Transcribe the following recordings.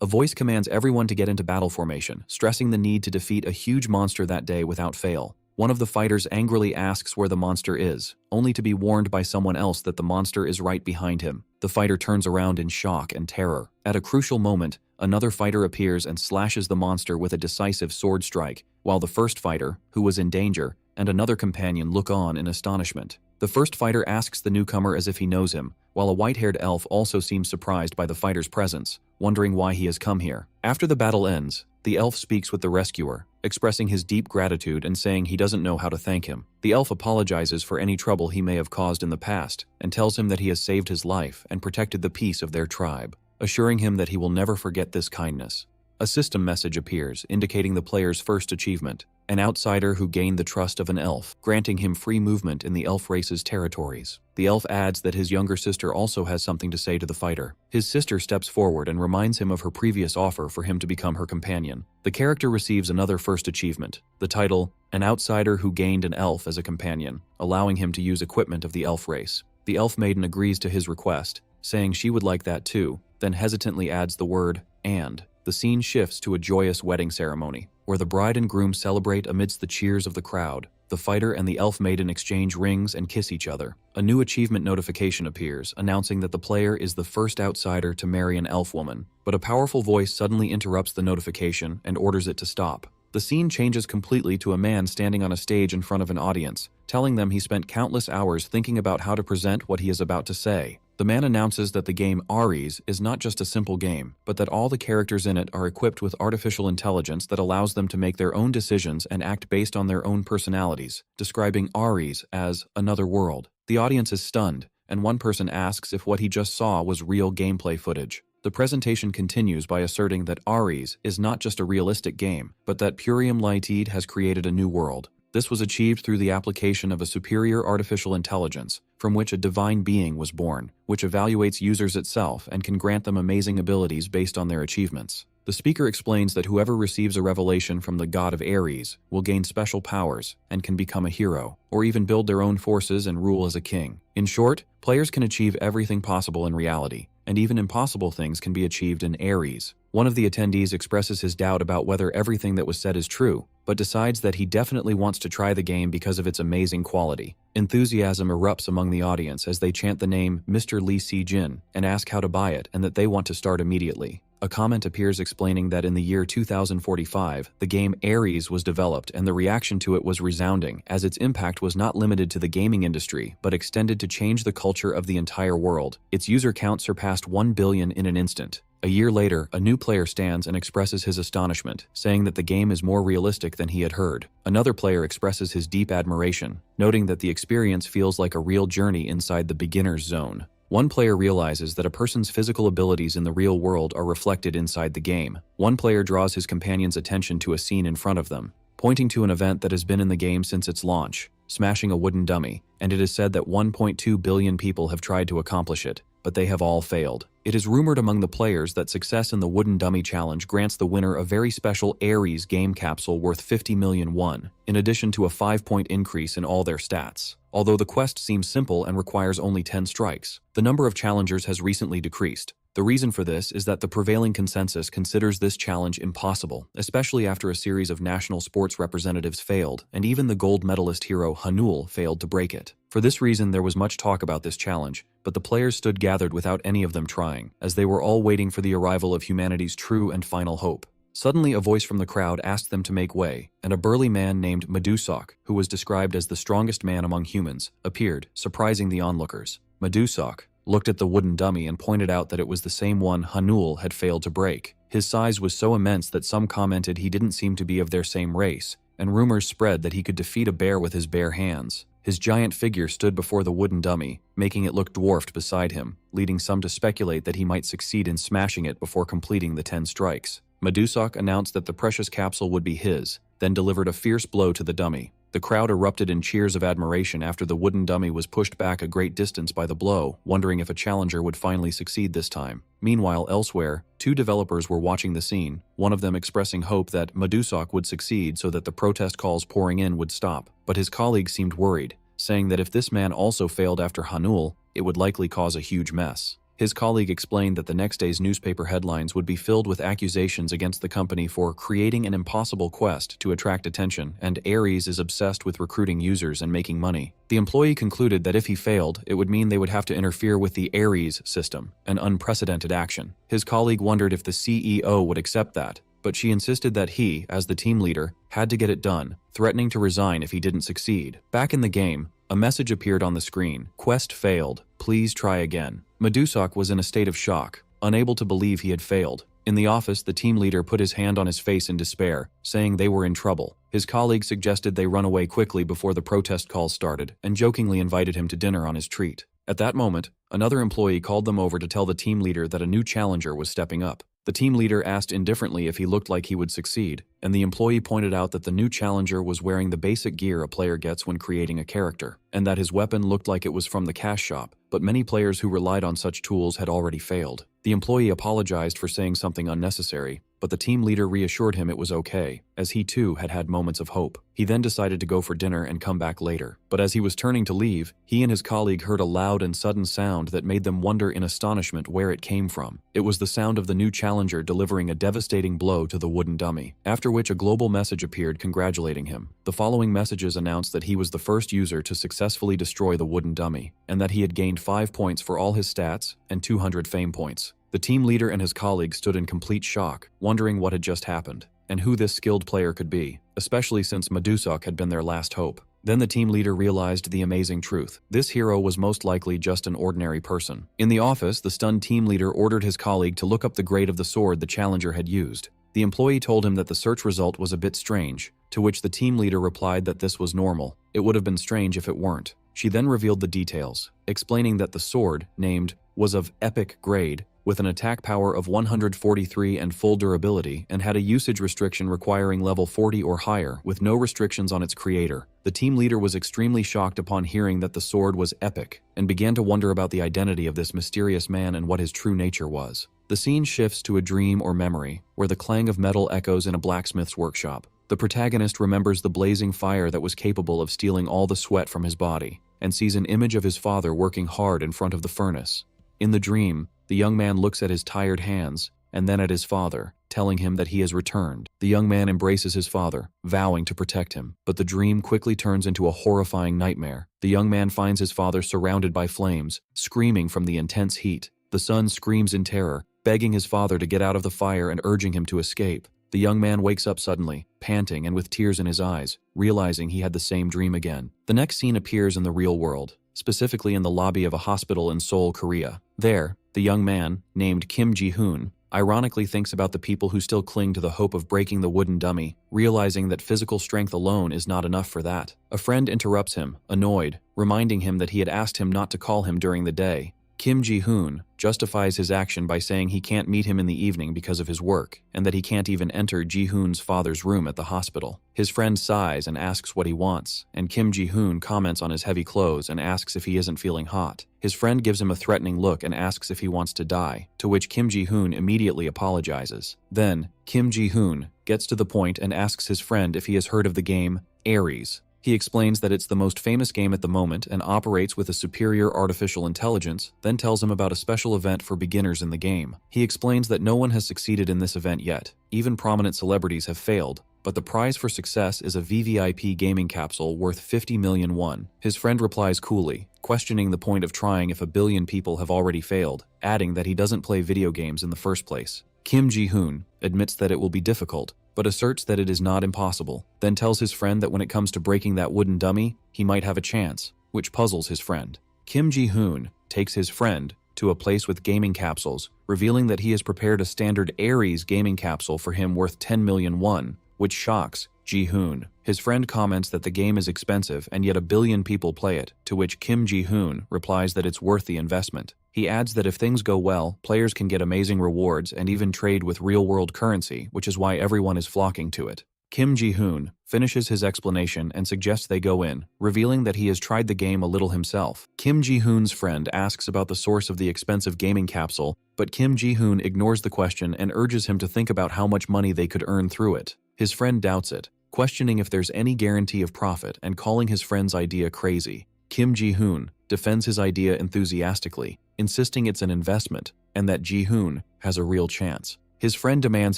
A voice commands everyone to get into battle formation, stressing the need to defeat a huge monster that day without fail. One of the fighters angrily asks where the monster is, only to be warned by someone else that the monster is right behind him. The fighter turns around in shock and terror. At a crucial moment, another fighter appears and slashes the monster with a decisive sword strike, while the first fighter, who was in danger, and another companion look on in astonishment. The first fighter asks the newcomer as if he knows him, while a white-haired elf also seems surprised by the fighter's presence, wondering why he has come here. After the battle ends, the elf speaks with the rescuer, expressing his deep gratitude and saying he doesn't know how to thank him. The elf apologizes for any trouble he may have caused in the past, and tells him that he has saved his life and protected the peace of their tribe, assuring him that he will never forget this kindness. A system message appears, indicating the player's first achievement, an outsider who gained the trust of an elf, granting him free movement in the elf race's territories. The elf adds that his younger sister also has something to say to the fighter. His sister steps forward and reminds him of her previous offer for him to become her companion. The character receives another first achievement, the title, An Outsider Who Gained an Elf as a Companion, allowing him to use equipment of the elf race. The elf maiden agrees to his request, saying she would like that too, then hesitantly adds the word, and. The scene shifts to a joyous wedding ceremony, where the bride and groom celebrate amidst the cheers of the crowd. The fighter and the elf maiden exchange rings and kiss each other. A new achievement notification appears, announcing that the player is the first outsider to marry an elf woman, but a powerful voice suddenly interrupts the notification and orders it to stop. The scene changes completely to a man standing on a stage in front of an audience, telling them he spent countless hours thinking about how to present what he is about to say. The man announces that the game Ares is not just a simple game, but that all the characters in it are equipped with artificial intelligence that allows them to make their own decisions and act based on their own personalities, describing Ares as another world. The audience is stunned, and one person asks if what he just saw was real gameplay footage. The presentation continues by asserting that Ares is not just a realistic game, but that Purium Lightede has created a new world. This was achieved through the application of a superior artificial intelligence, from which a divine being was born, which evaluates users itself and can grant them amazing abilities based on their achievements. The speaker explains that whoever receives a revelation from the god of Ares will gain special powers and can become a hero, or even build their own forces and rule as a king. In short, players can achieve everything possible in reality, and even impossible things can be achieved in Ares. One of the attendees expresses his doubt about whether everything that was said is true, but decides that he definitely wants to try the game because of its amazing quality. Enthusiasm erupts among the audience as they chant the name Mr. Lee Si-jin and ask how to buy it and that they want to start immediately. A comment appears explaining that in the year 2045, the game Ares was developed and the reaction to it was resounding, as its impact was not limited to the gaming industry, but extended to change the culture of the entire world. Its user count surpassed 1 billion in an instant. A year later, a new player stands and expresses his astonishment, saying that the game is more realistic than he had heard. Another player expresses his deep admiration, noting that the experience feels like a real journey inside the beginner's zone. One player realizes that a person's physical abilities in the real world are reflected inside the game. One player draws his companion's attention to a scene in front of them, pointing to an event that has been in the game since its launch, smashing a wooden dummy, and it is said that 1.2 billion people have tried to accomplish it, but they have all failed. It is rumored among the players that success in the wooden dummy challenge grants the winner a very special Ares game capsule worth 50 million won, in addition to a 5-point increase in all their stats. Although the quest seems simple and requires only 10 strikes, the number of challengers has recently decreased. The reason for this is that the prevailing consensus considers this challenge impossible, especially after a series of national sports representatives failed, and even the gold medalist hero Hanul failed to break it. For this reason, there was much talk about this challenge, but the players stood gathered without any of them trying, as they were all waiting for the arrival of humanity's true and final hope. Suddenly, a voice from the crowd asked them to make way, and a burly man named Medusok, who was described as the strongest man among humans, appeared, surprising the onlookers. Medusok looked at the wooden dummy and pointed out that it was the same one Hanul had failed to break. His size was so immense that some commented he didn't seem to be of their same race, and rumors spread that he could defeat a bear with his bare hands. His giant figure stood before the wooden dummy, making it look dwarfed beside him, leading some to speculate that he might succeed in smashing it before completing the 10 strikes. Medusok announced that the precious capsule would be his, then delivered a fierce blow to the dummy. The crowd erupted in cheers of admiration after the wooden dummy was pushed back a great distance by the blow, wondering if a challenger would finally succeed this time. Meanwhile, elsewhere, 2 developers were watching the scene, one of them expressing hope that Medusok would succeed so that the protest calls pouring in would stop. But his colleague seemed worried, saying that if this man also failed after Hanul, it would likely cause a huge mess. His colleague explained that the next day's newspaper headlines would be filled with accusations against the company for creating an impossible quest to attract attention, and Ares is obsessed with recruiting users and making money. The employee concluded that if he failed, it would mean they would have to interfere with the Ares system, an unprecedented action. His colleague wondered if the CEO would accept that, but she insisted that he, as the team leader, had to get it done, threatening to resign if he didn't succeed. Back in the game, a message appeared on the screen. Quest failed. Please try again. Medusak was in a state of shock, unable to believe he had failed. In the office, the team leader put his hand on his face in despair, saying they were in trouble. His colleague suggested they run away quickly before the protest calls started, and jokingly invited him to dinner on his treat. At that moment, another employee called them over to tell the team leader that a new challenger was stepping up. The team leader asked indifferently if he looked like he would succeed, and the employee pointed out that the new challenger was wearing the basic gear a player gets when creating a character, and that his weapon looked like it was from the cash shop, but many players who relied on such tools had already failed. The employee apologized for saying something unnecessary, but the team leader reassured him it was okay, as he too had had moments of hope. He then decided to go for dinner and come back later. But as he was turning to leave, he and his colleague heard a loud and sudden sound that made them wonder in astonishment where it came from. It was the sound of the new challenger delivering a devastating blow to the wooden dummy, after which a global message appeared congratulating him. The following messages announced that he was the first user to successfully destroy the wooden dummy, and that he had gained 5 points for all his stats and 200 fame points. The team leader and his colleague stood in complete shock, wondering what had just happened, and who this skilled player could be, especially since Medusak had been their last hope. Then the team leader realized the amazing truth. This hero was most likely just an ordinary person. In the office, the stunned team leader ordered his colleague to look up the grade of the sword the challenger had used. The employee told him that the search result was a bit strange, to which the team leader replied that this was normal. It would have been strange if it weren't. She then revealed the details, explaining that the sword, named, was of epic grade, with an attack power of 143 and full durability, and had a usage restriction requiring level 40 or higher, with no restrictions on its creator. The team leader was extremely shocked upon hearing that the sword was epic, and began to wonder about the identity of this mysterious man and what his true nature was. The scene shifts to a dream or memory, where the clang of metal echoes in a blacksmith's workshop. The protagonist remembers the blazing fire that was capable of stealing all the sweat from his body, and sees an image of his father working hard in front of the furnace. In the dream, the young man looks at his tired hands, and then at his father, telling him that he has returned. The young man embraces his father, vowing to protect him, but the dream quickly turns into a horrifying nightmare. The young man finds his father surrounded by flames, screaming from the intense heat. The son screams in terror, begging his father to get out of the fire and urging him to escape. The young man wakes up suddenly, panting and with tears in his eyes, realizing he had the same dream again. The next scene appears in the real world, specifically in the lobby of a hospital in Seoul, Korea. There, the young man, named Kim Ji-hoon, ironically thinks about the people who still cling to the hope of breaking the wooden dummy, realizing that physical strength alone is not enough for that. A friend interrupts him, annoyed, reminding him that he had asked him not to call him during the day. Kim Ji-hoon justifies his action by saying he can't meet him in the evening because of his work, and that he can't even enter Ji-hoon's father's room at the hospital. His friend sighs and asks what he wants, and Kim Ji-hoon comments on his heavy clothes and asks if he isn't feeling hot. His friend gives him a threatening look and asks if he wants to die, to which Kim Ji-hoon immediately apologizes. Then, Kim Ji-hoon gets to the point and asks his friend if he has heard of the game Ares. He explains that it's the most famous game at the moment and operates with a superior artificial intelligence, then tells him about a special event for beginners in the game. He explains that no one has succeeded in this event yet. Even prominent celebrities have failed, but the prize for success is a VVIP gaming capsule worth 50 million won. His friend replies coolly, questioning the point of trying if a billion people have already failed, adding that he doesn't play video games in the first place. Kim Ji-hoon admits that it will be difficult, but asserts that it is not impossible, then tells his friend that when it comes to breaking that wooden dummy, he might have a chance, which puzzles his friend. Kim Ji-hoon takes his friend to a place with gaming capsules, revealing that he has prepared a standard Ares gaming capsule for him worth 10 million won, which shocks Ji-hoon. His friend comments that the game is expensive and yet a billion people play it, to which Kim Ji-hoon replies that it's worth the investment. He adds that if things go well, players can get amazing rewards and even trade with real-world currency, which is why everyone is flocking to it. Kim Ji-hoon finishes his explanation and suggests they go in, revealing that he has tried the game a little himself. Kim Ji-hoon's friend asks about the source of the expensive gaming capsule, but Kim Ji-hoon ignores the question and urges him to think about how much money they could earn through it. His friend doubts it, questioning if there's any guarantee of profit and calling his friend's idea crazy. Kim Ji-hoon defends his idea enthusiastically, insisting it's an investment and that Ji-hoon has a real chance. His friend demands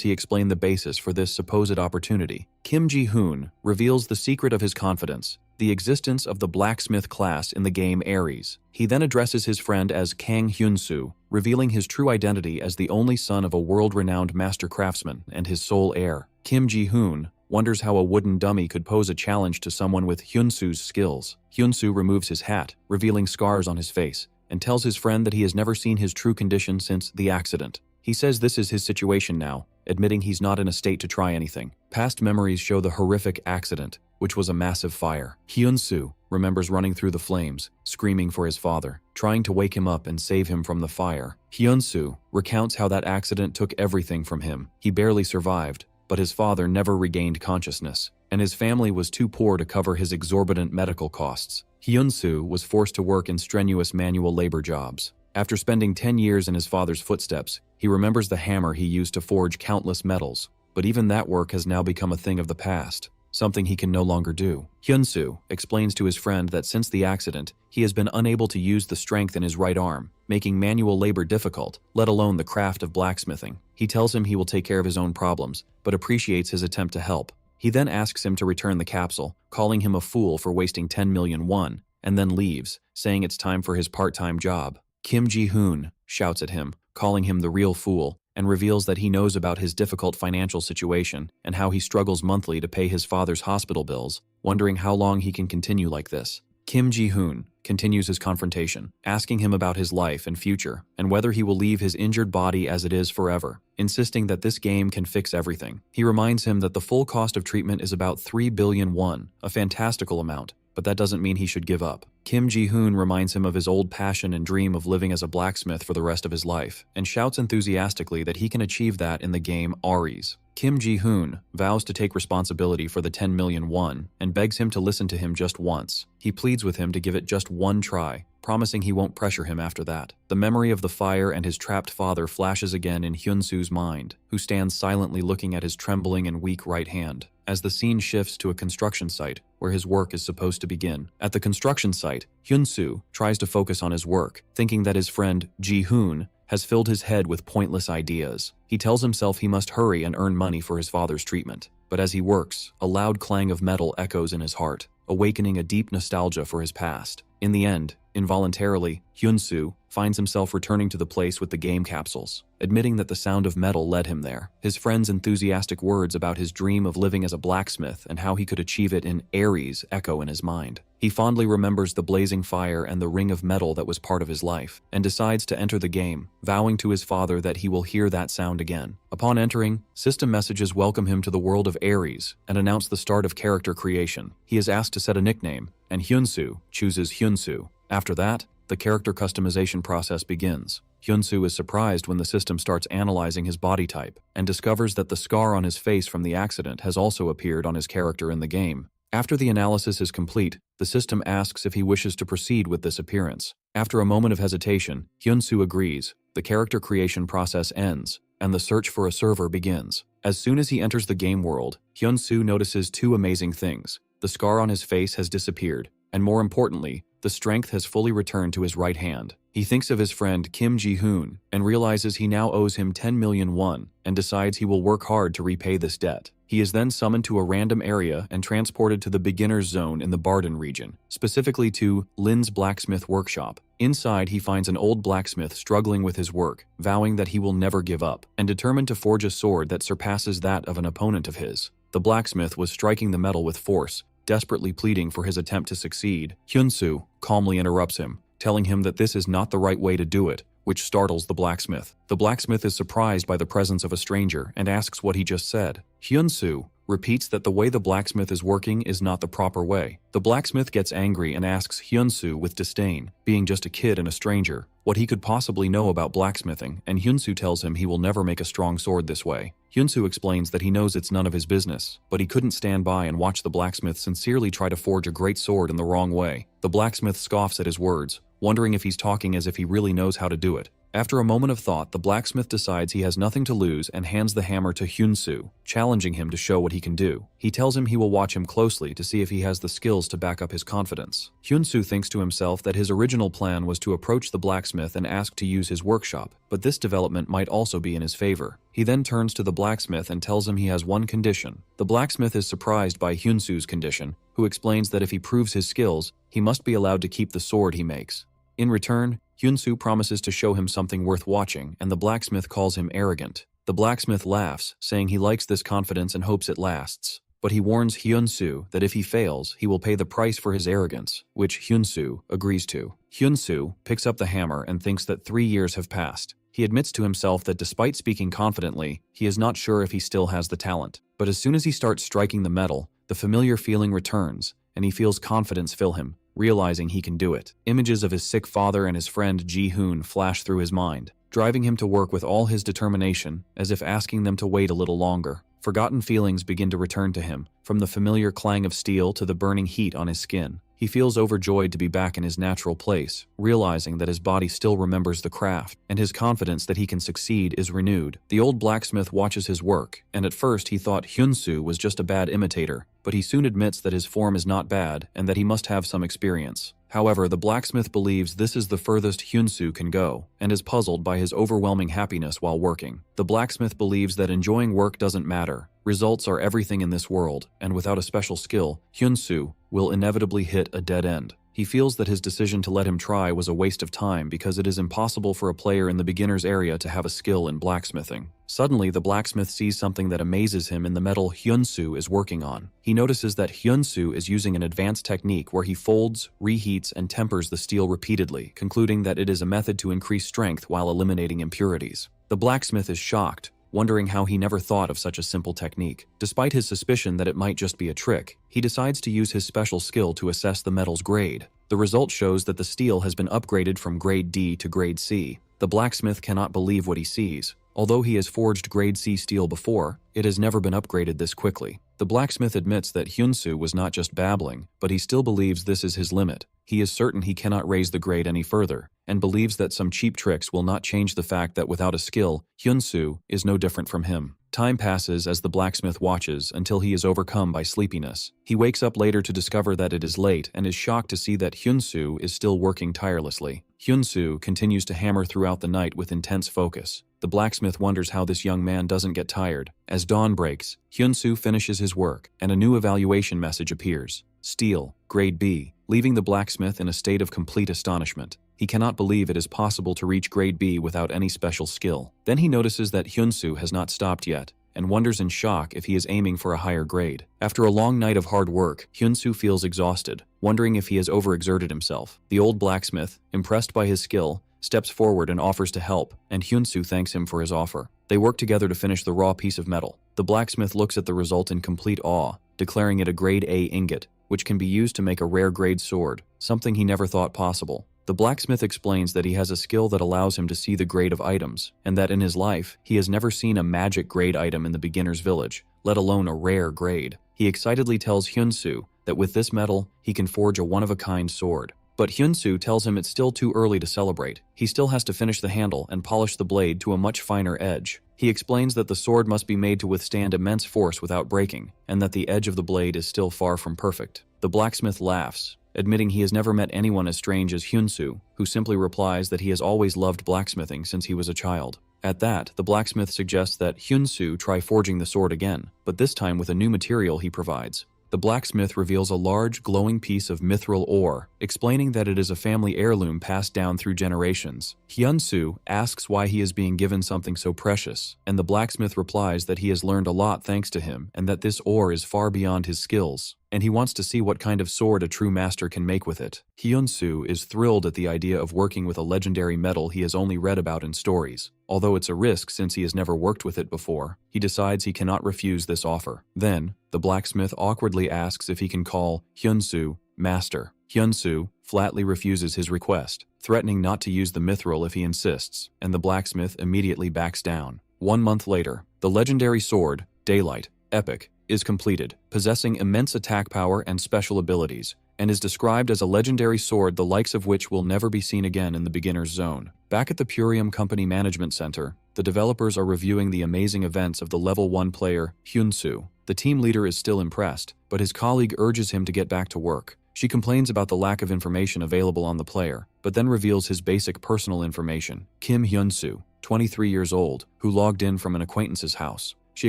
he explain the basis for this supposed opportunity. Kim Ji-hoon reveals the secret of his confidence, the existence of the Blacksmith class in the game Ares. He then addresses his friend as Kang Hyun-soo, revealing his true identity as the only son of a world-renowned master craftsman and his sole heir. Kim Ji-hoon wonders how a wooden dummy could pose a challenge to someone with Hyun-soo's skills. Hyun-soo removes his hat, revealing scars on his face, and tells his friend that he has never seen his true condition since the accident. He says this is his situation now, admitting he's not in a state to try anything. Past memories show the horrific accident, which was a massive fire. Hyun-soo remembers running through the flames, screaming for his father, trying to wake him up and save him from the fire. Hyun-soo recounts how that accident took everything from him. He barely survived, but his father never regained consciousness, and his family was too poor to cover his exorbitant medical costs. Hyun-soo was forced to work in strenuous manual labor jobs. After spending 10 years in his father's footsteps, he remembers the hammer he used to forge countless metals, but even that work has now become a thing of the past, something he can no longer do. Hyun-soo explains to his friend that since the accident, he has been unable to use the strength in his right arm, making manual labor difficult, let alone the craft of blacksmithing. He tells him he will take care of his own problems, but appreciates his attempt to help. He then asks him to return the capsule, calling him a fool for wasting 10 million won, and then leaves, saying it's time for his part-time job. Kim Ji-hoon shouts at him, calling him the real fool, and reveals that he knows about his difficult financial situation and how he struggles monthly to pay his father's hospital bills, wondering how long he can continue like this. Kim Ji-hoon continues his confrontation, asking him about his life and future, and whether he will leave his injured body as it is forever, insisting that this game can fix everything. He reminds him that the full cost of treatment is about 3 billion won, a fantastical amount, but that doesn't mean he should give up. Kim Ji-hoon reminds him of his old passion and dream of living as a blacksmith for the rest of his life, and shouts enthusiastically that he can achieve that in the game Ares. Kim Ji-hoon vows to take responsibility for the 10 million won and begs him to listen to him just once. He pleads with him to give it just one try, promising he won't pressure him after that. The memory of the fire and his trapped father flashes again in Hyun-soo's mind, who stands silently looking at his trembling and weak right hand, as the scene shifts to a construction site where his work is supposed to begin. At the construction site, Hyun-soo tries to focus on his work, thinking that his friend Ji-hoon has filled his head with pointless ideas. He tells himself he must hurry and earn money for his father's treatment. But as he works, a loud clang of metal echoes in his heart, awakening a deep nostalgia for his past. In the end, involuntarily, Hyun-soo finds himself returning to the place with the game capsules, admitting that the sound of metal led him there. His friend's enthusiastic words about his dream of living as a blacksmith and how he could achieve it in Ares echo in his mind. He fondly remembers the blazing fire and the ring of metal that was part of his life, and decides to enter the game, vowing to his father that he will hear that sound again. Upon entering, system messages welcome him to the world of Ares and announce the start of character creation. He is asked to set a nickname, and Hyun-soo chooses Hyun-soo. After that, the character customization process begins. Hyun-soo is surprised when the system starts analyzing his body type and discovers that the scar on his face from the accident has also appeared on his character in the game. After the analysis is complete, the system asks if he wishes to proceed with this appearance. After a moment of hesitation, Hyun-soo agrees. The character creation process ends, and the search for a server begins. As soon as he enters the game world, Hyun-soo notices two amazing things. The scar on his face has disappeared, and more importantly, the strength has fully returned to his right hand. He thinks of his friend Kim Ji-hoon and realizes he now owes him 10 million won and decides he will work hard to repay this debt. He is then summoned to a random area and transported to the beginner's zone in the Barden region, specifically to Lin's blacksmith workshop. Inside, he finds an old blacksmith struggling with his work, vowing that he will never give up, and determined to forge a sword that surpasses that of an opponent of his. The blacksmith was striking the metal with force, desperately pleading for his attempt to succeed. Hyun-soo calmly interrupts him, telling him that this is not the right way to do it, which startles the blacksmith. The blacksmith is surprised by the presence of a stranger and asks what he just said. Hyun-soo repeats that the way the blacksmith is working is not the proper way. The blacksmith gets angry and asks Hyun-soo with disdain, being just a kid and a stranger, what he could possibly know about blacksmithing, and Hyun-soo tells him he will never make a strong sword this way. Hyun-soo explains that he knows it's none of his business, but he couldn't stand by and watch the blacksmith sincerely try to forge a great sword in the wrong way. The blacksmith scoffs at his words, wondering if he's talking as if he really knows how to do it. After a moment of thought, the blacksmith decides he has nothing to lose and hands the hammer to Hyun-soo, challenging him to show what he can do. He tells him he will watch him closely to see if he has the skills to back up his confidence. Hyun-soo thinks to himself that his original plan was to approach the blacksmith and ask to use his workshop, but this development might also be in his favor. He then turns to the blacksmith and tells him he has one condition. The blacksmith is surprised by Hyun-soo's condition, who explains that if he proves his skills, he must be allowed to keep the sword he makes. In return, Hyun-soo promises to show him something worth watching, and the blacksmith calls him arrogant. The blacksmith laughs, saying he likes this confidence and hopes it lasts. But he warns Hyun-soo that if he fails, he will pay the price for his arrogance, which Hyun-soo agrees to. Hyun-soo picks up the hammer and thinks that 3 years have passed. He admits to himself that despite speaking confidently, he is not sure if he still has the talent. But as soon as he starts striking the metal, the familiar feeling returns, and he feels confidence fill him, realizing he can do it. Images of his sick father and his friend Ji-hoon flash through his mind, driving him to work with all his determination, as if asking them to wait a little longer. Forgotten feelings begin to return to him, from the familiar clang of steel to the burning heat on his skin. He feels overjoyed to be back in his natural place, realizing that his body still remembers the craft, and his confidence that he can succeed is renewed. The old blacksmith watches his work, and at first he thought Hyun-soo was just a bad imitator, but he soon admits that his form is not bad and that he must have some experience. However, the blacksmith believes this is the furthest Hyun-soo can go, and is puzzled by his overwhelming happiness while working. The blacksmith believes that enjoying work doesn't matter. Results are everything in this world, and without a special skill, Hyun-soo will inevitably hit a dead end. He feels that his decision to let him try was a waste of time because it is impossible for a player in the beginner's area to have a skill in blacksmithing. Suddenly, the blacksmith sees something that amazes him in the metal Hyun-soo is working on. He notices that Hyun-soo is using an advanced technique where he folds, reheats, and tempers the steel repeatedly, concluding that it is a method to increase strength while eliminating impurities. The blacksmith is shocked, wondering how he never thought of such a simple technique. Despite his suspicion that it might just be a trick, he decides to use his special skill to assess the metal's grade. The result shows that the steel has been upgraded from grade D to grade C. The blacksmith cannot believe what he sees. Although he has forged grade C steel before, it has never been upgraded this quickly. The blacksmith admits that Hyun-soo was not just babbling, but he still believes this is his limit. He is certain he cannot raise the grade any further, and believes that some cheap tricks will not change the fact that without a skill, Hyun-soo is no different from him. Time passes as the blacksmith watches until he is overcome by sleepiness. He wakes up later to discover that it is late and is shocked to see that Hyun-soo is still working tirelessly. Hyun-soo continues to hammer throughout the night with intense focus. The blacksmith wonders how this young man doesn't get tired. As dawn breaks, Hyun-soo finishes his work, and a new evaluation message appears. Steel, grade B, leaving the blacksmith in a state of complete astonishment. He cannot believe it is possible to reach grade B without any special skill. Then he notices that Hyun-soo has not stopped yet, and wonders in shock if he is aiming for a higher grade. After a long night of hard work, Hyun-soo feels exhausted, wondering if he has overexerted himself. The old blacksmith, impressed by his skill, steps forward and offers to help, and Hyun-soo thanks him for his offer. They work together to finish the raw piece of metal. The blacksmith looks at the result in complete awe, declaring it a grade A ingot, which can be used to make a rare grade sword, something he never thought possible. The blacksmith explains that he has a skill that allows him to see the grade of items, and that in his life, he has never seen a magic grade item in the beginner's village, let alone a rare grade. He excitedly tells Hyun-soo that with this metal, he can forge a one-of-a-kind sword. But Hyun-soo tells him it's still too early to celebrate. He still has to finish the handle and polish the blade to a much finer edge. He explains that the sword must be made to withstand immense force without breaking, and that the edge of the blade is still far from perfect. The blacksmith laughs, admitting he has never met anyone as strange as Hyun-soo, who simply replies that he has always loved blacksmithing since he was a child. At that, the blacksmith suggests that Hyun-soo try forging the sword again, but this time with a new material he provides. The blacksmith reveals a large, glowing piece of mithril ore, explaining that it is a family heirloom passed down through generations. Hyun-soo asks why he is being given something so precious, and the blacksmith replies that he has learned a lot thanks to him and that this ore is far beyond his skills, and he wants to see what kind of sword a true master can make with it. Hyun-soo is thrilled at the idea of working with a legendary metal he has only read about in stories. Although it's a risk since he has never worked with it before, he decides he cannot refuse this offer. Then, the blacksmith awkwardly asks if he can call Hyun-soo master. Hyun-soo flatly refuses his request, threatening not to use the mithril if he insists, and the blacksmith immediately backs down. 1 month later, the legendary sword, Daylight, Epic, is completed. Possessing immense attack power and special abilities, and is described as a legendary sword the likes of which will never be seen again in the beginner's zone. Back at the Purium Company Management Center, the developers are reviewing the amazing events of the level 1 player, Hyun-soo. The team leader is still impressed, but his colleague urges him to get back to work. She complains about the lack of information available on the player, but then reveals his basic personal information. Kim Hyun-soo, 23 years old, who logged in from an acquaintance's house. She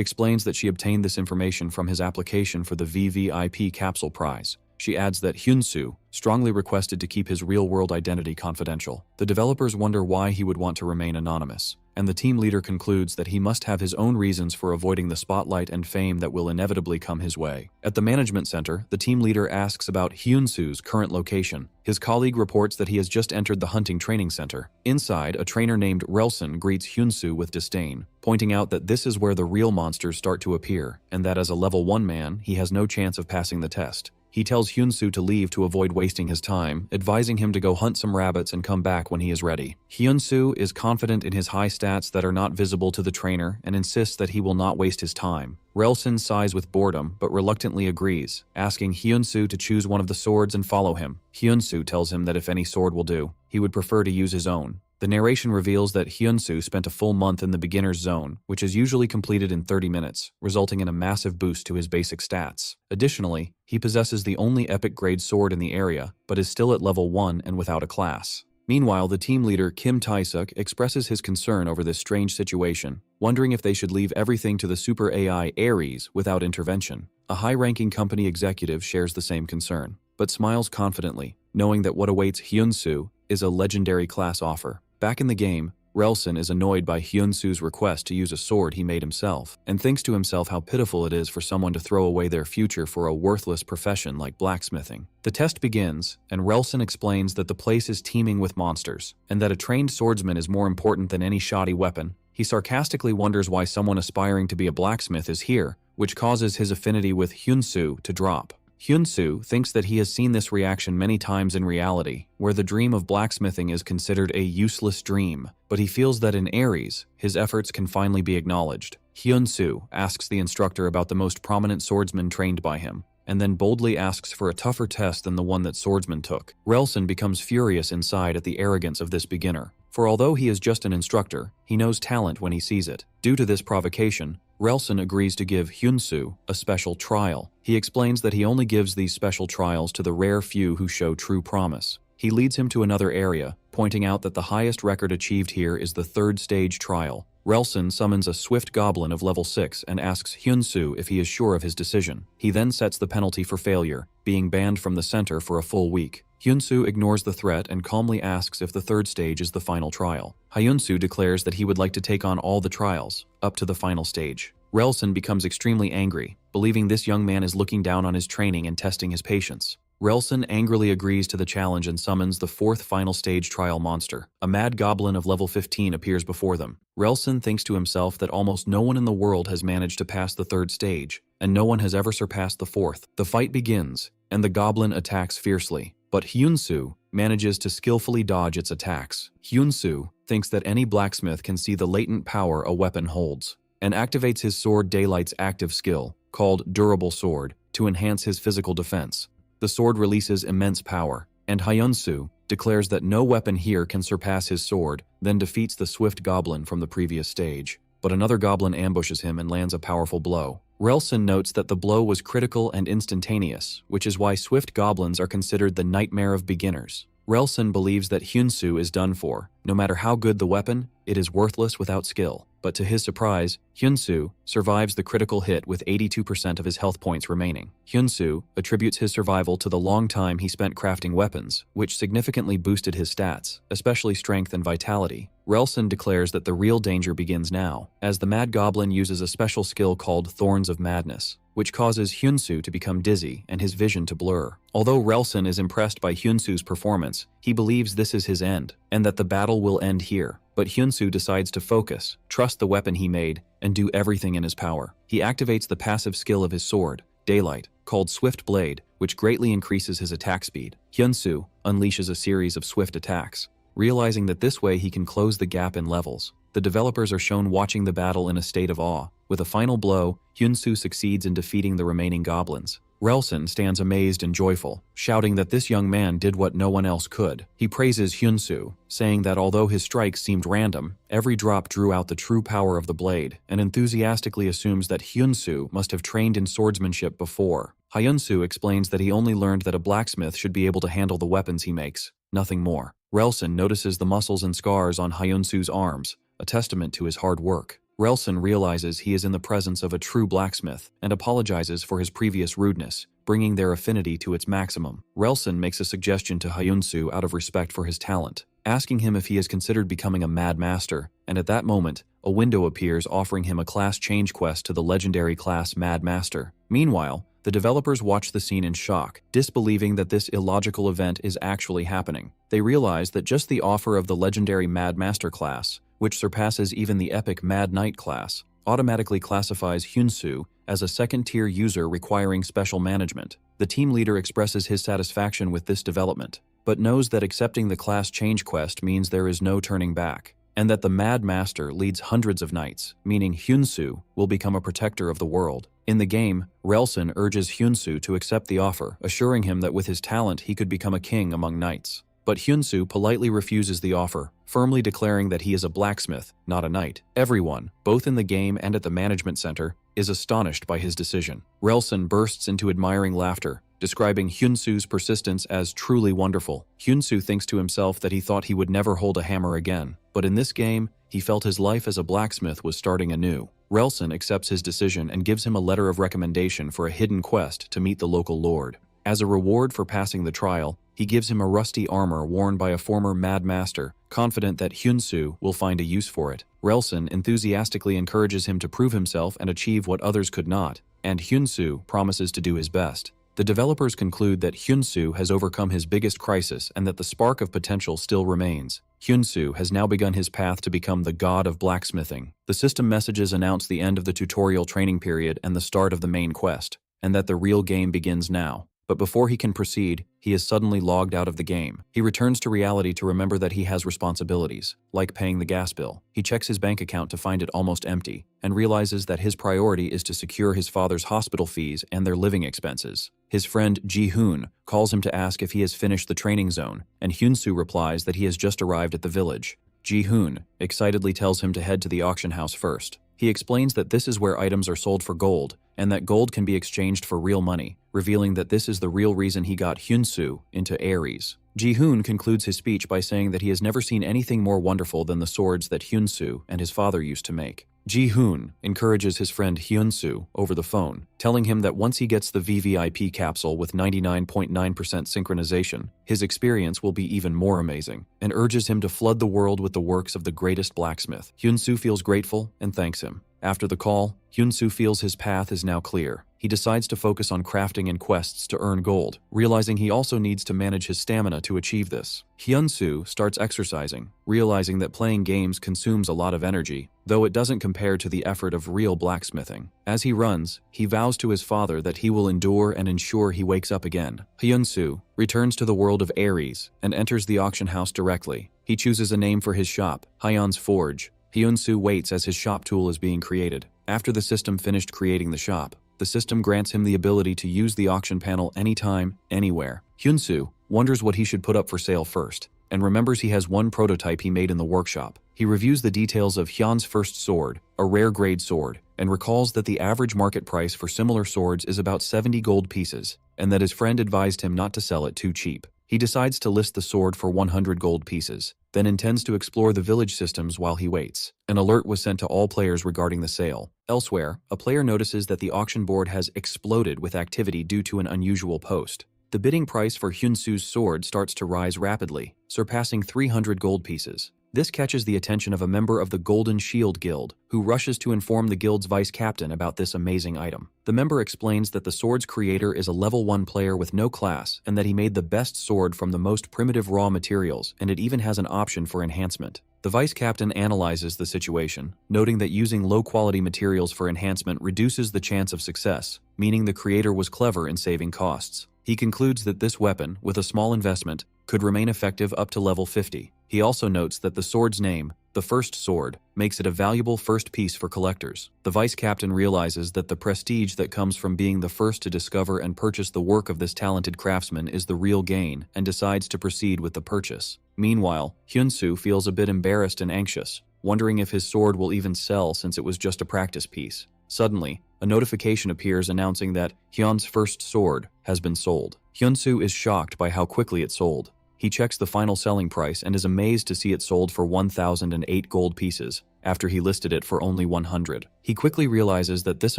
explains that she obtained this information from his application for the VVIP capsule prize. She adds that Hyun-soo strongly requested to keep his real-world identity confidential. The developers wonder why he would want to remain anonymous, and the team leader concludes that he must have his own reasons for avoiding the spotlight and fame that will inevitably come his way. At the management center, the team leader asks about Hyun-soo's current location. His colleague reports that he has just entered the hunting training center. Inside, a trainer named Relson greets Hyun-soo with disdain, pointing out that this is where the real monsters start to appear, and that as a level 1 man, he has no chance of passing the test. He tells Hyun-soo to leave to avoid wasting his time, advising him to go hunt some rabbits and come back when he is ready. Hyun-soo is confident in his high stats that are not visible to the trainer and insists that he will not waste his time. Relson sighs with boredom but reluctantly agrees, asking Hyun-soo to choose one of the swords and follow him. Hyun-soo tells him that if any sword will do, he would prefer to use his own. The narration reveals that Hyun-soo spent a full month in the beginner's zone, which is usually completed in 30 minutes, resulting in a massive boost to his basic stats. Additionally, he possesses the only epic grade sword in the area, but is still at level 1 and without a class. Meanwhile, the team leader Kim Tae-suk expresses his concern over this strange situation, wondering if they should leave everything to the super AI Ares without intervention. A high-ranking company executive shares the same concern, but smiles confidently, knowing that what awaits Hyun-soo is a legendary class offer. Back in the game, Relson is annoyed by Hyun-soo's request to use a sword he made himself, and thinks to himself how pitiful it is for someone to throw away their future for a worthless profession like blacksmithing. The test begins, and Relson explains that the place is teeming with monsters, and that a trained swordsman is more important than any shoddy weapon. He sarcastically wonders why someone aspiring to be a blacksmith is here, which causes his affinity with Hyun-soo to drop. Hyun-soo thinks that he has seen this reaction many times in reality, where the dream of blacksmithing is considered a useless dream, but he feels that in Ares, his efforts can finally be acknowledged. Hyun-soo asks the instructor about the most prominent swordsman trained by him, and then boldly asks for a tougher test than the one that swordsman took. Relson becomes furious inside at the arrogance of this beginner, for although he is just an instructor, he knows talent when he sees it. Due to this provocation, Relson agrees to give Hyun-soo a special trial. He explains that he only gives these special trials to the rare few who show true promise. He leads him to another area, pointing out that the highest record achieved here is the 3rd stage trial. Relson summons a swift goblin of level 6 and asks Hyun-soo if he is sure of his decision. He then sets the penalty for failure, being banned from the center for a full week. Hyun-soo ignores the threat and calmly asks if the 3rd stage is the final trial. Hyun-soo declares that he would like to take on all the trials, up to the final stage. Relson becomes extremely angry, believing this young man is looking down on his training and testing his patience. Relson angrily agrees to the challenge and summons the 4th final stage trial monster. A mad goblin of level 15 appears before them. Relson thinks to himself that almost no one in the world has managed to pass the 3rd stage, and no one has ever surpassed the 4th. The fight begins, and the goblin attacks fiercely, but Hyun-soo manages to skillfully dodge its attacks. Hyun-soo thinks that any blacksmith can see the latent power a weapon holds, and activates his sword Daylight's active skill, called Durable Sword, to enhance his physical defense. The sword releases immense power, and Hyun-soo declares that no weapon here can surpass his sword, then defeats the swift goblin from the previous stage. But another goblin ambushes him and lands a powerful blow. Relson notes that the blow was critical and instantaneous, which is why swift goblins are considered the nightmare of beginners. Relson believes that Hyun-soo is done for. No matter how good the weapon, it is worthless without skill. But to his surprise, Hyun-soo survives the critical hit with 82% of his health points remaining. Hyun-soo attributes his survival to the long time he spent crafting weapons, which significantly boosted his stats, especially strength and vitality. Relson declares that the real danger begins now, as the Mad Goblin uses a special skill called Thorns of Madness, which causes Hyun-soo to become dizzy and his vision to blur. Although Relson is impressed by Hyun-soo's performance, he believes this is his end, and that the battle will end here. But Hyun-soo decides to focus, trust the weapon he made, and do everything in his power. He activates the passive skill of his sword, Daylight, called Swift Blade, which greatly increases his attack speed. Hyun-soo unleashes a series of swift attacks, realizing that this way he can close the gap in levels. The developers are shown watching the battle in a state of awe. With a final blow, Hyun-soo succeeds in defeating the remaining goblins. Relson stands amazed and joyful, shouting that this young man did what no one else could. He praises Hyunsu, saying that although his strikes seemed random, every drop drew out the true power of the blade, and enthusiastically assumes that Hyunsu must have trained in swordsmanship before. Hyunsu explains that he only learned that a blacksmith should be able to handle the weapons he makes, nothing more. Relson notices the muscles and scars on Hyunsu's arms, a testament to his hard work. Relson realizes he is in the presence of a true blacksmith and apologizes for his previous rudeness, bringing their affinity to its maximum. Relson makes a suggestion to Hyunsu out of respect for his talent, asking him if he has considered becoming a mad master, and at that moment, a window appears offering him a class change quest to the legendary class Mad Master. Meanwhile, the developers watch the scene in shock, disbelieving that this illogical event is actually happening. They realize that just the offer of the legendary Mad Master class, which surpasses even the epic Mad Knight class, automatically classifies Hyunsu as a second-tier user requiring special management. The team leader expresses his satisfaction with this development, but knows that accepting the class change quest means there is no turning back, and that the Mad Master leads hundreds of knights, meaning Hyunsu will become a protector of the world. In the game, Relson urges Hyunsu to accept the offer, assuring him that with his talent he could become a king among knights. But Hyunsu politely refuses the offer, firmly declaring that he is a blacksmith, not a knight. Everyone, both in the game and at the management center, is astonished by his decision. Relson bursts into admiring laughter, describing Hyunsu's persistence as truly wonderful. Hyunsu thinks to himself that he thought he would never hold a hammer again, but in this game, he felt his life as a blacksmith was starting anew. Relson accepts his decision and gives him a letter of recommendation for a hidden quest to meet the local lord. As a reward for passing the trial, he gives him a rusty armor worn by a former Mad Master, confident that Hyunsu will find a use for it. Relson enthusiastically encourages him to prove himself and achieve what others could not, and Hyunsu promises to do his best. The developers conclude that Hyunsu has overcome his biggest crisis and that the spark of potential still remains. Hyunsu has now begun his path to become the god of blacksmithing. The system messages announce the end of the tutorial training period and the start of the main quest, and that the real game begins now. But before he can proceed, he is suddenly logged out of the game. He returns to reality to remember that he has responsibilities, like paying the gas bill. He checks his bank account to find it almost empty, and realizes that his priority is to secure his father's hospital fees and their living expenses. His friend Ji-hoon calls him to ask if he has finished the training zone, and Hyunsu replies that he has just arrived at the village. Ji-hoon excitedly tells him to head to the auction house first. He explains that this is where items are sold for gold, and that gold can be exchanged for real money, revealing that this is the real reason he got Hyunsu into Ares. Ji-hoon concludes his speech by saying that he has never seen anything more wonderful than the swords that Hyunsu and his father used to make. Ji-hoon encourages his friend Hyunsu over the phone, telling him that once he gets the VVIP capsule with 99.9% synchronization, his experience will be even more amazing, and urges him to flood the world with the works of the greatest blacksmith. Hyunsu feels grateful and thanks him. After the call, Hyunsu feels his path is now clear. He decides to focus on crafting and quests to earn gold, realizing he also needs to manage his stamina to achieve this. Hyunsu starts exercising, realizing that playing games consumes a lot of energy, though it doesn't compare to the effort of real blacksmithing. As he runs, he vows to his father that he will endure and ensure he wakes up again. Hyunsu returns to the world of Ares and enters the auction house directly. He chooses a name for his shop, Hyun's Forge. Hyunsu waits as his shop tool is being created. After the system finished creating the shop, the system grants him the ability to use the auction panel anytime, anywhere. Hyunsu wonders what he should put up for sale first, and remembers he has one prototype he made in the workshop. He reviews the details of Hyun's first sword, a rare grade sword, and recalls that the average market price for similar swords is about 70 gold pieces, and that his friend advised him not to sell it too cheap. He decides to list the sword for 100 gold pieces, then intends to explore the village systems while he waits. An alert was sent to all players regarding the sale. Elsewhere, a player notices that the auction board has exploded with activity due to an unusual post. The bidding price for Hyunsu's sword starts to rise rapidly, surpassing 300 gold pieces. This catches the attention of a member of the Golden Shield Guild, who rushes to inform the guild's vice captain about this amazing item. The member explains that the sword's creator is a level 1 player with no class, and that he made the best sword from the most primitive raw materials, and it even has an option for enhancement. The vice captain analyzes the situation, noting that using low-quality materials for enhancement reduces the chance of success, meaning the creator was clever in saving costs. He concludes that this weapon, with a small investment, could remain effective up to level 50. He also notes that the sword's name, The first sword makes it a valuable first piece for collectors. The vice captain realizes that the prestige that comes from being the first to discover and purchase the work of this talented craftsman is the real gain and decides to proceed with the purchase. Meanwhile, Hyun-soo feels a bit embarrassed and anxious, wondering if his sword will even sell since it was just a practice piece. Suddenly, a notification appears announcing that Hyun's first sword has been sold. Hyun-soo is shocked by how quickly it sold. He checks the final selling price and is amazed to see it sold for 1,008 gold pieces, after he listed it for only 100. He quickly realizes that this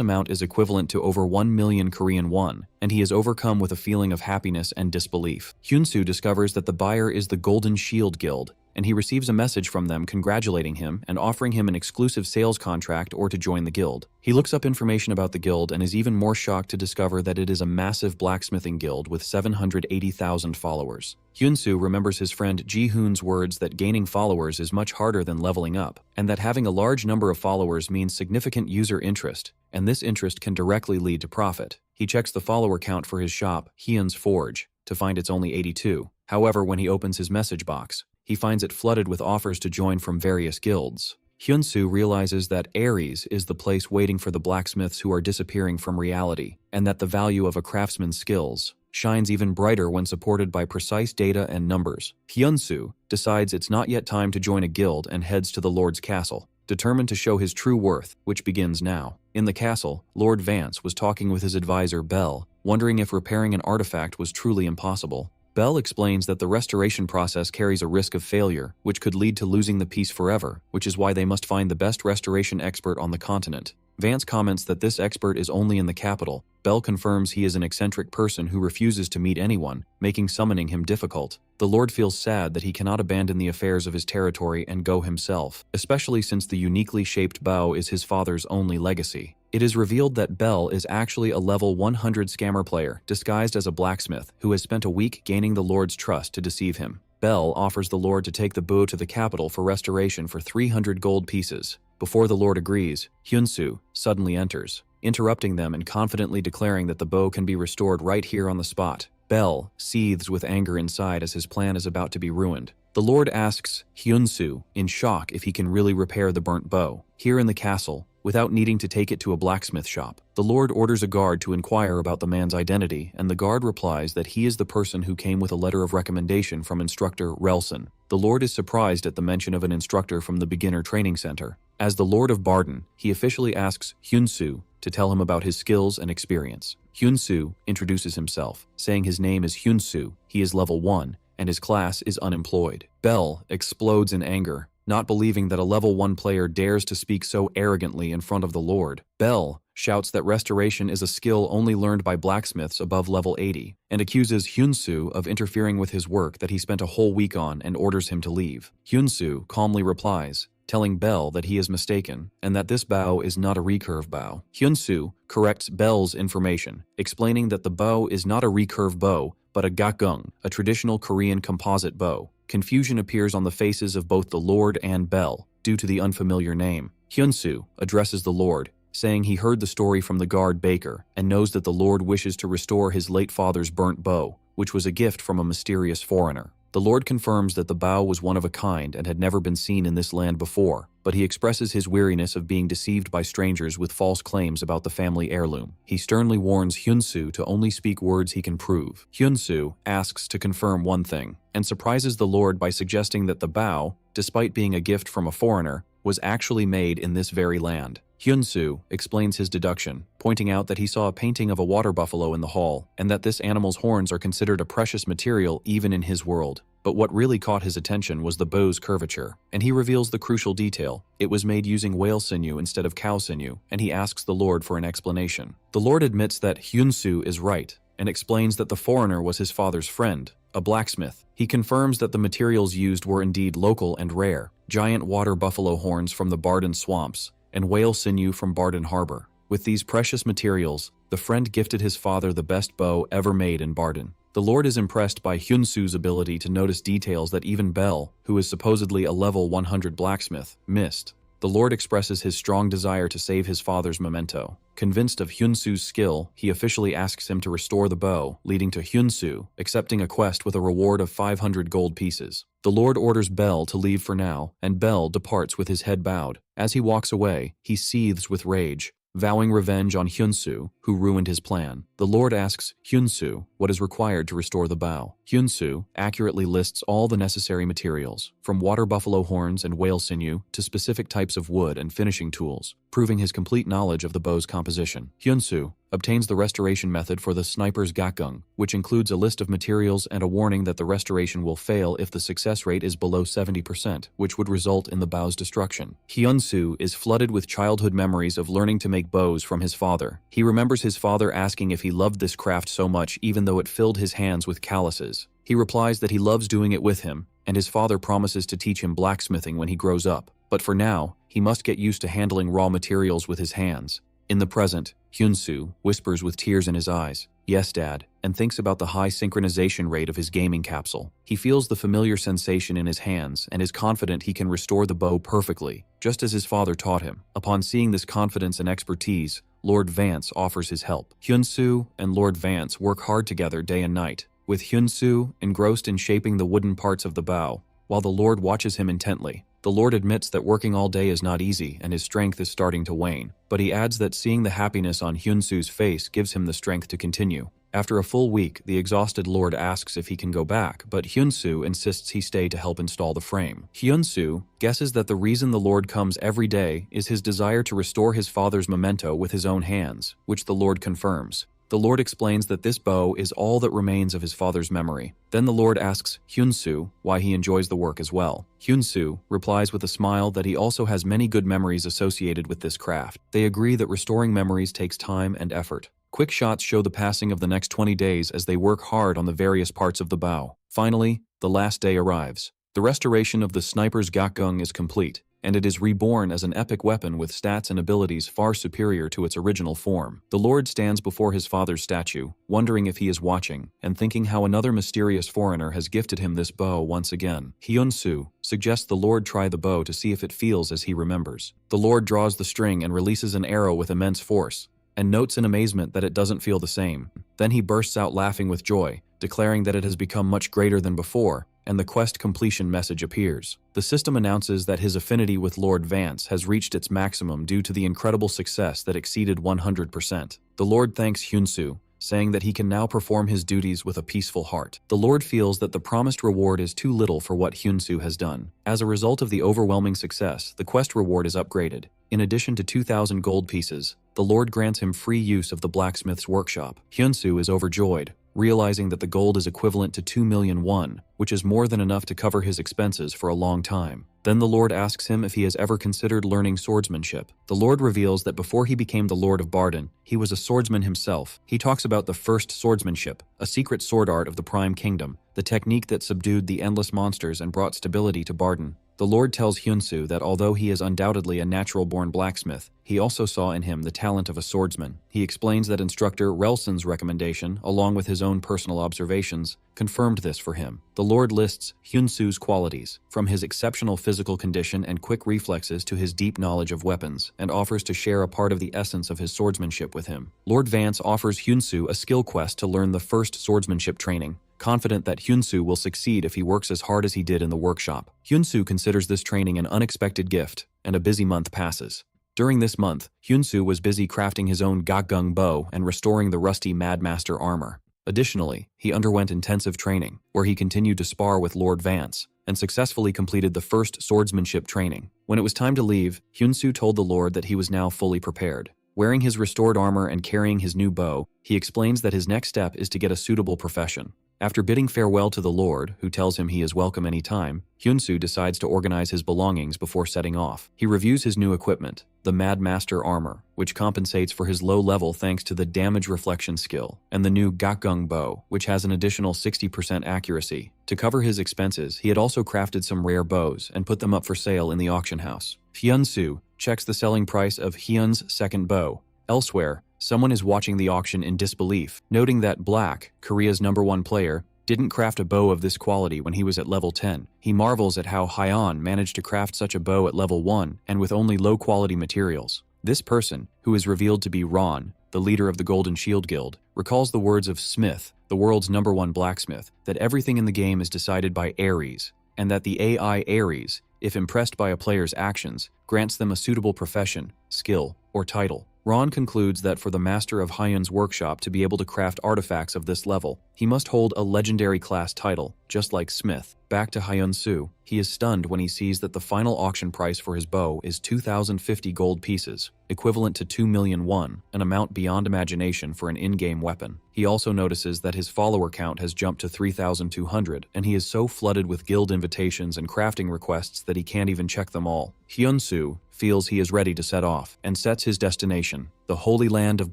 amount is equivalent to over 1 million Korean won, and he is overcome with a feeling of happiness and disbelief. Hyun-soo discovers that the buyer is the Golden Shield Guild, and he receives a message from them congratulating him and offering him an exclusive sales contract or to join the guild. He looks up information about the guild and is even more shocked to discover that it is a massive blacksmithing guild with 780,000 followers. Hyun-soo remembers his friend Ji-hoon's words that gaining followers is much harder than leveling up, and that having a large number of followers means significant user interest, and this interest can directly lead to profit. He checks the follower count for his shop, Hyun's Forge, to find it's only 82. However, when he opens his message box, he finds it flooded with offers to join from various guilds. Hyun-soo realizes that Ares is the place waiting for the blacksmiths who are disappearing from reality, and that the value of a craftsman's skills shines even brighter when supported by precise data and numbers. Hyun-soo decides it's not yet time to join a guild and heads to the Lord's castle, determined to show his true worth, which begins now. In the castle, Lord Vance was talking with his advisor Bell, wondering if repairing an artifact was truly impossible. Bell explains that the restoration process carries a risk of failure, which could lead to losing the piece forever, which is why they must find the best restoration expert on the continent. Vance comments that this expert is only in the capital. Bell confirms he is an eccentric person who refuses to meet anyone, making summoning him difficult. The Lord feels sad that he cannot abandon the affairs of his territory and go himself, especially since the uniquely shaped bow is his father's only legacy. It is revealed that Bell is actually a level 100 scammer player disguised as a blacksmith who has spent a week gaining the Lord's trust to deceive him. Bell offers the Lord to take the bow to the capital for restoration for 300 gold pieces. Before the Lord agrees, Hyun-soo suddenly enters, interrupting them and confidently declaring that the bow can be restored right here on the spot. Bell seethes with anger inside as his plan is about to be ruined. The Lord asks Hyun-soo in shock if he can really repair the burnt bow here in the castle without needing to take it to a blacksmith shop. The Lord orders a guard to inquire about the man's identity, and the guard replies that he is the person who came with a letter of recommendation from instructor Relson. The Lord is surprised at the mention of an instructor from the beginner training center. As the Lord of Barden, he officially asks Hyun-soo to tell him about his skills and experience. Hyun-soo introduces himself, saying his name is Hyun-soo, he is level 1, and his class is unemployed. Bell explodes in anger, not believing that a level 1 player dares to speak so arrogantly in front of the Lord. Bell shouts that restoration is a skill only learned by blacksmiths above level 80, and accuses Hyun-soo of interfering with his work that he spent a whole week on and orders him to leave. Hyun-soo calmly replies, telling Bell that he is mistaken and that this bow is not a recurve bow. Hyun-soo corrects Bell's information, explaining that the bow is not a recurve bow, but a gakgung, a traditional Korean composite bow. Confusion appears on the faces of both the Lord and Bell due to the unfamiliar name. Hyun-soo addresses the Lord, saying he heard the story from the guard Baker and knows that the Lord wishes to restore his late father's burnt bow, which was a gift from a mysterious foreigner. The Lord confirms that the bow was one of a kind and had never been seen in this land before, but he expresses his weariness of being deceived by strangers with false claims about the family heirloom. He sternly warns Hyun-soo to only speak words he can prove. Hyun-soo asks to confirm one thing, and surprises the Lord by suggesting that the bow, despite being a gift from a foreigner, was actually made in this very land. Hyun-soo explains his deduction, pointing out that he saw a painting of a water buffalo in the hall, and that this animal's horns are considered a precious material even in his world. But what really caught his attention was the bow's curvature, and he reveals the crucial detail. It was made using whale sinew instead of cow sinew, and he asks the Lord for an explanation. The Lord admits that Hyun-soo is right, and explains that the foreigner was his father's friend, a blacksmith. He confirms that the materials used were indeed local and rare, giant water buffalo horns from the Barden swamps, and whale sinew from Barden Harbor. With these precious materials, the friend gifted his father the best bow ever made in Barden. The Lord is impressed by Hyun-soo's ability to notice details that even Bell, who is supposedly a level 100 blacksmith, missed. The Lord expresses his strong desire to save his father's memento. Convinced of Hyunsu's skill, he officially asks him to restore the bow, leading to Hyunsu accepting a quest with a reward of 500 gold pieces. The Lord orders Bell to leave for now, and Bell departs with his head bowed. As he walks away, he seethes with rage, vowing revenge on Hyunsu, who ruined his plan. The Lord asks Hyunsu what is required to restore the bow. Hyunsu accurately lists all the necessary materials, from water buffalo horns and whale sinew to specific types of wood and finishing tools, proving his complete knowledge of the bow's composition. Hyunsu obtains the restoration method for the sniper's gakgung, which includes a list of materials and a warning that the restoration will fail if the success rate is below 70%, which would result in the bow's destruction. Hyunsu is flooded with childhood memories of learning to make bows from his father. He remembers his father asking if he loved this craft so much even though it filled his hands with calluses. He replies that he loves doing it with him, and his father promises to teach him blacksmithing when he grows up. But for now, he must get used to handling raw materials with his hands. In the present, Hyunsu whispers with tears in his eyes, "Yes, Dad," and thinks about the high synchronization rate of his gaming capsule. He feels the familiar sensation in his hands and is confident he can restore the bow perfectly, just as his father taught him. Upon seeing this confidence and expertise, Lord Vance offers his help. Hyunsu and Lord Vance work hard together day and night, with Hyunsu engrossed in shaping the wooden parts of the bow, while the Lord watches him intently. The Lord admits that working all day is not easy and his strength is starting to wane, but he adds that seeing the happiness on Hyunsu's face gives him the strength to continue. After a full week, the exhausted Lord asks if he can go back, but Hyunsu insists he stay to help install the frame. Hyunsu guesses that the reason the Lord comes every day is his desire to restore his father's memento with his own hands, which the Lord confirms. The Lord explains that this bow is all that remains of his father's memory. Then the Lord asks Hyunsu why he enjoys the work as well. Hyunsu replies with a smile that he also has many good memories associated with this craft. They agree that restoring memories takes time and effort. Quick shots show the passing of the next 20 days as they work hard on the various parts of the bow. Finally, the last day arrives. The restoration of the sniper's gakgung is complete, and it is reborn as an epic weapon with stats and abilities far superior to its original form. The Lord stands before his father's statue, wondering if he is watching, and thinking how another mysterious foreigner has gifted him this bow once again. Hyunsu suggests the Lord try the bow to see if it feels as he remembers. The Lord draws the string and releases an arrow with immense force, and notes in amazement that it doesn't feel the same. Then he bursts out laughing with joy, declaring that it has become much greater than before, and the quest completion message appears. The system announces that his affinity with Lord Vance has reached its maximum due to the incredible success that exceeded 100%. The Lord thanks Hyunsu, saying that he can now perform his duties with a peaceful heart. The Lord feels that the promised reward is too little for what Hyunsu has done. As a result of the overwhelming success, the quest reward is upgraded. In addition to 2,000 gold pieces, the Lord grants him free use of the blacksmith's workshop. Hyunsu is overjoyed, realizing that the gold is equivalent to 2 million won, which is more than enough to cover his expenses for a long time. Then the Lord asks him if he has ever considered learning swordsmanship. The Lord reveals that before he became the Lord of Barden, he was a swordsman himself. He talks about the first swordsmanship, a secret sword art of the Prime Kingdom, the technique that subdued the endless monsters and brought stability to Barden. The Lord tells Hyunsu that although he is undoubtedly a natural-born blacksmith, he also saw in him the talent of a swordsman. He explains that instructor Relson's recommendation, along with his own personal observations, confirmed this for him. The Lord lists Hyunsu's qualities, from his exceptional physical condition and quick reflexes to his deep knowledge of weapons, and offers to share a part of the essence of his swordsmanship with him. Lord Vance offers Hyunsu a skill quest to learn the first swordsmanship training, confident that Hyunsu will succeed if he works as hard as he did in the workshop. Hyunsu considers this training an unexpected gift, and a busy month passes. During this month, Hyunsu was busy crafting his own gakgung bow and restoring the rusty Madmaster armor. Additionally, he underwent intensive training, where he continued to spar with Lord Vance, and successfully completed the first swordsmanship training. When it was time to leave, Hyunsu told the Lord that he was now fully prepared. Wearing his restored armor and carrying his new bow, he explains that his next step is to get a suitable profession. After bidding farewell to the Lord, who tells him he is welcome any time, Hyunsu decides to organize his belongings before setting off. He reviews his new equipment, the Madmaster armor, which compensates for his low level thanks to the damage reflection skill, and the new gakgung bow, which has an additional 60% accuracy. To cover his expenses, he had also crafted some rare bows and put them up for sale in the auction house. Hyunsu checks the selling price of Hyun's second bow. Elsewhere, someone is watching the auction in disbelief, noting that Black, Korea's #1 player, didn't craft a bow of this quality when he was at level 10. He marvels at how Hyan managed to craft such a bow at level 1 and with only low-quality materials. This person, who is revealed to be Ron, the leader of the Golden Shield Guild, recalls the words of Smith, the world's #1 blacksmith, that everything in the game is decided by Ares, and that the AI Ares, if impressed by a player's actions, grants them a suitable profession, skill, or title. Ron concludes that for the master of Hyan's workshop to be able to craft artifacts of this level, he must hold a legendary class title, just like Smith. Back to Hyun-soo, he is stunned when he sees that the final auction price for his bow is 2,050 gold pieces, equivalent to 2 million won, an amount beyond imagination for an in-game weapon. He also notices that his follower count has jumped to 3,200, and he is so flooded with guild invitations and crafting requests that he can't even check them all. Hyun-soo feels he is ready to set off and sets his destination, the Holy Land of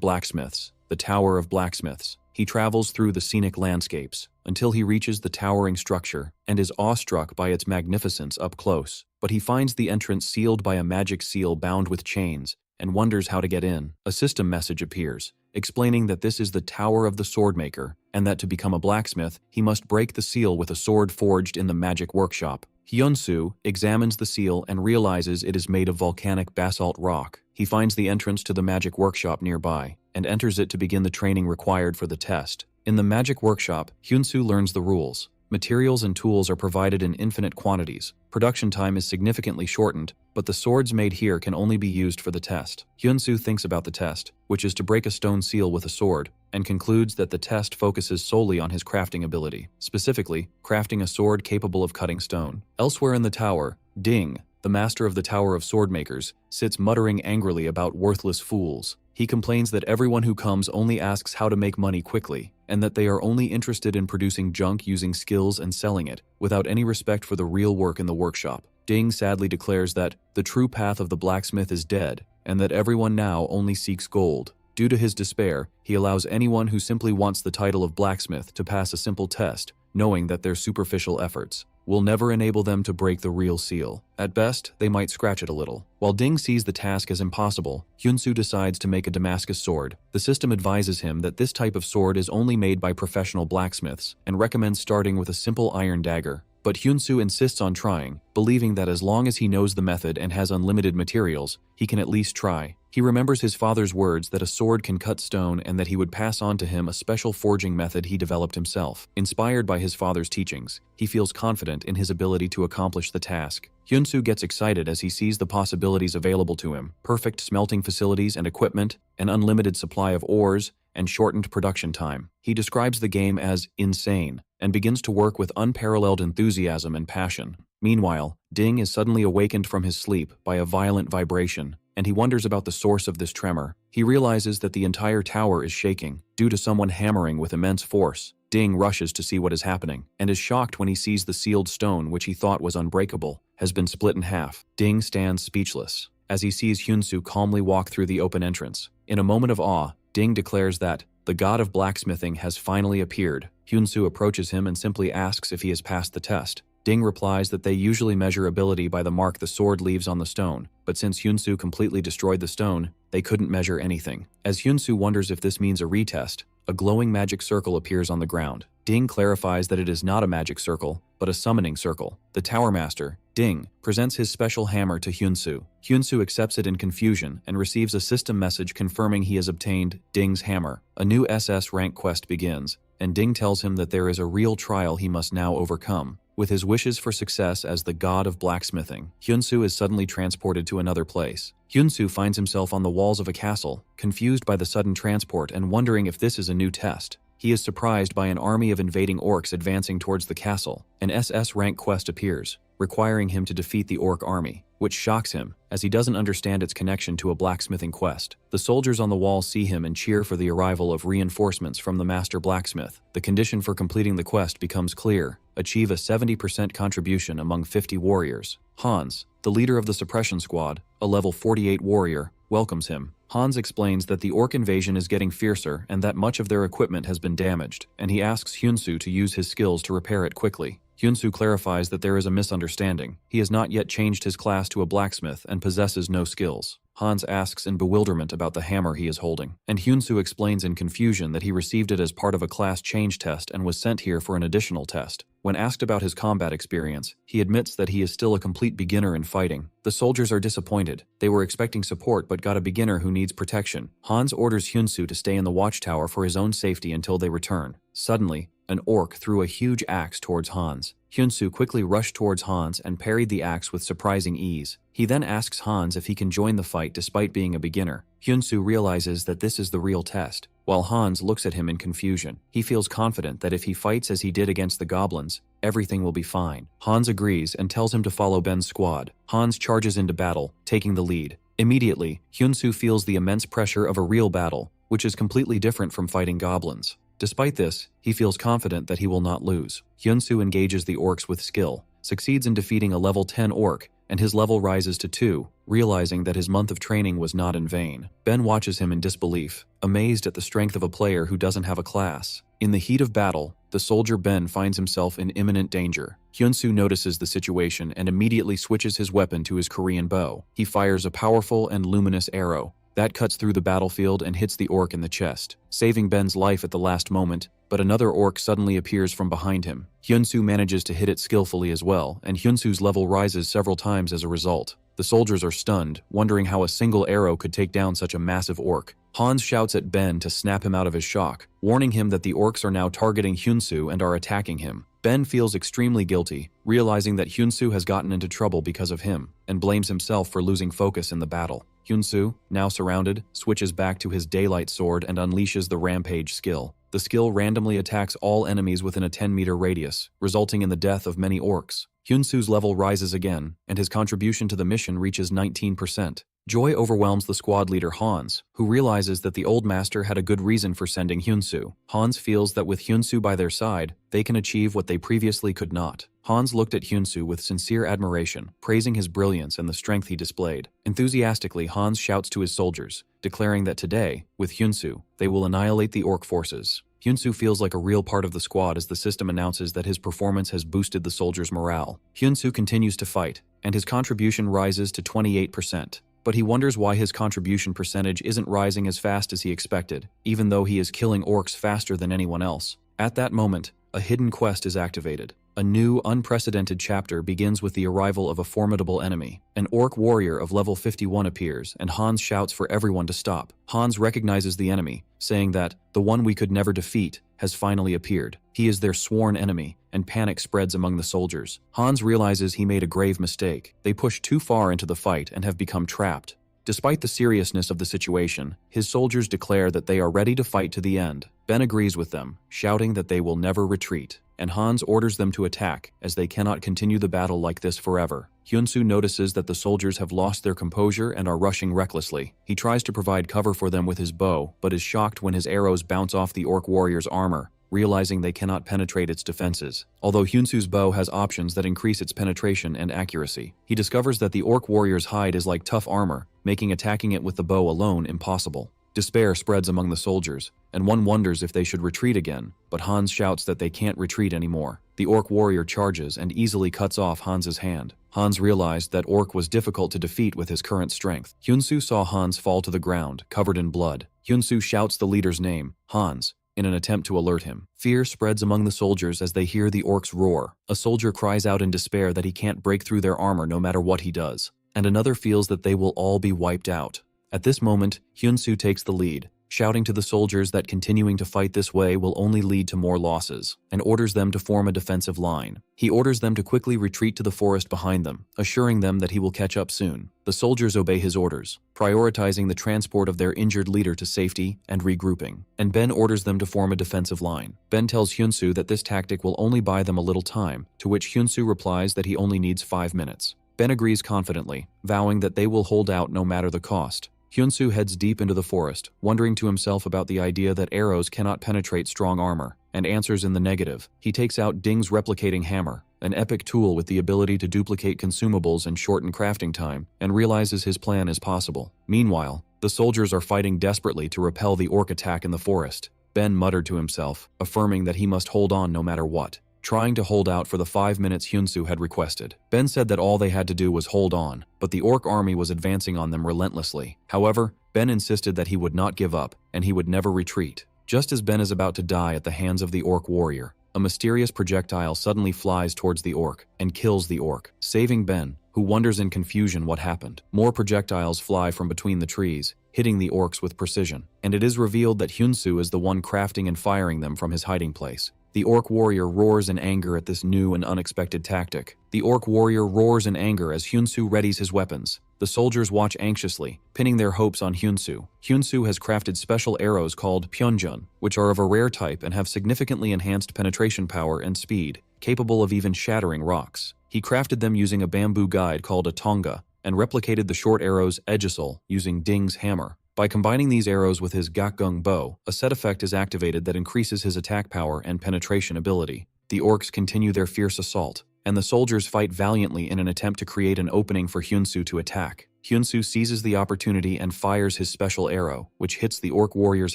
Blacksmiths, the Tower of Blacksmiths. He travels through the scenic landscapes until he reaches the towering structure and is awestruck by its magnificence up close. But he finds the entrance sealed by a magic seal bound with chains and wonders how to get in. A system message appears, explaining that this is the Tower of the Swordmaker and that to become a blacksmith, he must break the seal with a sword forged in the magic workshop. Hyun-soo examines the seal and realizes it is made of volcanic basalt rock. He finds the entrance to the magic workshop nearby and enters it to begin the training required for the test. In the magic workshop, Hyun-soo learns the rules. Materials and tools are provided in infinite quantities. Production time is significantly shortened, but the swords made here can only be used for the test. Hyun-soo thinks about the test, which is to break a stone seal with a sword, and concludes that the test focuses solely on his crafting ability, specifically, crafting a sword capable of cutting stone. Elsewhere in the tower, Ding, the master of the Tower of Swordmakers, sits muttering angrily about worthless fools. He complains that everyone who comes only asks how to make money quickly, and that they are only interested in producing junk using skills and selling it, without any respect for the real work in the workshop. Ding sadly declares that the true path of the blacksmith is dead, and that everyone now only seeks gold. Due to his despair, he allows anyone who simply wants the title of blacksmith to pass a simple test, knowing that their superficial efforts will never enable them to break the real seal. At best, they might scratch it a little. While Ding sees the task as impossible, Hyun-soo decides to make a Damascus sword. The system advises him that this type of sword is only made by professional blacksmiths and recommends starting with a simple iron dagger. But Hyun-soo insists on trying, believing that as long as he knows the method and has unlimited materials, he can at least try. He remembers his father's words that a sword can cut stone and that he would pass on to him a special forging method he developed himself. Inspired by his father's teachings, he feels confident in his ability to accomplish the task. Hyun-soo gets excited as he sees the possibilities available to him: perfect smelting facilities and equipment, an unlimited supply of ores, and shortened production time. He describes the game as insane and begins to work with unparalleled enthusiasm and passion. Meanwhile, Ding is suddenly awakened from his sleep by a violent vibration, and he wonders about the source of this tremor. He realizes that the entire tower is shaking due to someone hammering with immense force. Ding rushes to see what is happening and is shocked when he sees the sealed stone, which he thought was unbreakable, has been split in half. Ding stands speechless as he sees Hyun-soo calmly walk through the open entrance. In a moment of awe, Ding declares that the god of blacksmithing has finally appeared. Hyun-soo approaches him and simply asks if he has passed the test. Ding replies that they usually measure ability by the mark the sword leaves on the stone, but since Hyun-soo completely destroyed the stone, they couldn't measure anything. As Hyun-soo wonders if this means a retest, a glowing magic circle appears on the ground. Ding clarifies that it is not a magic circle, but a summoning circle. The Tower Master, Ding, presents his special hammer to Hyun-soo. Hyun-soo accepts it in confusion and receives a system message confirming he has obtained Ding's hammer. A new SS rank quest begins, and Ding tells him that there is a real trial he must now overcome. With his wishes for success as the god of blacksmithing, Hyun-soo is suddenly transported to another place. Hyun-soo finds himself on the walls of a castle, confused by the sudden transport and wondering if this is a new test. He is surprised by an army of invading orcs advancing towards the castle. An SS rank quest appears, requiring him to defeat the orc army, which shocks him, as he doesn't understand its connection to a blacksmithing quest. The soldiers on the wall see him and cheer for the arrival of reinforcements from the master blacksmith. The condition for completing the quest becomes clear: achieve a 70% contribution among 50 warriors. Hans, the leader of the suppression squad, a level 48 warrior, welcomes him. Hans explains that the orc invasion is getting fiercer and that much of their equipment has been damaged, and he asks Hyun-soo to use his skills to repair it quickly. Hyun-soo clarifies that there is a misunderstanding. He has not yet changed his class to a blacksmith and possesses no skills. Hans asks in bewilderment about the hammer he is holding, and Hyunsu explains in confusion that he received it as part of a class change test and was sent here for an additional test. When asked about his combat experience, he admits that he is still a complete beginner in fighting. The soldiers are disappointed. They were expecting support but got a beginner who needs protection. Hans orders Hyunsu to stay in the watchtower for his own safety until they return. Suddenly, an orc threw a huge axe towards Hans. Hyunsu quickly rushed towards Hans and parried the axe with surprising ease. He then asks Hans if he can join the fight despite being a beginner. Hyunsu realizes that this is the real test. While Hans looks at him in confusion, he feels confident that if he fights as he did against the goblins, everything will be fine. Hans agrees and tells him to follow Ben's squad. Hans charges into battle, taking the lead. Immediately, Hyunsu feels the immense pressure of a real battle, which is completely different from fighting goblins. Despite this, he feels confident that he will not lose. Hyunsu engages the orcs with skill, succeeds in defeating a level 10 orc, and his level rises to 2, realizing that his month of training was not in vain. Ben watches him in disbelief, amazed at the strength of a player who doesn't have a class. In the heat of battle, the soldier Ben finds himself in imminent danger. Hyunsu notices the situation and immediately switches his weapon to his Korean bow. He fires a powerful and luminous arrow that cuts through the battlefield and hits the orc in the chest, saving Ben's life at the last moment, but another orc suddenly appears from behind him. Hyunsu manages to hit it skillfully as well, and Hyunsu's level rises several times as a result. The soldiers are stunned, wondering how a single arrow could take down such a massive orc. Hans shouts at Ben to snap him out of his shock, warning him that the orcs are now targeting Hyunsu and are attacking him. Ben feels extremely guilty, realizing that Hyunsu has gotten into trouble because of him, and blames himself for losing focus in the battle. Hyunsu, now surrounded, switches back to his daylight sword and unleashes the rampage skill. The skill randomly attacks all enemies within a 10-meter radius, resulting in the death of many orcs. Hyunsu's level rises again, and his contribution to the mission reaches 19%. Joy overwhelms the squad leader Hans, who realizes that the old master had a good reason for sending Hyunsu. Hans feels that with Hyunsu by their side, they can achieve what they previously could not. Hans looked at Hyunsu with sincere admiration, praising his brilliance and the strength he displayed. Enthusiastically, Hans shouts to his soldiers, declaring that today, with Hyunsu, they will annihilate the orc forces. Hyunsu feels like a real part of the squad as the system announces that his performance has boosted the soldiers' morale. Hyunsu continues to fight, and his contribution rises to 28%. But he wonders why his contribution percentage isn't rising as fast as he expected, even though he is killing orcs faster than anyone else. At that moment, a hidden quest is activated. A new, unprecedented chapter begins with the arrival of a formidable enemy. An orc warrior of level 51 appears, and Hans shouts for everyone to stop. Hans recognizes the enemy, saying that the one we could never defeat has finally appeared. He is their sworn enemy, and panic spreads among the soldiers. Hans realizes he made a grave mistake. They pushed too far into the fight and have become trapped. Despite the seriousness of the situation, his soldiers declare that they are ready to fight to the end. Ben agrees with them, shouting that they will never retreat, and Hans orders them to attack, as they cannot continue the battle like this forever. Hyunsu notices that the soldiers have lost their composure and are rushing recklessly. He tries to provide cover for them with his bow, but is shocked when his arrows bounce off the orc warrior's armor, realizing they cannot penetrate its defenses. Although Hyunsu's bow has options that increase its penetration and accuracy, he discovers that the orc warrior's hide is like tough armor, making attacking it with the bow alone impossible. Despair spreads among the soldiers, and one wonders if they should retreat again, but Hans shouts that they can't retreat anymore. The orc warrior charges and easily cuts off Hans's hand. Hans realized that orc was difficult to defeat with his current strength. Hyunsu saw Hans fall to the ground, covered in blood. Hyunsu shouts the leader's name, Hans, in an attempt to alert him. Fear spreads among the soldiers as they hear the orcs roar. A soldier cries out in despair that he can't break through their armor no matter what he does, and another feels that they will all be wiped out. At this moment, Hyunsu takes the lead, shouting to the soldiers that continuing to fight this way will only lead to more losses, and orders them to form a defensive line. He orders them to quickly retreat to the forest behind them, assuring them that he will catch up soon. The soldiers obey his orders, prioritizing the transport of their injured leader to safety and regrouping, and Ben orders them to form a defensive line. Ben tells Hyunsu that this tactic will only buy them a little time, to which Hyunsu replies that he only needs 5 minutes. Ben agrees confidently, vowing that they will hold out no matter the cost. Hyunsu heads deep into the forest, wondering to himself about the idea that arrows cannot penetrate strong armor, and answers in the negative. He takes out Ding's replicating hammer, an epic tool with the ability to duplicate consumables and shorten crafting time, and realizes his plan is possible. Meanwhile, the soldiers are fighting desperately to repel the orc attack in the forest. Ben muttered to himself, affirming that he must hold on no matter what. trying to hold out for the 5 minutes Hyunsu had requested. Ben said that all they had to do was hold on, but the orc army was advancing on them relentlessly. However, Ben insisted that he would not give up, and he would never retreat. Just as Ben is about to die at the hands of the orc warrior, a mysterious projectile suddenly flies towards the orc and kills the orc, saving Ben, who wonders in confusion what happened. More projectiles fly from between the trees, hitting the orcs with precision, and it is revealed that Hyunsu is the one crafting and firing them from his hiding place. The orc warrior roars in anger at this new and unexpected tactic. The orc warrior roars in anger as Hyunsu readies his weapons. The soldiers watch anxiously, pinning their hopes on Hyunsu. Hyunsu has crafted special arrows called Pyeonjun, which are of a rare type and have significantly enhanced penetration power and speed, capable of even shattering rocks. He crafted them using a bamboo guide called a tonga, and replicated the short arrows Aegisol using Ding's hammer. By combining these arrows with his Gakgung bow, a set effect is activated that increases his attack power and penetration ability. The orcs continue their fierce assault, and the soldiers fight valiantly in an attempt to create an opening for Hyunsu to attack. Hyunsu seizes the opportunity and fires his special arrow, which hits the orc warrior's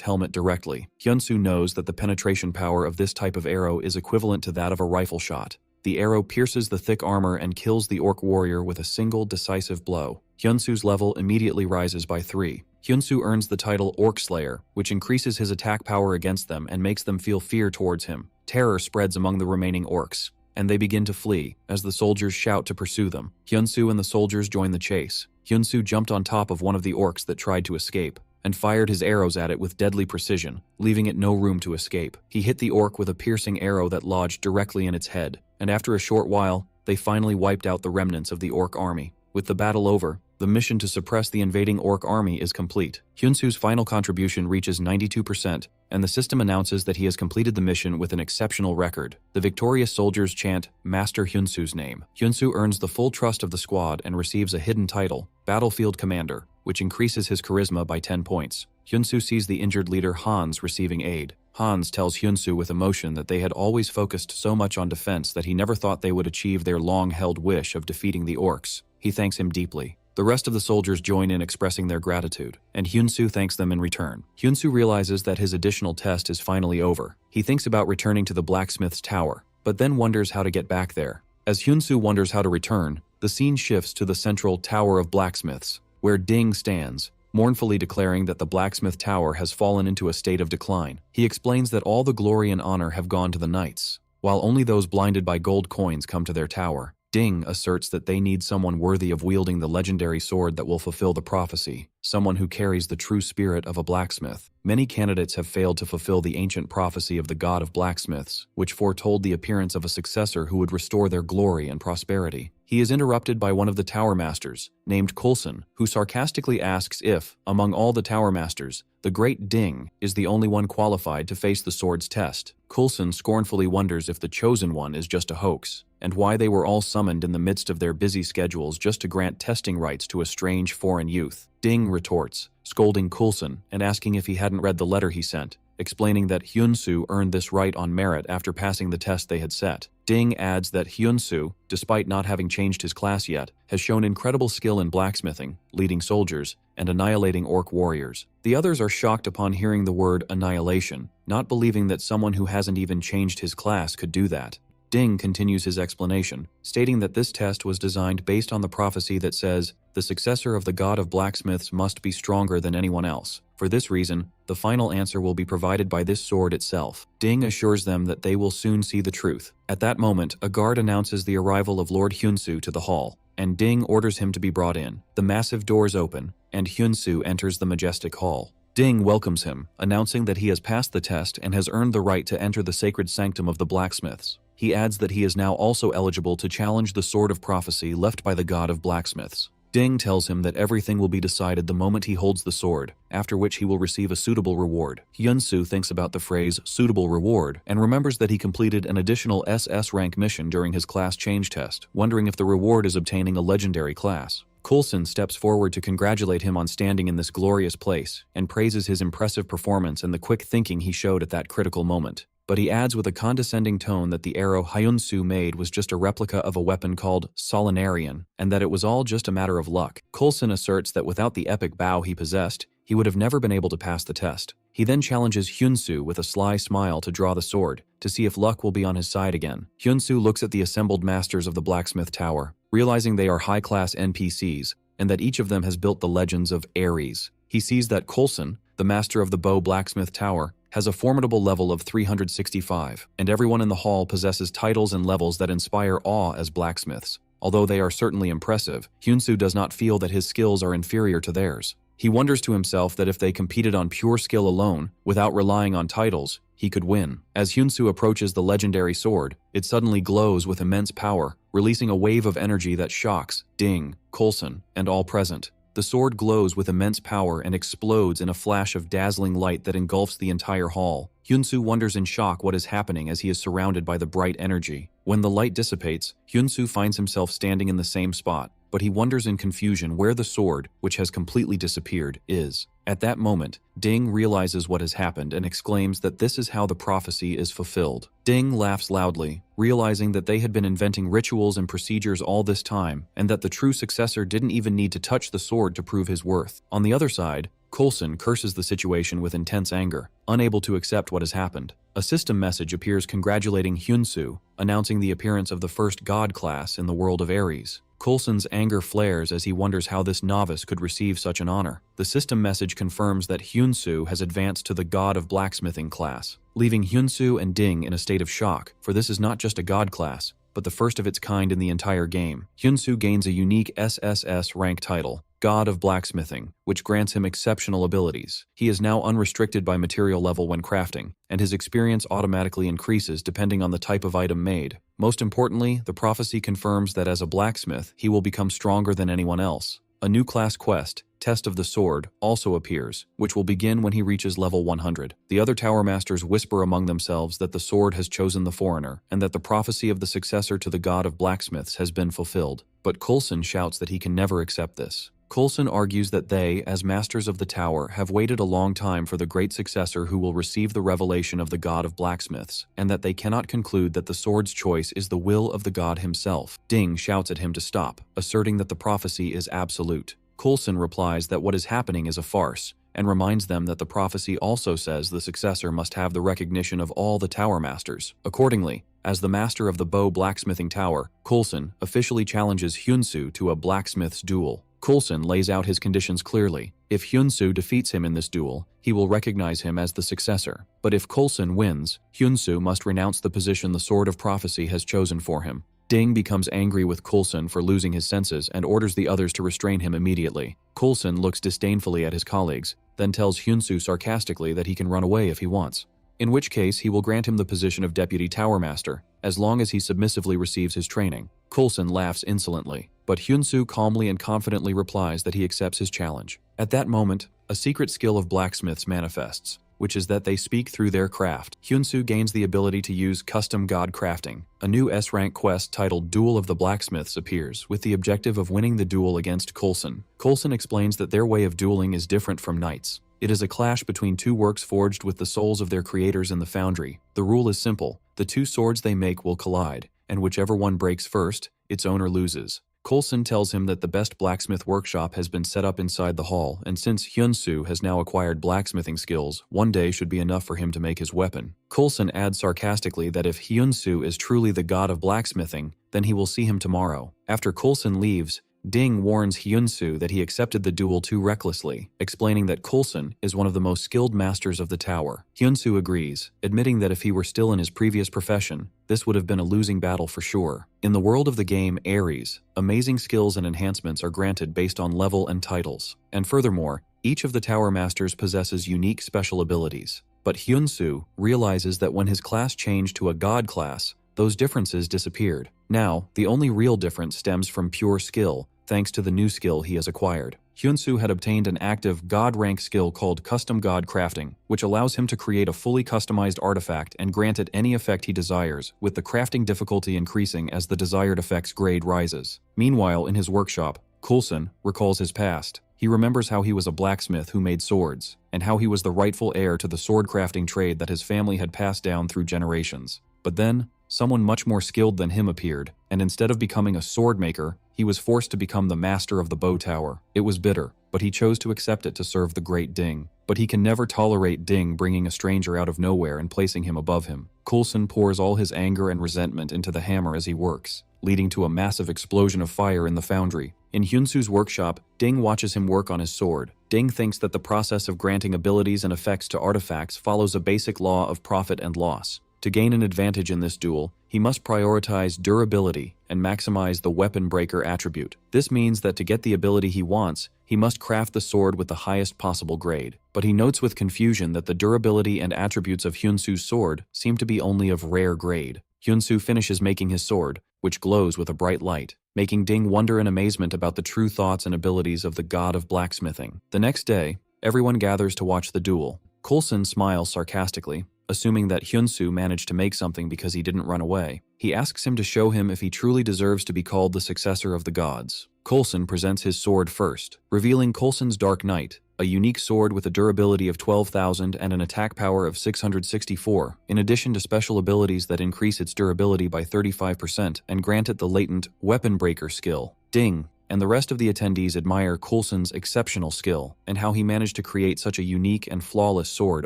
helmet directly. Hyunsu knows that the penetration power of this type of arrow is equivalent to that of a rifle shot. The arrow pierces the thick armor and kills the orc warrior with a single decisive blow. Hyunsu's level immediately rises by 3. Hyunsu earns the title Orc Slayer, which increases his attack power against them and makes them feel fear towards him. Terror spreads among the remaining orcs, and they begin to flee as the soldiers shout to pursue them. Hyunsu and the soldiers join the chase. Hyunsu jumped on top of one of the orcs that tried to escape and fired his arrows at it with deadly precision, leaving it no room to escape. He hit the orc with a piercing arrow that lodged directly in its head, and after a short while, they finally wiped out the remnants of the orc army. With the battle over, the mission to suppress the invading orc army is complete. Hyunsu's final contribution reaches 92%, and the system announces that he has completed the mission with an exceptional record. The victorious soldiers chant Master Hyunsu's name. Hyunsu earns the full trust of the squad and receives a hidden title, Battlefield Commander, which increases his charisma by 10 points. Hyunsu sees the injured leader Hans receiving aid. Hans tells Hyunsu with emotion that they had always focused so much on defense that he never thought they would achieve their long-held wish of defeating the orcs. He thanks him deeply. The rest of the soldiers join in expressing their gratitude, and Hyunsu thanks them in return. Hyunsu realizes that his additional test is finally over. He thinks about returning to the blacksmith's tower, but then wonders how to get back there. As Hyunsu wonders how to return, the scene shifts to the central Tower of Blacksmiths, where Ding stands, mournfully declaring that the blacksmith tower has fallen into a state of decline. He explains that all the glory and honor have gone to the knights, while only those blinded by gold coins come to their tower. Ding asserts that they need someone worthy of wielding the legendary sword that will fulfill the prophecy, someone who carries the true spirit of a blacksmith. Many candidates have failed to fulfill the ancient prophecy of the god of blacksmiths, which foretold the appearance of a successor who would restore their glory and prosperity. He is interrupted by one of the tower masters, named Coulson, who sarcastically asks if, among all the tower masters, the great Ding is the only one qualified to face the sword's test. Coulson scornfully wonders if the chosen one is just a hoax, and why they were all summoned in the midst of their busy schedules just to grant testing rights to a strange foreign youth. Ding retorts, scolding Coulson and asking if he hadn't read the letter he sent, explaining that Hyunsu earned this right on merit after passing the test they had set. Ding adds that Hyunsu, despite not having changed his class yet, has shown incredible skill in blacksmithing, leading soldiers, and annihilating orc warriors. The others are shocked upon hearing the word annihilation, not believing that someone who hasn't even changed his class could do that. Ding continues his explanation, stating that this test was designed based on the prophecy that says, the successor of the god of blacksmiths must be stronger than anyone else. For this reason, the final answer will be provided by this sword itself. Ding assures them that they will soon see the truth. At that moment, a guard announces the arrival of Lord Hyunsu to the hall, and Ding orders him to be brought in. The massive doors open, and Hyunsu enters the majestic hall. Ding welcomes him, announcing that he has passed the test and has earned the right to enter the sacred sanctum of the blacksmiths. He adds that he is now also eligible to challenge the sword of prophecy left by the god of blacksmiths. Ding tells him that everything will be decided the moment he holds the sword, after which he will receive a suitable reward. Hyunsu thinks about the phrase suitable reward and remembers that he completed an additional SS rank mission during his class change test, wondering if the reward is obtaining a legendary class. Coulson steps forward to congratulate him on standing in this glorious place and praises his impressive performance and the quick thinking he showed at that critical moment. but he adds with a condescending tone that the arrow Hyunsu made was just a replica of a weapon called Solinarian, and that it was all just a matter of luck. Coulson asserts that without the epic bow he possessed, he would have never been able to pass the test. He then challenges Hyunsu with a sly smile to draw the sword, to see if luck will be on his side again. Hyunsu looks at the assembled masters of the Blacksmith Tower, realizing they are high-class NPCs, and that each of them has built the legends of Ares. He sees that Coulson, the master of the Bow Blacksmith Tower, has a formidable level of 365, and everyone in the hall possesses titles and levels that inspire awe as blacksmiths. Although they are certainly impressive, Hyunsu does not feel that his skills are inferior to theirs. He wonders to himself that if they competed on pure skill alone, without relying on titles, he could win. As Hyunsu approaches the legendary sword, it suddenly glows with immense power, releasing a wave of energy that shocks Ding, Coulson, and all present. The sword glows with immense power and explodes in a flash of dazzling light that engulfs the entire hall. Hyunsu wonders in shock what is happening as he is surrounded by the bright energy. When the light dissipates, Hyunsu finds himself standing in the same spot, but he wonders in confusion where the sword, which has completely disappeared, is. At that moment, Ding realizes what has happened and exclaims that this is how the prophecy is fulfilled. Ding laughs loudly, realizing that they had been inventing rituals and procedures all this time, and that the true successor didn't even need to touch the sword to prove his worth. On the other side, Coulson curses the situation with intense anger, unable to accept what has happened. A system message appears congratulating Hyunsu, announcing the appearance of the first god class in the world of Ares. Coulson's anger flares as he wonders how this novice could receive such an honor. The system message confirms that Hyunsu has advanced to the God of Blacksmithing class, leaving Hyunsu and Ding in a state of shock, for this is not just a god class, but the first of its kind in the entire game. Hyunsu gains a unique SSS rank title, God of Blacksmithing, which grants him exceptional abilities. He is now unrestricted by material level when crafting, and his experience automatically increases depending on the type of item made. Most importantly, the prophecy confirms that as a blacksmith, he will become stronger than anyone else. A new class quest, Test of the Sword, also appears, which will begin when he reaches level 100. The other Tower Masters whisper among themselves that the sword has chosen the foreigner, and that the prophecy of the successor to the God of Blacksmiths has been fulfilled. But Coulson shouts that he can never accept this. Coulson argues that they, as masters of the tower, have waited a long time for the great successor who will receive the revelation of the God of Blacksmiths, and that they cannot conclude that the sword's choice is the will of the god himself. Ding shouts at him to stop, asserting that the prophecy is absolute. Coulson replies that what is happening is a farce, and reminds them that the prophecy also says the successor must have the recognition of all the Tower Masters. Accordingly, as the master of the Bow Blacksmithing Tower, Coulson officially challenges Hyunsu to a blacksmith's duel. Coulson lays out his conditions clearly. If Hyunsu defeats him in this duel, he will recognize him as the successor. But if Coulson wins, Hyunsu must renounce the position the Sword of Prophecy has chosen for him. Ding becomes angry with Coulson for losing his senses and orders the others to restrain him immediately. Coulson looks disdainfully at his colleagues, then tells Hyunsu sarcastically that he can run away if he wants, in which case he will grant him the position of Deputy Tower Master, as long as he submissively receives his training. Coulson laughs insolently, but Hyunsu calmly and confidently replies that he accepts his challenge. At that moment, a secret skill of blacksmiths manifests, which is that they speak through their craft. Hyunsu gains the ability to use custom god crafting. A new S-rank quest titled Duel of the Blacksmiths appears, with the objective of winning the duel against Coulson. Coulson explains that their way of dueling is different from knights. It is a clash between two works forged with the souls of their creators in the foundry. The rule is simple: the two swords they make will collide, and whichever one breaks first, its owner loses. Coulson tells him that the best blacksmith workshop has been set up inside the hall, and since Hyunsu has now acquired blacksmithing skills, one day should be enough for him to make his weapon. Coulson adds sarcastically that if Hyunsu is truly the god of blacksmithing, then he will see him tomorrow. After Coulson leaves, Ding warns Hyunsu that he accepted the duel too recklessly, explaining that Coulson is one of the most skilled masters of the tower. Hyunsu agrees, admitting that if he were still in his previous profession, this would have been a losing battle for sure. In the world of the game Ares, amazing skills and enhancements are granted based on level and titles. And furthermore, each of the Tower Masters possesses unique special abilities. But Hyunsu realizes that when his class changed to a god class, those differences disappeared. Now, the only real difference stems from pure skill, thanks to the new skill he has acquired. Hyunsu had obtained an active god rank skill called Custom God Crafting, which allows him to create a fully customized artifact and grant it any effect he desires, with the crafting difficulty increasing as the desired effect's grade rises. Meanwhile, in his workshop, Coulson recalls his past. He remembers how he was a blacksmith who made swords, and how he was the rightful heir to the sword crafting trade that his family had passed down through generations. But then, someone much more skilled than him appeared, and instead of becoming a sword maker, he was forced to become the master of the bow tower. It was bitter, but he chose to accept it to serve the great Ding. But he can never tolerate Ding bringing a stranger out of nowhere and placing him above him. Coulson pours all his anger and resentment into the hammer as he works, leading to a massive explosion of fire in the foundry. In Hyunsu's workshop, Ding watches him work on his sword. Ding thinks that the process of granting abilities and effects to artifacts follows a basic law of profit and loss. To gain an advantage in this duel, he must prioritize durability and maximize the weapon breaker attribute. This means that to get the ability he wants, he must craft the sword with the highest possible grade. But he notes with confusion that the durability and attributes of Hyunsu's sword seem to be only of rare grade. Hyunsu finishes making his sword, which glows with a bright light, making Ding wonder in amazement about the true thoughts and abilities of the god of blacksmithing. The next day, everyone gathers to watch the duel. Coulson smiles sarcastically, assuming that Hyunsu managed to make something because he didn't run away. He asks him to show him if he truly deserves to be called the successor of the gods. Coulson presents his sword first, revealing Coulson's Dark Knight, a unique sword with a durability of 12,000 and an attack power of 664, in addition to special abilities that increase its durability by 35% and grant it the latent Weapon Breaker skill. Ding and the rest of the attendees admire Coulson's exceptional skill and how he managed to create such a unique and flawless sword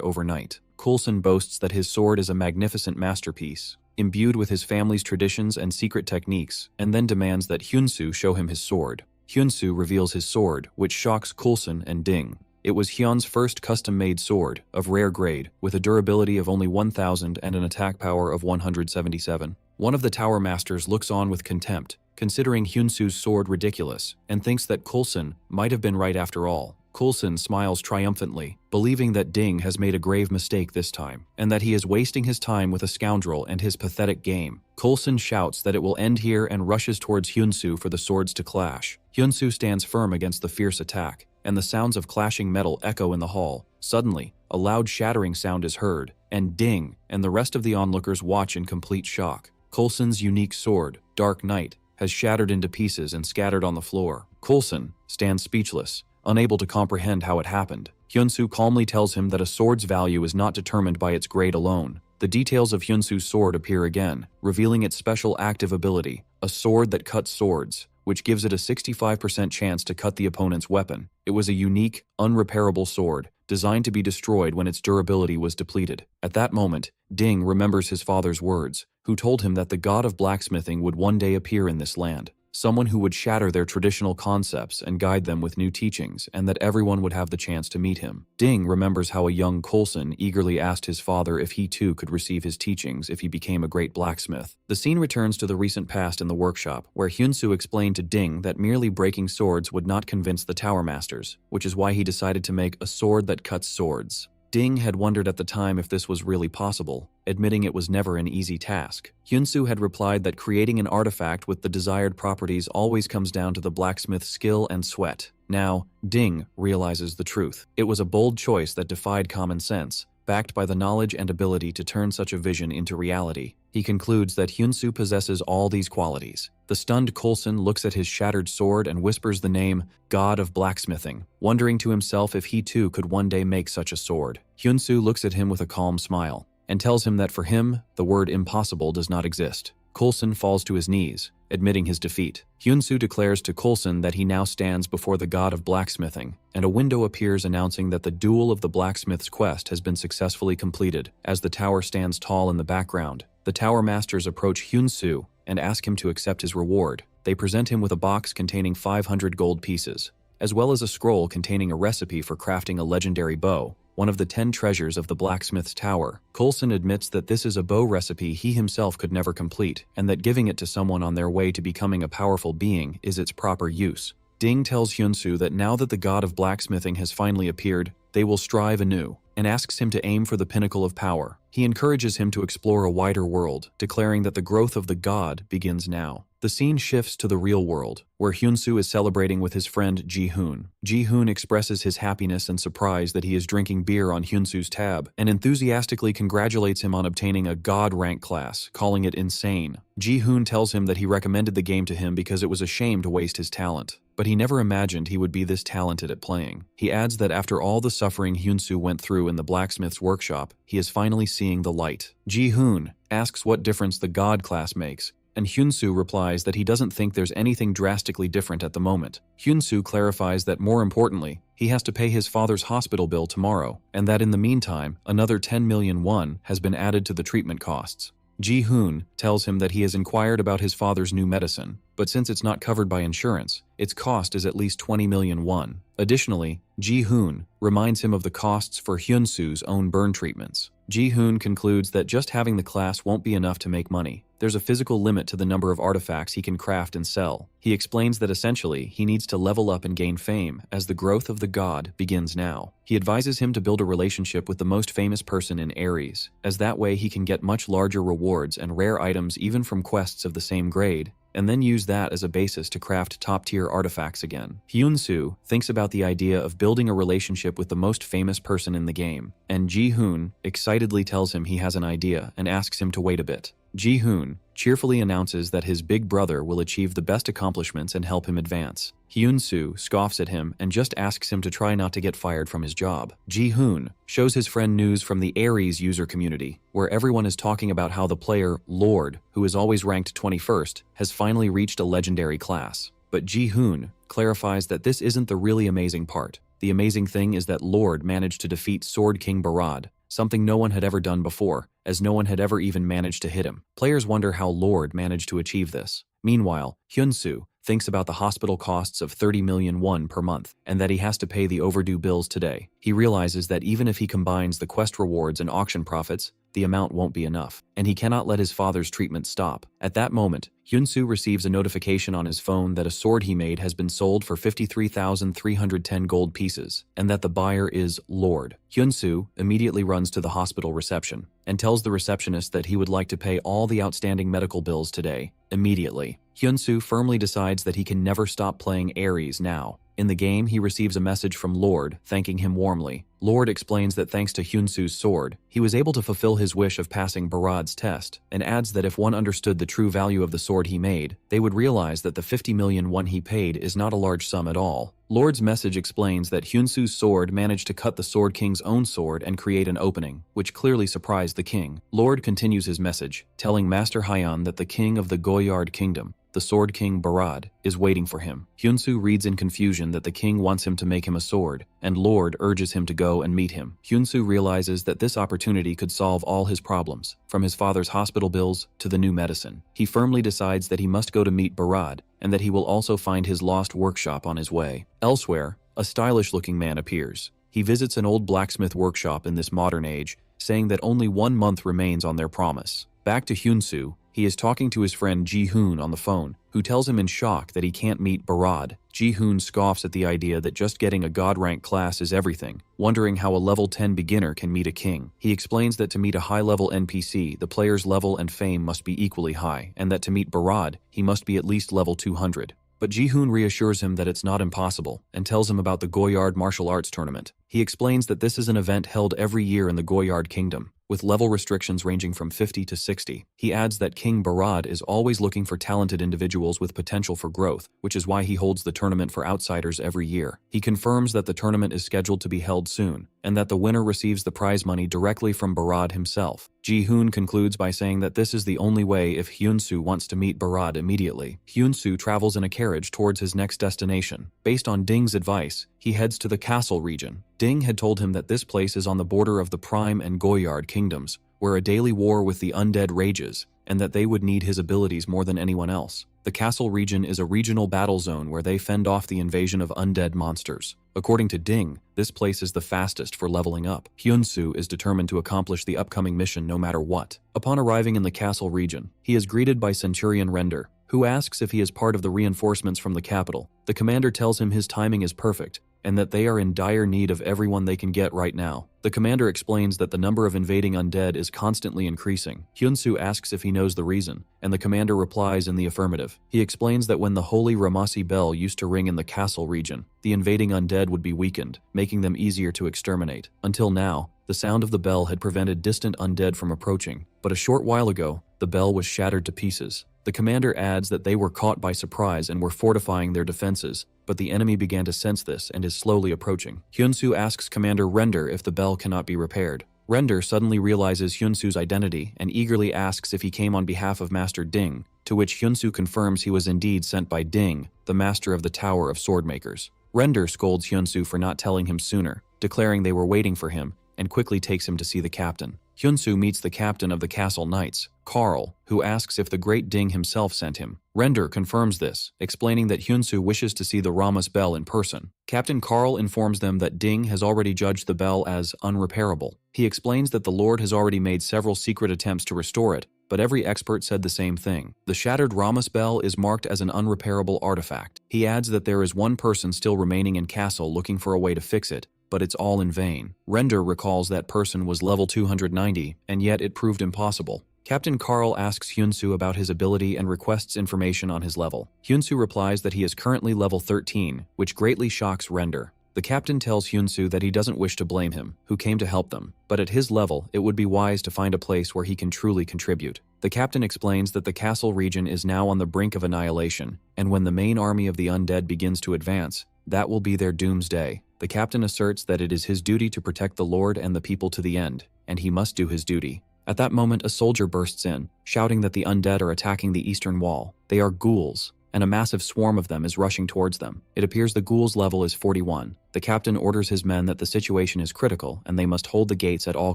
overnight. Coulson boasts that his sword is a magnificent masterpiece, imbued with his family's traditions and secret techniques, and then demands that Hyunsu show him his sword. Hyunsu reveals his sword, which shocks Coulson and Ding. It was Hyun's first custom-made sword, of rare grade, with a durability of only 1,000 and an attack power of 177. One of the Tower Masters looks on with contempt, considering Hyunsu's sword ridiculous, and thinks that Coulson might have been right after all. Coulson smiles triumphantly, believing that Ding has made a grave mistake this time, and that he is wasting his time with a scoundrel and his pathetic game. Coulson shouts that it will end here and rushes towards Hyunsu for the swords to clash. Hyunsu stands firm against the fierce attack, and the sounds of clashing metal echo in the hall. Suddenly, a loud shattering sound is heard, and Ding and the rest of the onlookers watch in complete shock. Coulson's unique sword, Dark Knight, has shattered into pieces and scattered on the floor. Coulson stands speechless, unable to comprehend how it happened. Hyunsu calmly tells him that a sword's value is not determined by its grade alone. The details of Hyunsu's sword appear again, revealing its special active ability, a sword that cuts swords, which gives it a 65% chance to cut the opponent's weapon. It was a unique, unrepairable sword, designed to be destroyed when its durability was depleted. At that moment, Ding remembers his father's words, who told him that the god of blacksmithing would one day appear in this land. Someone who would shatter their traditional concepts and guide them with new teachings, and that everyone would have the chance to meet him. Ding remembers how a young Coulson eagerly asked his father if he too could receive his teachings if he became a great blacksmith. The scene returns to the recent past in the workshop, where Hyunsu explained to Ding that merely breaking swords would not convince the Tower Masters, which is why he decided to make a sword that cuts swords. Ding had wondered at the time if this was really possible, admitting it was never an easy task. Hyunsu had replied that creating an artifact with the desired properties always comes down to the blacksmith's skill and sweat. Now, Ding realizes the truth. It was a bold choice that defied common sense, backed by the knowledge and ability to turn such a vision into reality. He concludes that Hyunsu possesses all these qualities. The stunned Coulson looks at his shattered sword and whispers the name, God of Blacksmithing, wondering to himself if he too could one day make such a sword. Hyunsu looks at him with a calm smile, and tells him that for him, the word impossible does not exist. Coulson falls to his knees, admitting his defeat. Hyunsu declares to Coulson that he now stands before the god of blacksmithing, and a window appears announcing that the duel of the blacksmith's quest has been successfully completed. As the tower stands tall in the background, the Tower Masters approach Hyunsu and ask him to accept his reward. They present him with a box containing 500 gold pieces, as well as a scroll containing a recipe for crafting a legendary bow, one of the 10 treasures of the blacksmith's tower. Coulson admits that this is a bow recipe he himself could never complete, and that giving it to someone on their way to becoming a powerful being is its proper use. Ding tells Hyunsu that now that the god of blacksmithing has finally appeared, they will strive anew, and asks him to aim for the pinnacle of power. He encourages him to explore a wider world, declaring that the growth of the god begins now. The scene shifts to the real world, where Hyunsu is celebrating with his friend Ji-hoon. Ji-hoon expresses his happiness and surprise that he is drinking beer on Hyunsu's tab, and enthusiastically congratulates him on obtaining a god rank class, calling it insane. Ji-hoon tells him that he recommended the game to him because it was a shame to waste his talent. but he never imagined he would be this talented at playing. He adds that after all the suffering Hyunsoo went through in the blacksmith's workshop, he is finally seeing the light. Ji-hoon asks what difference the God class makes, and Hyunsoo replies that he doesn't think there's anything drastically different at the moment. Hyunsoo clarifies that more importantly, he has to pay his father's hospital bill tomorrow, and that in the meantime, another 10 million won has been added to the treatment costs. Ji-hoon tells him that he has inquired about his father's new medicine, but since it's not covered by insurance, its cost is at least 20 million won. Additionally, Ji-hoon reminds him of the costs for Hyunsoo's own burn treatments. Ji-hoon concludes that just having the class won't be enough to make money. There's a physical limit to the number of artifacts he can craft and sell. He explains that essentially, he needs to level up and gain fame as the growth of the god begins now. He advises him to build a relationship with the most famous person in Ares, as that way he can get much larger rewards and rare items even from quests of the same grade, and then use that as a basis to craft top-tier artifacts again. Hyunsoo thinks about the idea of building a relationship with the most famous person in the game, and Ji-hoon excitedly tells him he has an idea and asks him to wait a bit. Ji-hoon cheerfully announces that his big brother will achieve the best accomplishments and help him advance. Hyunsoo scoffs at him and just asks him to try not to get fired from his job. Ji-hoon shows his friend news from the Ares user community, where everyone is talking about how the player, Lord, who is always ranked 21st, has finally reached a legendary class. But Ji-hoon clarifies that this isn't the really amazing part. The amazing thing is that Lord managed to defeat Sword King Barad, something no one had ever done before, as no one had ever even managed to hit him. Players wonder how Lord managed to achieve this. Meanwhile, Hyunsoo thinks about the hospital costs of 30 million won per month, and that he has to pay the overdue bills today. He realizes that even if he combines the quest rewards and auction profits, the amount won't be enough, and he cannot let his father's treatment stop. At that moment, Hyunsoo receives a notification on his phone that a sword he made has been sold for 53,310 gold pieces, and that the buyer is Lord. Hyunsoo immediately runs to the hospital reception, and tells the receptionist that he would like to pay all the outstanding medical bills today, immediately. Hyunsoo firmly decides that he can never stop playing Ares now. In the game, he receives a message from Lord, thanking him warmly. Lord explains that thanks to Hyunsoo's sword, he was able to fulfill his wish of passing Barad's test, and adds that if one understood the true value of the sword he made, they would realize that the 50 million won he paid is not a large sum at all. Lord's message explains that Hyunsoo's sword managed to cut the Sword King's own sword and create an opening, which clearly surprised the king. Lord continues his message, telling Master Hyan that the king of the Goyard Kingdom, the Sword King Barad, is waiting for him. Hyunsoo reads in confusion that the king wants him to make him a sword, and Lord urges him to go and meet him. Hyunsoo realizes that this opportunity could solve all his problems, from his father's hospital bills to the new medicine. He firmly decides that he must go to meet Barad, and that he will also find his lost workshop on his way. Elsewhere, a stylish-looking man appears. He visits an old blacksmith workshop in this modern age, saying that only 1 month remains on their promise. Back to Hyunsoo, he is talking to his friend Ji-hoon on the phone, who tells him in shock that he can't meet Barad. Ji-hoon scoffs at the idea that just getting a god rank class is everything, wondering how a level 10 beginner can meet a king. He explains that to meet a high-level NPC, the player's level and fame must be equally high, and that to meet Barad, he must be at least level 200. But Ji-hoon reassures him that it's not impossible, and tells him about the Goyard martial arts tournament. He explains that this is an event held every year in the Goyard Kingdom, with level restrictions ranging from 50 to 60. He adds that King Barad is always looking for talented individuals with potential for growth, which is why he holds the tournament for outsiders every year. He confirms that the tournament is scheduled to be held soon, and that the winner receives the prize money directly from Barad himself. Ji-hoon concludes by saying that this is the only way if Hyunsoo wants to meet Barad immediately. Hyunsoo travels in a carriage towards his next destination. Based on Ding's advice, he heads to the castle region. Ding had told him that this place is on the border of the Prime and Goyard kingdoms, where a daily war with the undead rages, and that they would need his abilities more than anyone else. The castle region is a regional battle zone where they fend off the invasion of undead monsters. According to Ding, this place is the fastest for leveling up. Hyunsoo is determined to accomplish the upcoming mission no matter what. Upon arriving in the castle region, he is greeted by Centurion Render, who asks if he is part of the reinforcements from the capital. The commander tells him his timing is perfect, and that they are in dire need of everyone they can get right now. The commander explains that the number of invading undead is constantly increasing. Hyunsoo asks if he knows the reason, and the commander replies in the affirmative. He explains that when the holy Ramasi bell used to ring in the castle region, the invading undead would be weakened, making them easier to exterminate. Until now, the sound of the bell had prevented distant undead from approaching, but a short while ago, the bell was shattered to pieces. The commander adds that they were caught by surprise and were fortifying their defenses, but the enemy began to sense this and is slowly approaching. Hyunsu asks Commander Render if the bell cannot be repaired. Render suddenly realizes Hyunsu's identity and eagerly asks if he came on behalf of Master Ding, to which Hyunsu confirms he was indeed sent by Ding, the master of the Tower of Swordmakers. Render scolds Hyunsu for not telling him sooner, declaring they were waiting for him, and quickly takes him to see the captain. Hyunsu meets the captain of the castle knights, Carl, who asks if the great Ding himself sent him. Render confirms this, explaining that Hyunsu wishes to see the Ramos bell in person. Captain Carl informs them that Ding has already judged the bell as unrepairable. He explains that the Lord has already made several secret attempts to restore it, but every expert said the same thing. The shattered Ramos bell is marked as an unrepairable artifact. He adds that there is one person still remaining in castle looking for a way to fix it, but it's all in vain. Render recalls that person was level 290, and yet it proved impossible. Captain Carl asks Hyunsu about his ability and requests information on his level. Hyunsu replies that he is currently level 13, which greatly shocks Render. The captain tells Hyunsu that he doesn't wish to blame him, who came to help them, but at his level, it would be wise to find a place where he can truly contribute. The captain explains that the castle region is now on the brink of annihilation, and when the main army of the undead begins to advance, that will be their doomsday. The captain asserts that it is his duty to protect the Lord and the people to the end, and he must do his duty. At that moment, a soldier bursts in, shouting that the undead are attacking the eastern wall. They are ghouls, and a massive swarm of them is rushing towards them. It appears the ghouls' level is 41. The captain orders his men that the situation is critical and they must hold the gates at all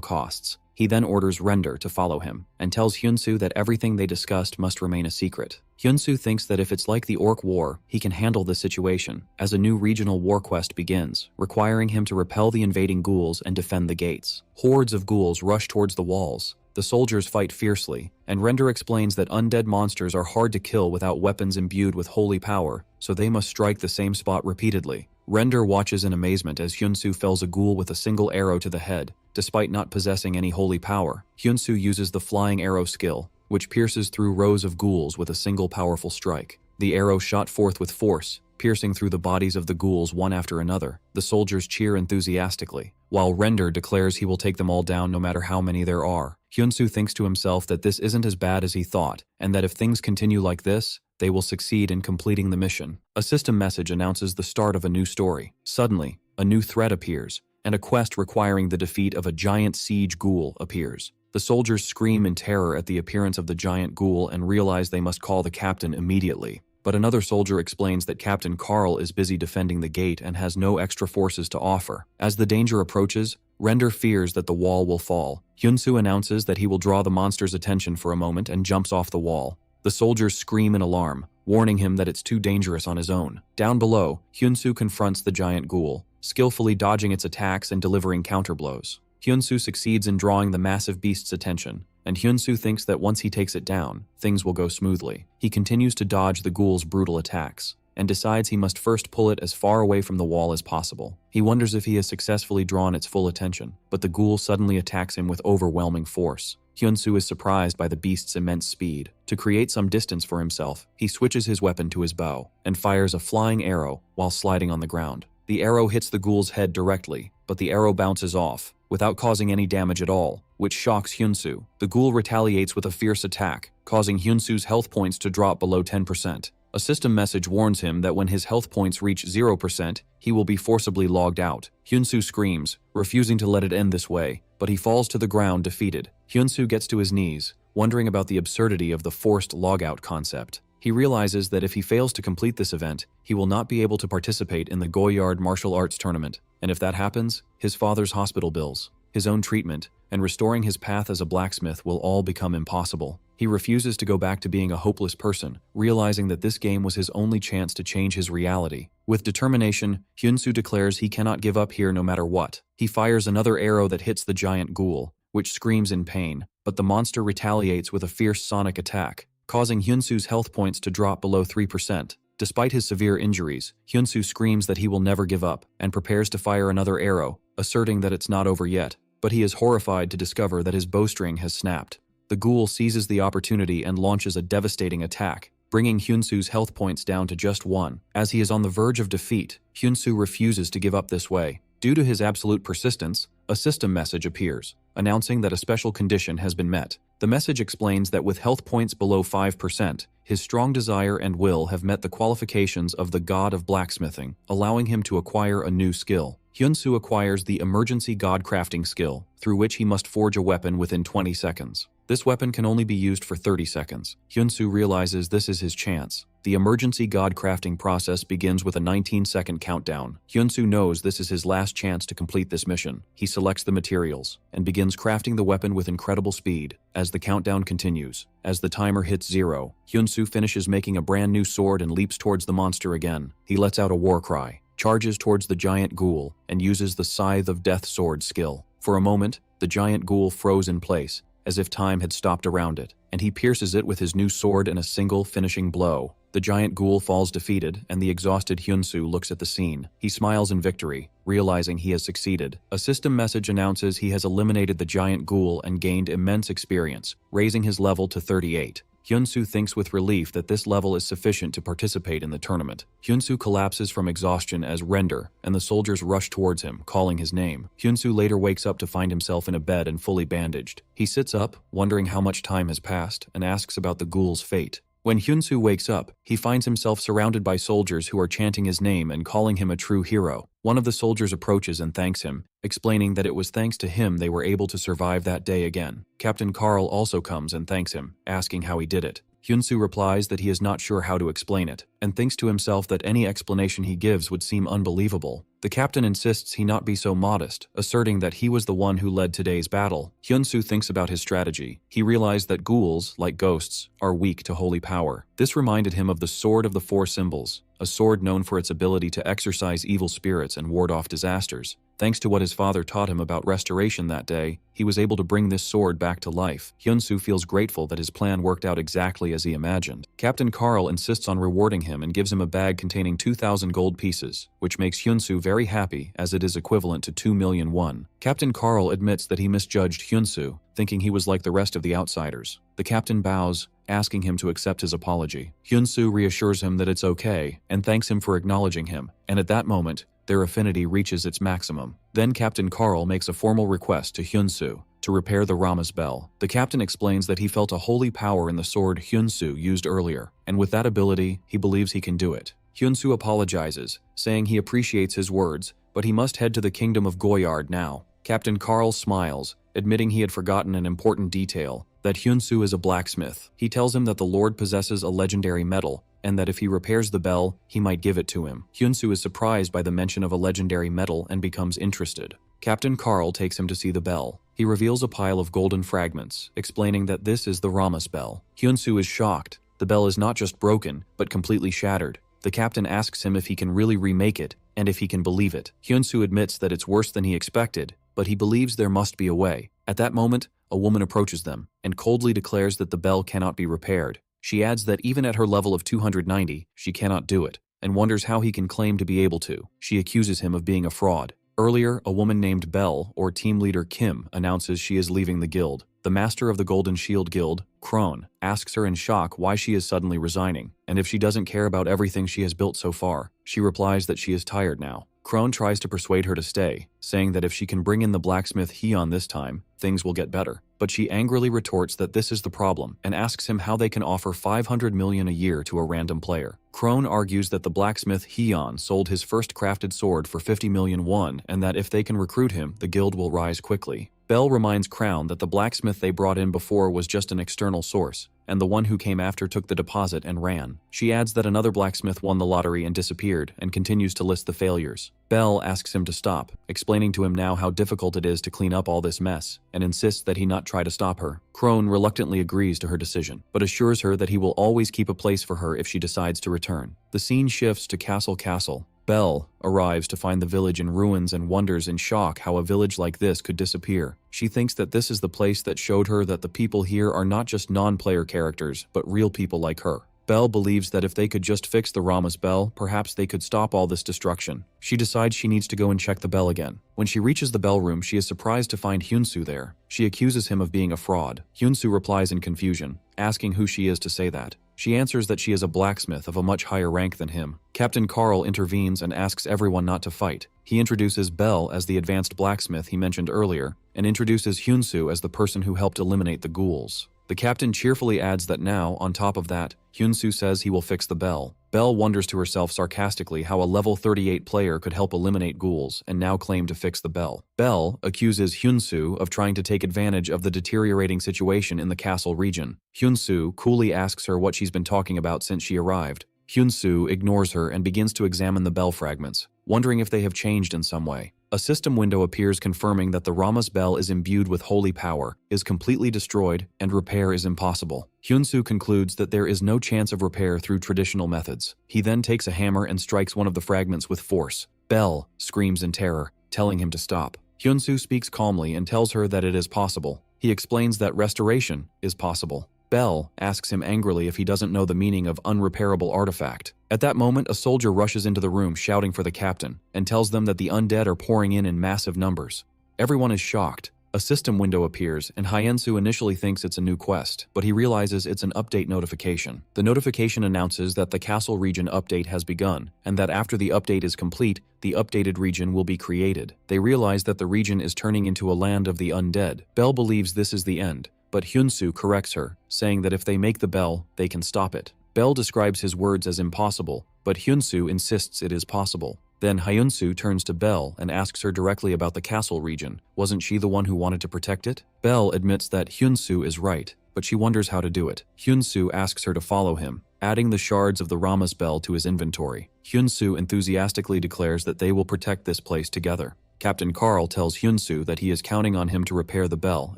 costs. He then orders Render to follow him, and tells Hyunsu that everything they discussed must remain a secret. Hyunsu thinks that if it's like the Orc War, he can handle the situation, as a new regional war quest begins, requiring him to repel the invading ghouls and defend the gates. Hordes of ghouls rush towards the walls. The soldiers fight fiercely, and Render explains that undead monsters are hard to kill without weapons imbued with holy power, so they must strike the same spot repeatedly. Render watches in amazement as Hyunsu fells a ghoul with a single arrow to the head. Despite not possessing any holy power, Hyunsu uses the flying arrow skill, which pierces through rows of ghouls with a single powerful strike. The arrow shot forth with force, piercing through the bodies of the ghouls one after another. The soldiers cheer enthusiastically, while Render declares he will take them all down no matter how many there are. Hyunsu thinks to himself that this isn't as bad as he thought, and that if things continue like this, they will succeed in completing the mission. A system message announces the start of a new story. Suddenly, a new threat appears, and a quest requiring the defeat of a giant siege ghoul appears. The soldiers scream in terror at the appearance of the giant ghoul and realize they must call the captain immediately. But another soldier explains that Captain Carl is busy defending the gate and has no extra forces to offer. As the danger approaches, Render fears that the wall will fall. Hyunsu announces that he will draw the monster's attention for a moment and jumps off the wall. The soldiers scream in alarm, warning him that it's too dangerous on his own. Down below, Hyunsu confronts the giant ghoul, skillfully dodging its attacks and delivering counterblows. Hyunsu succeeds in drawing the massive beast's attention, and Hyunsu thinks that once he takes it down, things will go smoothly. He continues to dodge the ghoul's brutal attacks, and decides he must first pull it as far away from the wall as possible. He wonders if he has successfully drawn its full attention, but the ghoul suddenly attacks him with overwhelming force. Hyunsu is surprised by the beast's immense speed. To create some distance for himself, he switches his weapon to his bow, and fires a flying arrow while sliding on the ground. The arrow hits the ghoul's head directly, but the arrow bounces off, without causing any damage at all, which shocks Hyunsu. The ghoul retaliates with a fierce attack, causing Hyunsu's health points to drop below 10%. A system message warns him that when his health points reach 0%, he will be forcibly logged out. Hyunsu screams, refusing to let it end this way, but he falls to the ground defeated. Hyunsu gets to his knees, wondering about the absurdity of the forced logout concept. He realizes that if he fails to complete this event, he will not be able to participate in the Goyard martial arts tournament, and if that happens, his father's hospital bills, his own treatment, and restoring his path as a blacksmith will all become impossible. He refuses to go back to being a hopeless person, realizing that this game was his only chance to change his reality. With determination, Hyunsu declares he cannot give up here no matter what. He fires another arrow that hits the giant ghoul, which screams in pain, but the monster retaliates with a fierce sonic attack, causing Hyunsu's health points to drop below 3%. Despite his severe injuries, Hyunsu screams that he will never give up, and prepares to fire another arrow, asserting that it's not over yet, but he is horrified to discover that his bowstring has snapped. The ghoul seizes the opportunity and launches a devastating attack, bringing Hyunsu's health points down to just 1. As he is on the verge of defeat, Hyunsu refuses to give up this way. Due to his absolute persistence, a system message appears. announcing that a special condition has been met. The message explains that with health points below 5%, his strong desire and will have met the qualifications of the god of blacksmithing, allowing him to acquire a new skill. Hyun-soo acquires the emergency god crafting skill, through which he must forge a weapon within 20 seconds. This weapon can only be used for 30 seconds. Hyun-soo realizes this is his chance. The emergency god crafting process begins with a 19-second countdown. Hyun-soo knows this is his last chance to complete this mission. He selects the materials and begins crafting the weapon with incredible speed. As the countdown continues, as the timer hits 0, Hyun-soo finishes making a brand new sword and leaps towards the monster again. He lets out a war cry, charges towards the giant ghoul, and uses the Scythe of Death sword skill. For a moment, the giant ghoul froze in place, as if time had stopped around it, and he pierces it with his new sword in a single finishing blow. The giant ghoul falls defeated, and the exhausted Hyun-soo looks at the scene. He smiles in victory, realizing he has succeeded. A system message announces he has eliminated the giant ghoul and gained immense experience, raising his level to 38. Hyun-soo thinks with relief that this level is sufficient to participate in the tournament. Hyun-soo collapses from exhaustion as Render, and the soldiers rush towards him, calling his name. Hyun-soo later wakes up to find himself in a bed and fully bandaged. He sits up, wondering how much time has passed, and asks about the ghoul's fate. When Hyun-soo wakes up, he finds himself surrounded by soldiers who are chanting his name and calling him a true hero. One of the soldiers approaches and thanks him, explaining that it was thanks to him they were able to survive that day again. Captain Carl also comes and thanks him, asking how he did it. Hyun-soo replies that he is not sure how to explain it, and thinks to himself that any explanation he gives would seem unbelievable. The captain insists he not be so modest, asserting that he was the one who led today's battle. Hyun-soo thinks about his strategy. He realized that ghouls, like ghosts, are weak to holy power. This reminded him of the Sword of the Four Symbols, a sword known for its ability to exorcise evil spirits and ward off disasters. Thanks to what his father taught him about restoration that day, he was able to bring this sword back to life. Hyun-soo feels grateful that his plan worked out exactly as he imagined. Captain Carl insists on rewarding him and gives him a bag containing 2,000 gold pieces, which makes Hyun-soo very happy as it is equivalent to 2 million won. Captain Carl admits that he misjudged Hyun-soo, thinking he was like the rest of the outsiders. The captain bows, asking him to accept his apology. Hyun-soo reassures him that it's okay and thanks him for acknowledging him, and at that moment, their affinity reaches its maximum. Then Captain Carl makes a formal request to Hyun-soo to repair the Rama's bell. The captain explains that he felt a holy power in the sword Hyun-soo used earlier, and with that ability, he believes he can do it. Hyun-soo apologizes, saying he appreciates his words, but he must head to the kingdom of Goyard now. Captain Carl smiles, admitting he had forgotten an important detail, that Hyun-soo is a blacksmith. He tells him that the Lord possesses a legendary metal, and that if he repairs the bell, he might give it to him. Hyun-soo is surprised by the mention of a legendary metal and becomes interested. Captain Carl takes him to see the bell. He reveals a pile of golden fragments, explaining that this is the Rama's bell. Hyun-soo is shocked. The bell is not just broken, but completely shattered. The captain asks him if he can really remake it, and if he can believe it. Hyun-soo admits that it's worse than he expected, but he believes there must be a way. At that moment, a woman approaches them, and coldly declares that the bell cannot be repaired. She adds that even at her level of 290, she cannot do it, and wonders how he can claim to be able to. She accuses him of being a fraud. Earlier, a woman named Belle, or team leader Kim, announces she is leaving the guild. The master of the Golden Shield Guild, Krone, asks her in shock why she is suddenly resigning, and if she doesn't care about everything she has built so far. She replies that she is tired now. Krone tries to persuade her to stay, saying that if she can bring in the blacksmith Heon this time, things will get better. But she angrily retorts that this is the problem, and asks him how they can offer 500 million a year to a random player. Krone argues that the blacksmith Heon sold his first crafted sword for 50 million won, and that if they can recruit him, the guild will rise quickly. Belle reminds Crown that the blacksmith they brought in before was just an external source, and the one who came after took the deposit and ran. She adds that another blacksmith won the lottery and disappeared, and continues to list the failures. Belle asks him to stop, explaining to him now how difficult it is to clean up all this mess, and insists that he not try to stop her. Krone reluctantly agrees to her decision, but assures her that he will always keep a place for her if she decides to return. The scene shifts to Castle. Belle arrives to find the village in ruins and wonders in shock how a village like this could disappear. She thinks that this is the place that showed her that the people here are not just non-player characters, but real people like her. Belle believes that if they could just fix the Rama's bell, perhaps they could stop all this destruction. She decides she needs to go and check the bell again. When she reaches the bell room, she is surprised to find Hyun-soo there. She accuses him of being a fraud. Hyun-soo replies in confusion, asking who she is to say that. She answers that she is a blacksmith of a much higher rank than him. Captain Carl intervenes and asks everyone not to fight. He introduces Belle as the advanced blacksmith he mentioned earlier, and introduces Hyunsoo as the person who helped eliminate the ghouls. The captain cheerfully adds that now, on top of that, Hyunsoo says he will fix the bell. Belle wonders to herself sarcastically how a level 38 player could help eliminate ghouls and now claim to fix the bell. Belle accuses Hyunsoo of trying to take advantage of the deteriorating situation in the castle region. Hyunsoo coolly asks her what she's been talking about since she arrived. Hyunsoo ignores her and begins to examine the bell fragments, wondering if they have changed in some way. A system window appears confirming that the Rama's bell is imbued with holy power, is completely destroyed, and repair is impossible. Hyunsoo concludes that there is no chance of repair through traditional methods. He then takes a hammer and strikes one of the fragments with force. Belle screams in terror, telling him to stop. Hyunsoo speaks calmly and tells her that it is possible. He explains that restoration is possible. Belle asks him angrily if he doesn't know the meaning of unrepairable artifact. At that moment, a soldier rushes into the room shouting for the captain and tells them that the undead are pouring in massive numbers. Everyone is shocked. A system window appears and Hyunsoo initially thinks it's a new quest, but he realizes it's an update notification. The notification announces that the castle region update has begun and that after the update is complete, the updated region will be created. They realize that the region is turning into a land of the undead. Belle believes this is the end, but Hyunsoo corrects her, saying that if they make the bell, they can stop it. Belle describes his words as impossible, but Hyunsoo insists it is possible. Then Hyunsoo turns to Belle and asks her directly about the castle region. Wasn't she the one who wanted to protect it? Belle admits that Hyunsoo is right, but she wonders how to do it. Hyunsoo asks her to follow him, adding the shards of the Rama's bell to his inventory. Hyunsoo enthusiastically declares that they will protect this place together. Captain Carl tells Hyunsoo that he is counting on him to repair the bell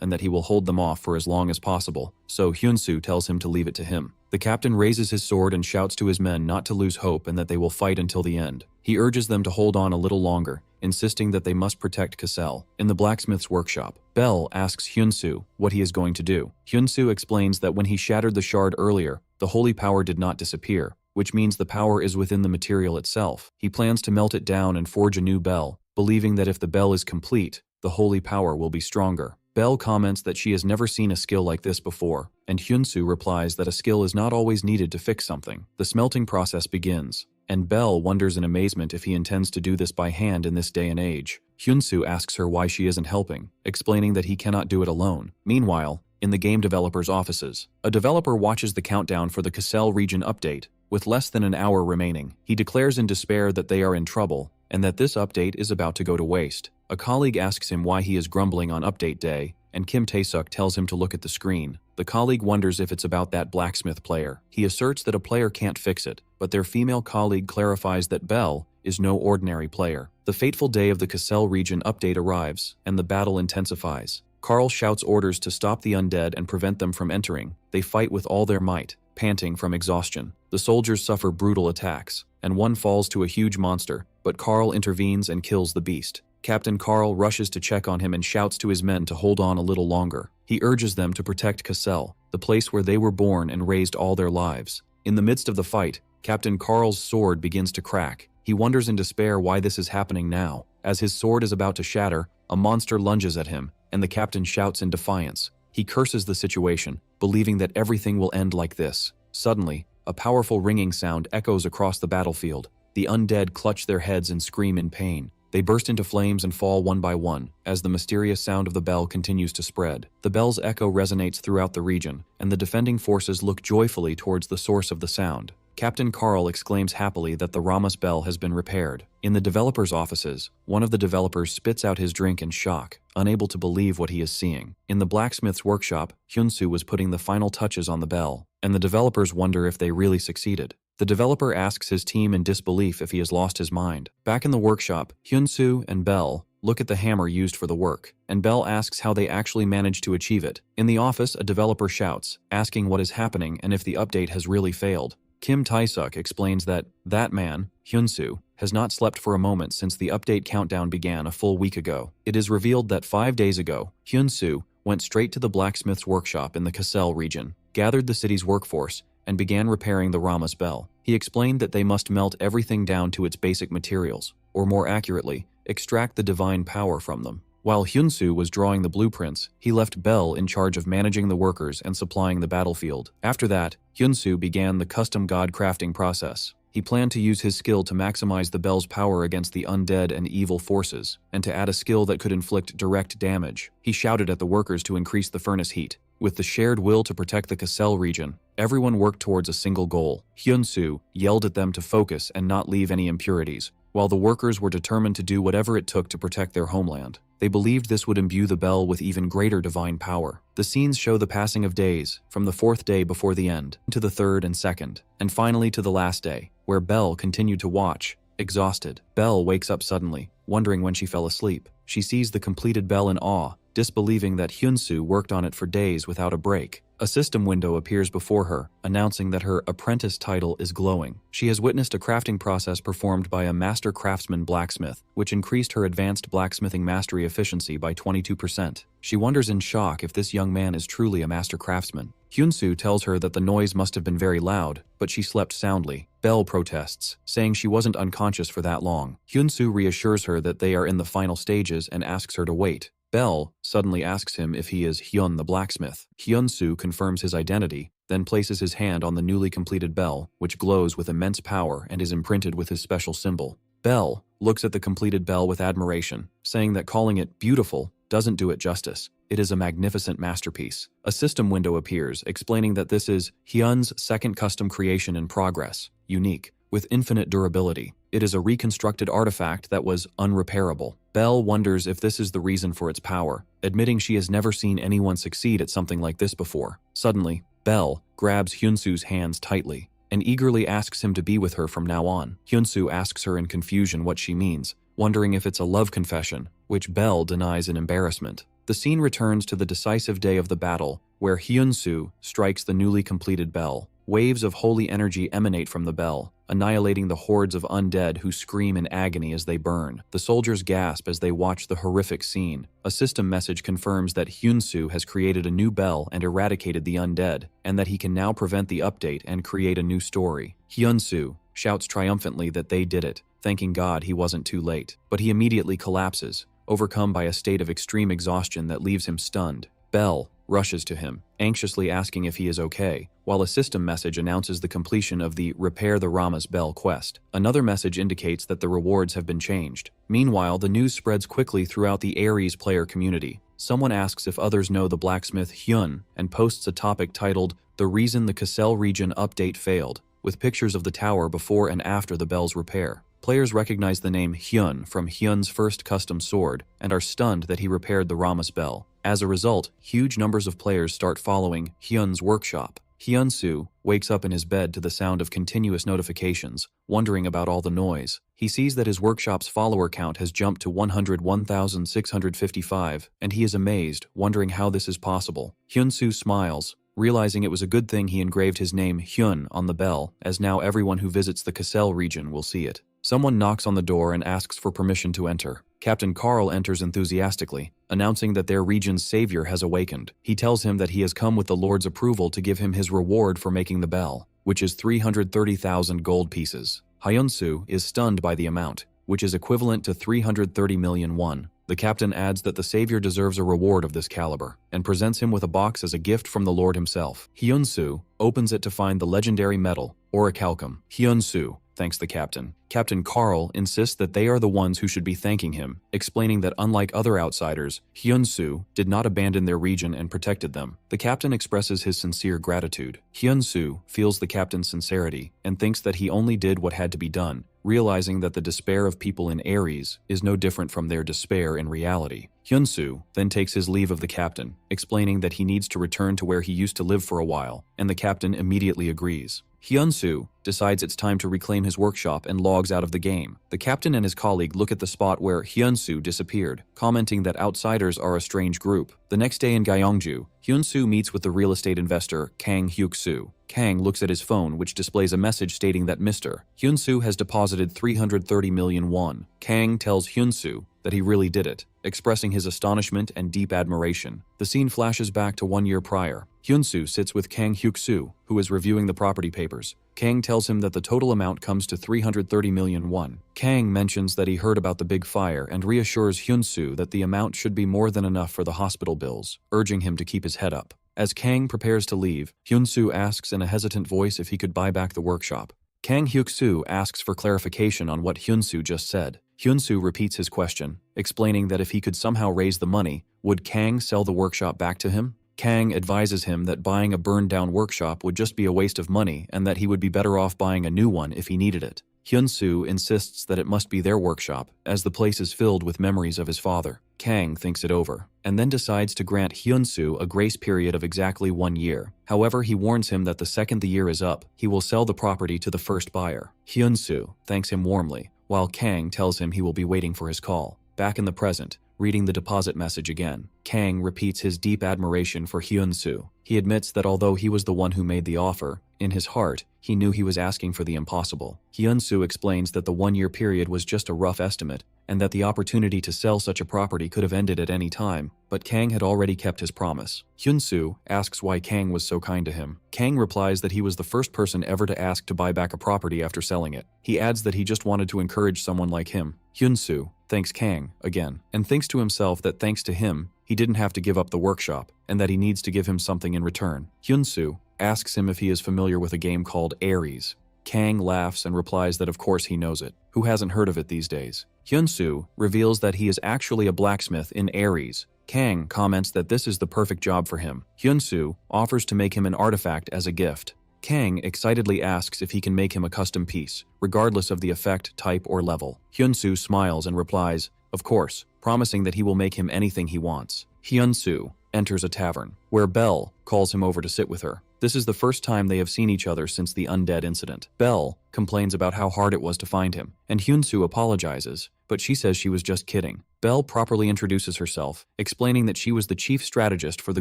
and that he will hold them off for as long as possible, so Hyunsoo tells him to leave it to him. The captain raises his sword and shouts to his men not to lose hope and that they will fight until the end. He urges them to hold on a little longer, insisting that they must protect Cassel. In the blacksmith's workshop, Belle asks Hyunsoo what he is going to do. Hyunsoo explains that when he shattered the shard earlier, the holy power did not disappear, which means the power is within the material itself. He plans to melt it down and forge a new bell, believing that if the bell is complete, the holy power will be stronger. Belle comments that she has never seen a skill like this before, and Hyunsoo replies that a skill is not always needed to fix something. The smelting process begins, and Belle wonders in amazement if he intends to do this by hand in this day and age. Hyunsoo asks her why she isn't helping, explaining that he cannot do it alone. Meanwhile, in the game developer's offices, a developer watches the countdown for the Cassel region update. With less than an hour remaining, he declares in despair that they are in trouble and that this update is about to go to waste. A colleague asks him why he is grumbling on update day, and Kim Tae-suk tells him to look at the screen. The colleague wonders if it's about that blacksmith player. He asserts that a player can't fix it, but their female colleague clarifies that Belle is no ordinary player. The fateful day of the Cassel region update arrives, and the battle intensifies. Carl shouts orders to stop the undead and prevent them from entering. They fight with all their might, panting from exhaustion. The soldiers suffer brutal attacks, and one falls to a huge monster, but Carl intervenes and kills the beast. Captain Carl rushes to check on him and shouts to his men to hold on a little longer. He urges them to protect Cassel, the place where they were born and raised all their lives. In the midst of the fight, Captain Carl's sword begins to crack. He wonders in despair why this is happening now. As his sword is about to shatter, a monster lunges at him, and the captain shouts in defiance. He curses the situation, believing that everything will end like this. Suddenly, a powerful ringing sound echoes across the battlefield. The undead clutch their heads and scream in pain. They burst into flames and fall one by one, as the mysterious sound of the bell continues to spread. The bell's echo resonates throughout the region, and the defending forces look joyfully towards the source of the sound. Captain Carl exclaims happily that the Rama's bell has been repaired. In the developers' offices, one of the developers spits out his drink in shock, unable to believe what he is seeing. In the blacksmith's workshop, Hyunsoo was putting the final touches on the bell, and the developers wonder if they really succeeded. The developer asks his team in disbelief if he has lost his mind. Back in the workshop, Hyunsoo and Belle look at the hammer used for the work, and Belle asks how they actually managed to achieve it. In the office, a developer shouts, asking what is happening and if the update has really failed. Kim Tae-suk explains that man, Hyunsoo, has not slept for a moment since the update countdown began a full week ago. It is revealed that 5 days ago, Hyunsoo went straight to the blacksmith's workshop in the Cassel region, gathered the city's workforce, and began repairing the Rama's bell. He explained that they must melt everything down to its basic materials, or more accurately, extract the divine power from them. While Hyunsoo was drawing the blueprints, he left Belle in charge of managing the workers and supplying the battlefield. After that, Hyunsoo began the custom god crafting process. He planned to use his skill to maximize the bell's power against the undead and evil forces, and to add a skill that could inflict direct damage. He shouted at the workers to increase the furnace heat. With the shared will to protect the Cassell region, everyone worked towards a single goal. Hyun-soo yelled at them to focus and not leave any impurities, while the workers were determined to do whatever it took to protect their homeland. They believed this would imbue the bell with even greater divine power. The scenes show the passing of days, from the 4th day before the end, to the 3rd and 2nd, and finally to the last day, where Belle continued to watch, exhausted. Belle wakes up suddenly, wondering when she fell asleep. She sees the completed bell in awe, disbelieving that Hyun-soo worked on it for days without a break. A system window appears before her, announcing that her apprentice title is glowing. She has witnessed a crafting process performed by a master craftsman blacksmith, which increased her advanced blacksmithing mastery efficiency by 22%. She wonders in shock if this young man is truly a master craftsman. Hyun-soo tells her that the noise must have been very loud, but she slept soundly. Belle protests, saying she wasn't unconscious for that long. Hyun-soo reassures her that they are in the final stages and asks her to wait. Belle suddenly asks him if he is Hyun the blacksmith. Hyun-soo confirms his identity, then places his hand on the newly completed bell, which glows with immense power and is imprinted with his special symbol. Belle looks at the completed bell with admiration, saying that calling it beautiful doesn't do it justice. It is a magnificent masterpiece. A system window appears, explaining that this is Hyun's second custom creation in progress, unique, with infinite durability. It is a reconstructed artifact that was unrepairable. Belle wonders if this is the reason for its power, admitting she has never seen anyone succeed at something like this before. Suddenly, Belle grabs Hyun-soo's hands tightly and eagerly asks him to be with her from now on. Hyun-soo asks her in confusion what she means, wondering if it's a love confession, which Belle denies in embarrassment. The scene returns to the decisive day of the battle, where Hyun-soo strikes the newly completed bell. Waves of holy energy emanate from the bell, annihilating the hordes of undead who scream in agony as they burn. The soldiers gasp as they watch the horrific scene. A system message confirms that Hyun-soo has created a new bell and eradicated the undead, and that he can now prevent the update and create a new story. Hyun-soo shouts triumphantly that they did it, thanking God he wasn't too late. But he immediately collapses, overcome by a state of extreme exhaustion that leaves him stunned. Belle rushes to him, anxiously asking if he is okay, while a system message announces the completion of the Repair the Rama's Bell quest. Another message indicates that the rewards have been changed. Meanwhile, the news spreads quickly throughout the Ares player community. Someone asks if others know the blacksmith Hyun and posts a topic titled, "The Reason the Cassell Region Update Failed," with pictures of the tower before and after the bell's repair. Players recognize the name Hyun from Hyun's first custom sword and are stunned that he repaired the Rama's bell. As a result, huge numbers of players start following Hyun's workshop. Hyun-soo wakes up in his bed to the sound of continuous notifications, wondering about all the noise. He sees that his workshop's follower count has jumped to 101,655, and he is amazed, wondering how this is possible. Hyun-soo smiles, realizing it was a good thing he engraved his name Hyun on the bell, as now everyone who visits the Cassell region will see it. Someone knocks on the door and asks for permission to enter. Captain Carl enters enthusiastically, announcing that their region's savior has awakened. He tells him that he has come with the Lord's approval to give him his reward for making the bell, which is 330,000 gold pieces. Hyun-soo is stunned by the amount, which is equivalent to 330 million won. The captain adds that the savior deserves a reward of this caliber, and presents him with a box as a gift from the Lord himself. Hyun-soo opens it to find the legendary metal, orichalcum. Hyun-soo thanks the captain. Captain Carl insists that they are the ones who should be thanking him, explaining that unlike other outsiders, Hyun-soo did not abandon their region and protected them. The captain expresses his sincere gratitude. Hyun-soo feels the captain's sincerity and thinks that he only did what had to be done, realizing that the despair of people in Ares is no different from their despair in reality. Hyun-soo then takes his leave of the captain, explaining that he needs to return to where he used to live for a while, and the captain immediately agrees. Hyun-soo decides it's time to reclaim his workshop and logs out of the game. The captain and his colleague look at the spot where Hyun-soo disappeared, commenting that outsiders are a strange group. The next day in Gyeongju, Hyun-soo meets with the real estate investor Kang Hyuk-soo. Kang looks at his phone, which displays a message stating that Mr. Hyun-soo has deposited 330 million won. Kang tells Hyun-soo that he really did it, expressing his astonishment and deep admiration. The scene flashes back to 1 year prior. Hyun-soo sits with Kang Hyuk-soo, who is reviewing the property papers. Kang tells him that the total amount comes to 330 million won. Kang mentions that he heard about the big fire and reassures Hyun-soo that the amount should be more than enough for the hospital bills, urging him to keep his head up. As Kang prepares to leave, Hyun-soo asks in a hesitant voice if he could buy back the workshop. Kang Hyuk-soo asks for clarification on what Hyun-soo just said. Hyun-soo repeats his question, explaining that if he could somehow raise the money, would Kang sell the workshop back to him? Kang advises him that buying a burned-down workshop would just be a waste of money and that he would be better off buying a new one if he needed it. Hyun-soo insists that it must be their workshop, as the place is filled with memories of his father. Kang thinks it over, and then decides to grant Hyun-soo a grace period of exactly 1 year. However, he warns him that the second the year is up, he will sell the property to the first buyer. Hyun-soo thanks him warmly, while Kang tells him he will be waiting for his call. Back in the present, reading the deposit message again, Kang repeats his deep admiration for Hyun-soo. He admits that although he was the one who made the offer, in his heart, he knew he was asking for the impossible. Hyun-soo explains that the 1 year period was just a rough estimate, and that the opportunity to sell such a property could have ended at any time, but Kang had already kept his promise. Hyun-soo asks why Kang was so kind to him. Kang replies that he was the first person ever to ask to buy back a property after selling it. He adds that he just wanted to encourage someone like him. Hyun-soo thanks Kang again, and thinks to himself that thanks to him, he didn't have to give up the workshop, and that he needs to give him something in return. Hyun-soo asks him if he is familiar with a game called Ares. Kang laughs and replies that of course he knows it. Who hasn't heard of it these days? Hyun-soo reveals that he is actually a blacksmith in Ares. Kang comments that this is the perfect job for him. Hyun-soo offers to make him an artifact as a gift. Kang excitedly asks if he can make him a custom piece, regardless of the effect, type, or level. Hyun-soo smiles and replies, of course, promising that he will make him anything he wants. Hyun-soo enters a tavern, where Belle calls him over to sit with her. This is the first time they have seen each other since the undead incident. Belle complains about how hard it was to find him, and Hyun-soo apologizes, but she says she was just kidding. Belle properly introduces herself, explaining that she was the chief strategist for the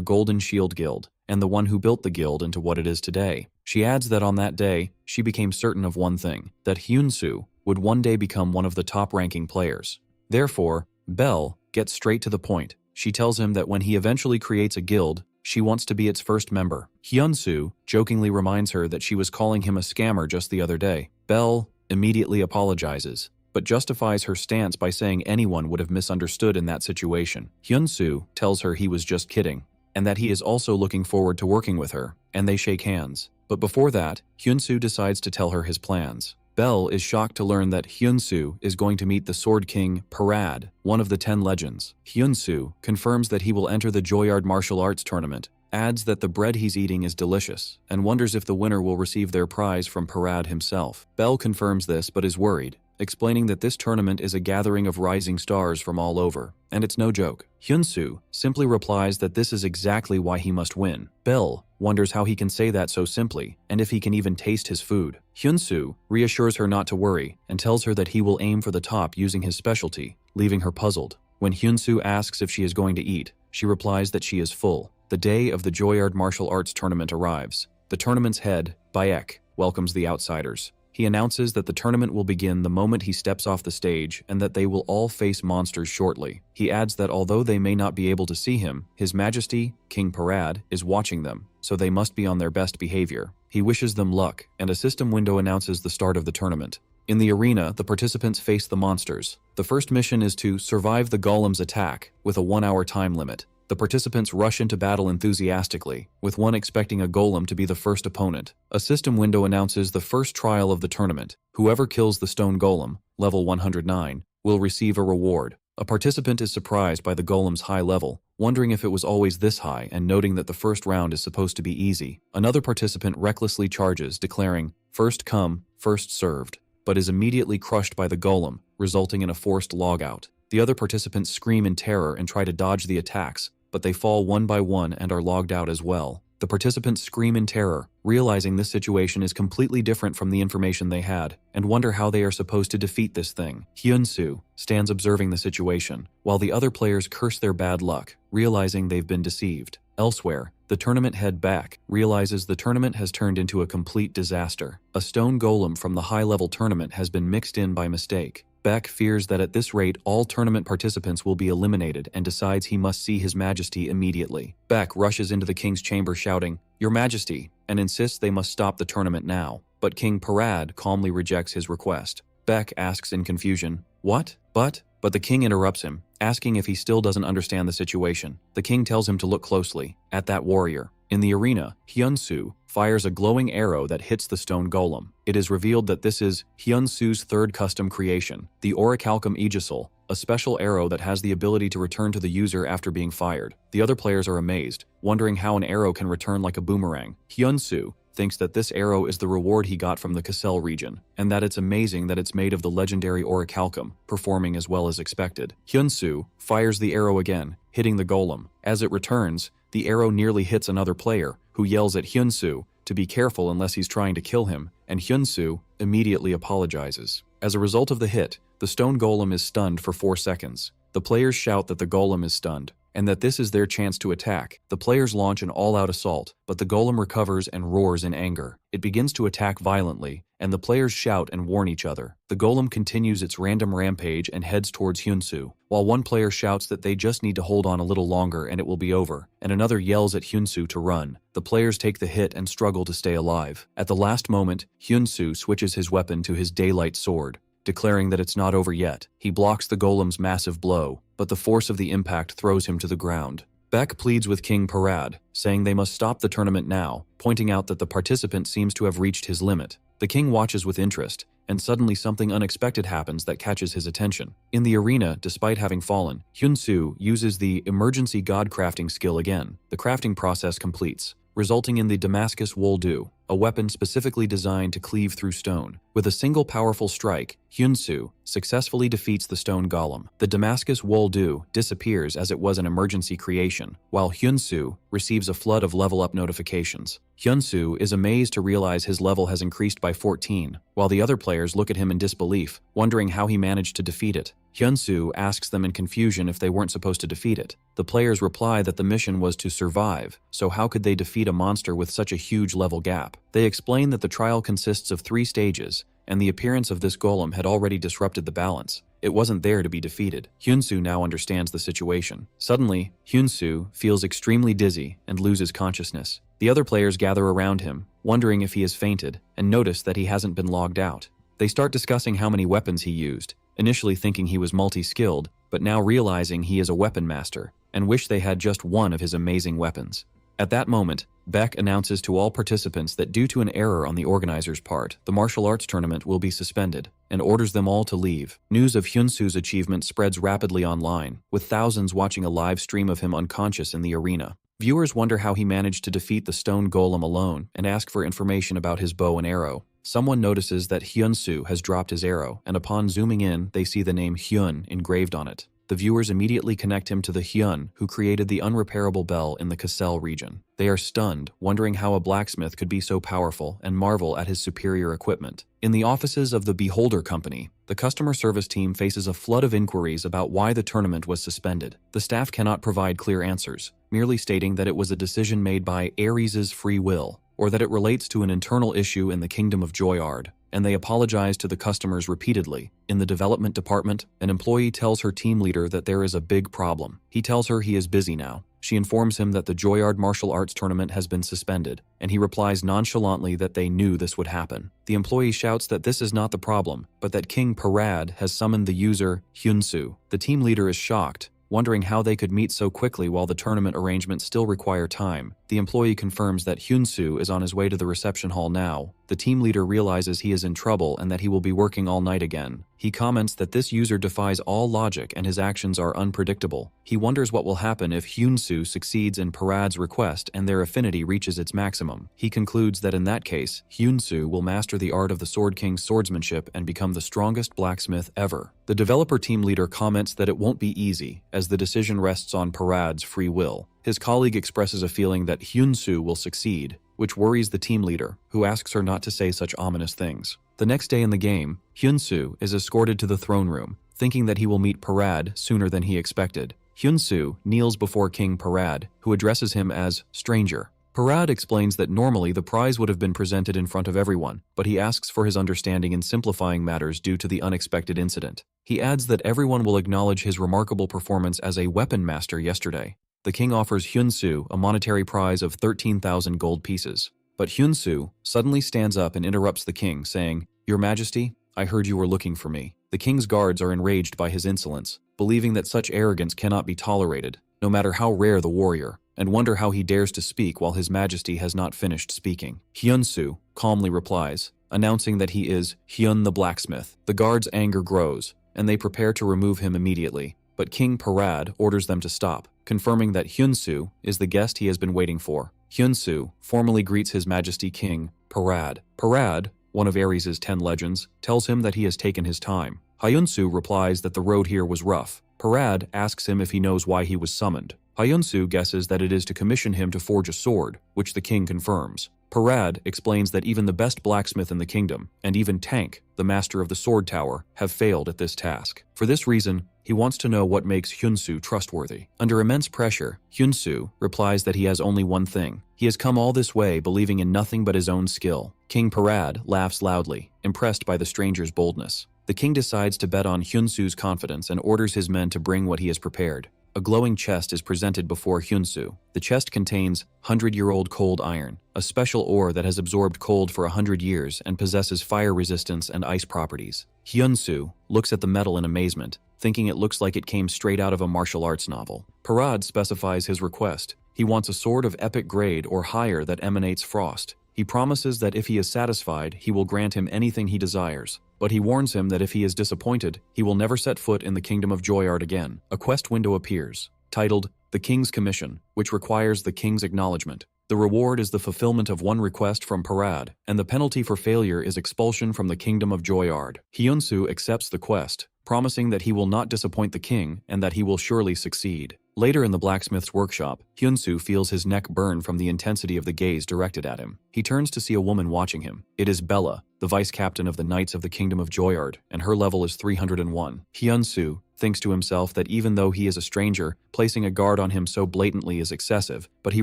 Golden Shield Guild, and the one who built the guild into what it is today. She adds that on that day, she became certain of one thing, that Hyun-soo would one day become one of the top-ranking players. Therefore, Belle gets straight to the point. She tells him that when he eventually creates a guild, she wants to be its first member. Hyun-soo jokingly reminds her that she was calling him a scammer just the other day. Belle immediately apologizes, but justifies her stance by saying anyone would have misunderstood in that situation. Hyun-soo tells her he was just kidding, and that he is also looking forward to working with her, and they shake hands. But before that, Hyun-soo decides to tell her his plans. Belle is shocked to learn that Hyun-soo is going to meet the Sword King Parad, one of the 10 legends. Hyun-soo confirms that he will enter the Joyard martial arts tournament, adds that the bread he's eating is delicious, and wonders if the winner will receive their prize from Parad himself. Belle confirms this but is worried, explaining that this tournament is a gathering of rising stars from all over, and it's no joke. Hyun-soo simply replies that this is exactly why he must win. Belle wonders how he can say that so simply, and if he can even taste his food. Hyun-soo reassures her not to worry, and tells her that he will aim for the top using his specialty, leaving her puzzled. When Hyun-soo asks if she is going to eat, she replies that she is full. The day of the Joyard martial arts tournament arrives. The tournament's head, Baek, welcomes the outsiders. He announces that the tournament will begin the moment he steps off the stage and that they will all face monsters shortly. He adds that although they may not be able to see him, His Majesty, King Parad, is watching them, so they must be on their best behavior. He wishes them luck, and a system window announces the start of the tournament. In the arena, the participants face the monsters. The first mission is to survive the golem's attack, with a 1-hour time limit. The participants rush into battle enthusiastically, with one expecting a golem to be the first opponent. A system window announces the first trial of the tournament. Whoever kills the stone golem, level 109, will receive a reward. A participant is surprised by the golem's high level, wondering if it was always this high and noting that the first round is supposed to be easy. Another participant recklessly charges, declaring, "First come, first served," but is immediately crushed by the golem, resulting in a forced logout. The other participants scream in terror and try to dodge the attacks, but they fall one by one and are logged out as well. The participants scream in terror, realizing this situation is completely different from the information they had, and wonder how they are supposed to defeat this thing. Hyun-soo stands observing the situation, while the other players curse their bad luck, realizing they've been deceived. Elsewhere, the tournament head Baek realizes the tournament has turned into a complete disaster. A stone golem from the high-level tournament has been mixed in by mistake. Baek fears that at this rate all tournament participants will be eliminated and decides he must see His Majesty immediately. Baek rushes into the king's chamber shouting, "Your Majesty," and insists they must stop the tournament now. But King Parad calmly rejects his request. Baek asks in confusion, "What? But the king interrupts him, asking if he still doesn't understand the situation. The king tells him to look closely at that warrior, In the arena, Hyun-soo fires a glowing arrow that hits the stone golem. It is revealed that this is Hyun-soo's third custom creation, the Orichalcum Aegisil, a special arrow that has the ability to return to the user after being fired. The other players are amazed, wondering how an arrow can return like a boomerang. Hyun-soo thinks that this arrow is the reward he got from the Cassel region, and that it's amazing that it's made of the legendary Orichalcum, performing as well as expected. Hyun-soo fires the arrow again, hitting the golem. As it returns, the arrow nearly hits another player, who yells at Hyun-soo to be careful unless he's trying to kill him, and Hyun-soo immediately apologizes. As a result of the hit, the stone golem is stunned for 4 seconds. The players shout that the golem is stunned, and that this is their chance to attack. The players launch an all-out assault, but the golem recovers and roars in anger. It begins to attack violently, and the players shout and warn each other. The golem continues its random rampage and heads towards Hyun-soo, while one player shouts that they just need to hold on a little longer and it will be over, and another yells at Hyun-soo to run. The players take the hit and struggle to stay alive. At the last moment, Hyun-soo switches his weapon to his daylight sword, declaring that it's not over yet. He blocks the golem's massive blow, but the force of the impact throws him to the ground. Beck pleads with King Parad, saying they must stop the tournament now, pointing out that the participant seems to have reached his limit. The king watches with interest, and suddenly something unexpected happens that catches his attention. In the arena, despite having fallen, Hyun-soo uses the emergency god crafting skill again. The crafting process completes, resulting in the Damascus Woldu, a weapon specifically designed to cleave through stone. With a single powerful strike, Hyun-soo successfully defeats the stone golem. The Damascus Woldu disappears as it was an emergency creation, while Hyun-soo receives a flood of level-up notifications. Hyun-soo is amazed to realize his level has increased by 14, while the other players look at him in disbelief, wondering how he managed to defeat it. Hyun-soo asks them in confusion if they weren't supposed to defeat it. The players reply that the mission was to survive, so how could they defeat a monster with such a huge level gap? They explain that the trial consists of 3 stages, and the appearance of this golem had already disrupted the balance. It wasn't there to be defeated. Hyun-soo now understands the situation. Suddenly, Hyun-soo feels extremely dizzy and loses consciousness. The other players gather around him, wondering if he has fainted, and notice that he hasn't been logged out. They start discussing how many weapons he used, initially thinking he was multi-skilled, but now realizing he is a weapon master, and wish they had just one of his amazing weapons. At that moment, Beck announces to all participants that due to an error on the organizer's part, the martial arts tournament will be suspended, and orders them all to leave. News of Hyun-soo's achievement spreads rapidly online, with thousands watching a live stream of him unconscious in the arena. Viewers wonder how he managed to defeat the stone golem alone and ask for information about his bow and arrow. Someone notices that Hyun-soo has dropped his arrow, and upon zooming in, they see the name Hyun engraved on it. The viewers immediately connect him to the Hyun who created the unrepairable bell in the Cassel region. They are stunned, wondering how a blacksmith could be so powerful, and marvel at his superior equipment. In the offices of the Beholder Company, the customer service team faces a flood of inquiries about why the tournament was suspended. The staff cannot provide clear answers, merely stating that it was a decision made by Ares's free will, or that it relates to an internal issue in the Kingdom of Joyard, and they apologize to the customers repeatedly. In the development department, an employee tells her team leader that there is a big problem. He tells her he is busy now. She informs him that the Joyard martial arts tournament has been suspended, and he replies nonchalantly that they knew this would happen. The employee shouts that this is not the problem, but that King Parad has summoned the user, Hyun-soo. The team leader is shocked, wondering how they could meet so quickly while the tournament arrangements still require time. The employee confirms that Hyun-soo is on his way to the reception hall now. The team leader realizes he is in trouble and that he will be working all night again. He comments that this user defies all logic and his actions are unpredictable. He wonders what will happen if Hyun-soo succeeds in Parad's request and their affinity reaches its maximum. He concludes that in that case, Hyun-soo will master the art of the Sword King's swordsmanship and become the strongest blacksmith ever. The developer team leader comments that it won't be easy, as the decision rests on Parad's free will. His colleague expresses a feeling that Hyun-soo will succeed, which worries the team leader, who asks her not to say such ominous things. The next day in the game, Hyun-soo is escorted to the throne room, thinking that he will meet Parad sooner than he expected. Hyun-soo kneels before King Parad, who addresses him as stranger. Parad explains that normally the prize would have been presented in front of everyone, but he asks for his understanding in simplifying matters due to the unexpected incident. He adds that everyone will acknowledge his remarkable performance as a weapon master yesterday. The king offers Hyun-soo a monetary prize of 13,000 gold pieces. But Hyun-soo suddenly stands up and interrupts the king, saying, "Your Majesty, I heard you were looking for me." The king's guards are enraged by his insolence, believing that such arrogance cannot be tolerated, no matter how rare the warrior. and wonder how he dares to speak while His Majesty has not finished speaking. Hyun-soo calmly replies, announcing that he is Hyun the Blacksmith. The guards' anger grows, and they prepare to remove him immediately, but King Parad orders them to stop, confirming that Hyun-soo is the guest he has been waiting for. Hyun-soo formally greets His Majesty King Parad. Parad, one of Ares' 10 legends, tells him that he has taken his time. Hyun-soo replies that the road here was rough. Parad asks him if he knows why he was summoned. Hyun-soo guesses that it is to commission him to forge a sword, which the king confirms. Parad explains that even the best blacksmith in the kingdom, and even Tank, the master of the sword tower, have failed at this task. For this reason, he wants to know what makes Hyun-soo trustworthy. Under immense pressure, Hyun-soo replies that he has only one thing. He has come all this way believing in nothing but his own skill. King Parad laughs loudly, impressed by the stranger's boldness. The king decides to bet on Hyun-soo's confidence and orders his men to bring what he has prepared. A glowing chest is presented before Hyun-soo. The chest contains 100-year-old cold iron, a special ore that has absorbed cold for 100 years and possesses fire resistance and ice properties. Hyun-soo looks at the metal in amazement, thinking it looks like it came straight out of a martial arts novel. Parad specifies his request. He wants a sword of epic grade or higher that emanates frost. He promises that if he is satisfied, he will grant him anything he desires. But he warns him that if he is disappointed, he will never set foot in the kingdom of Joyard again. A quest window appears, titled The King's Commission, which requires the king's acknowledgement. The reward is the fulfillment of one request from Parad, and the penalty for failure is expulsion from the kingdom of Joyard. Hyun-soo accepts the quest, promising that he will not disappoint the king and that he will surely succeed. Later in the blacksmith's workshop, Hyun-soo feels his neck burn from the intensity of the gaze directed at him. He turns to see a woman watching him. It is Bella, the vice-captain of the Knights of the Kingdom of Joyard, and her level is 301. Hyun-soo thinks to himself that even though he is a stranger, placing a guard on him so blatantly is excessive, but he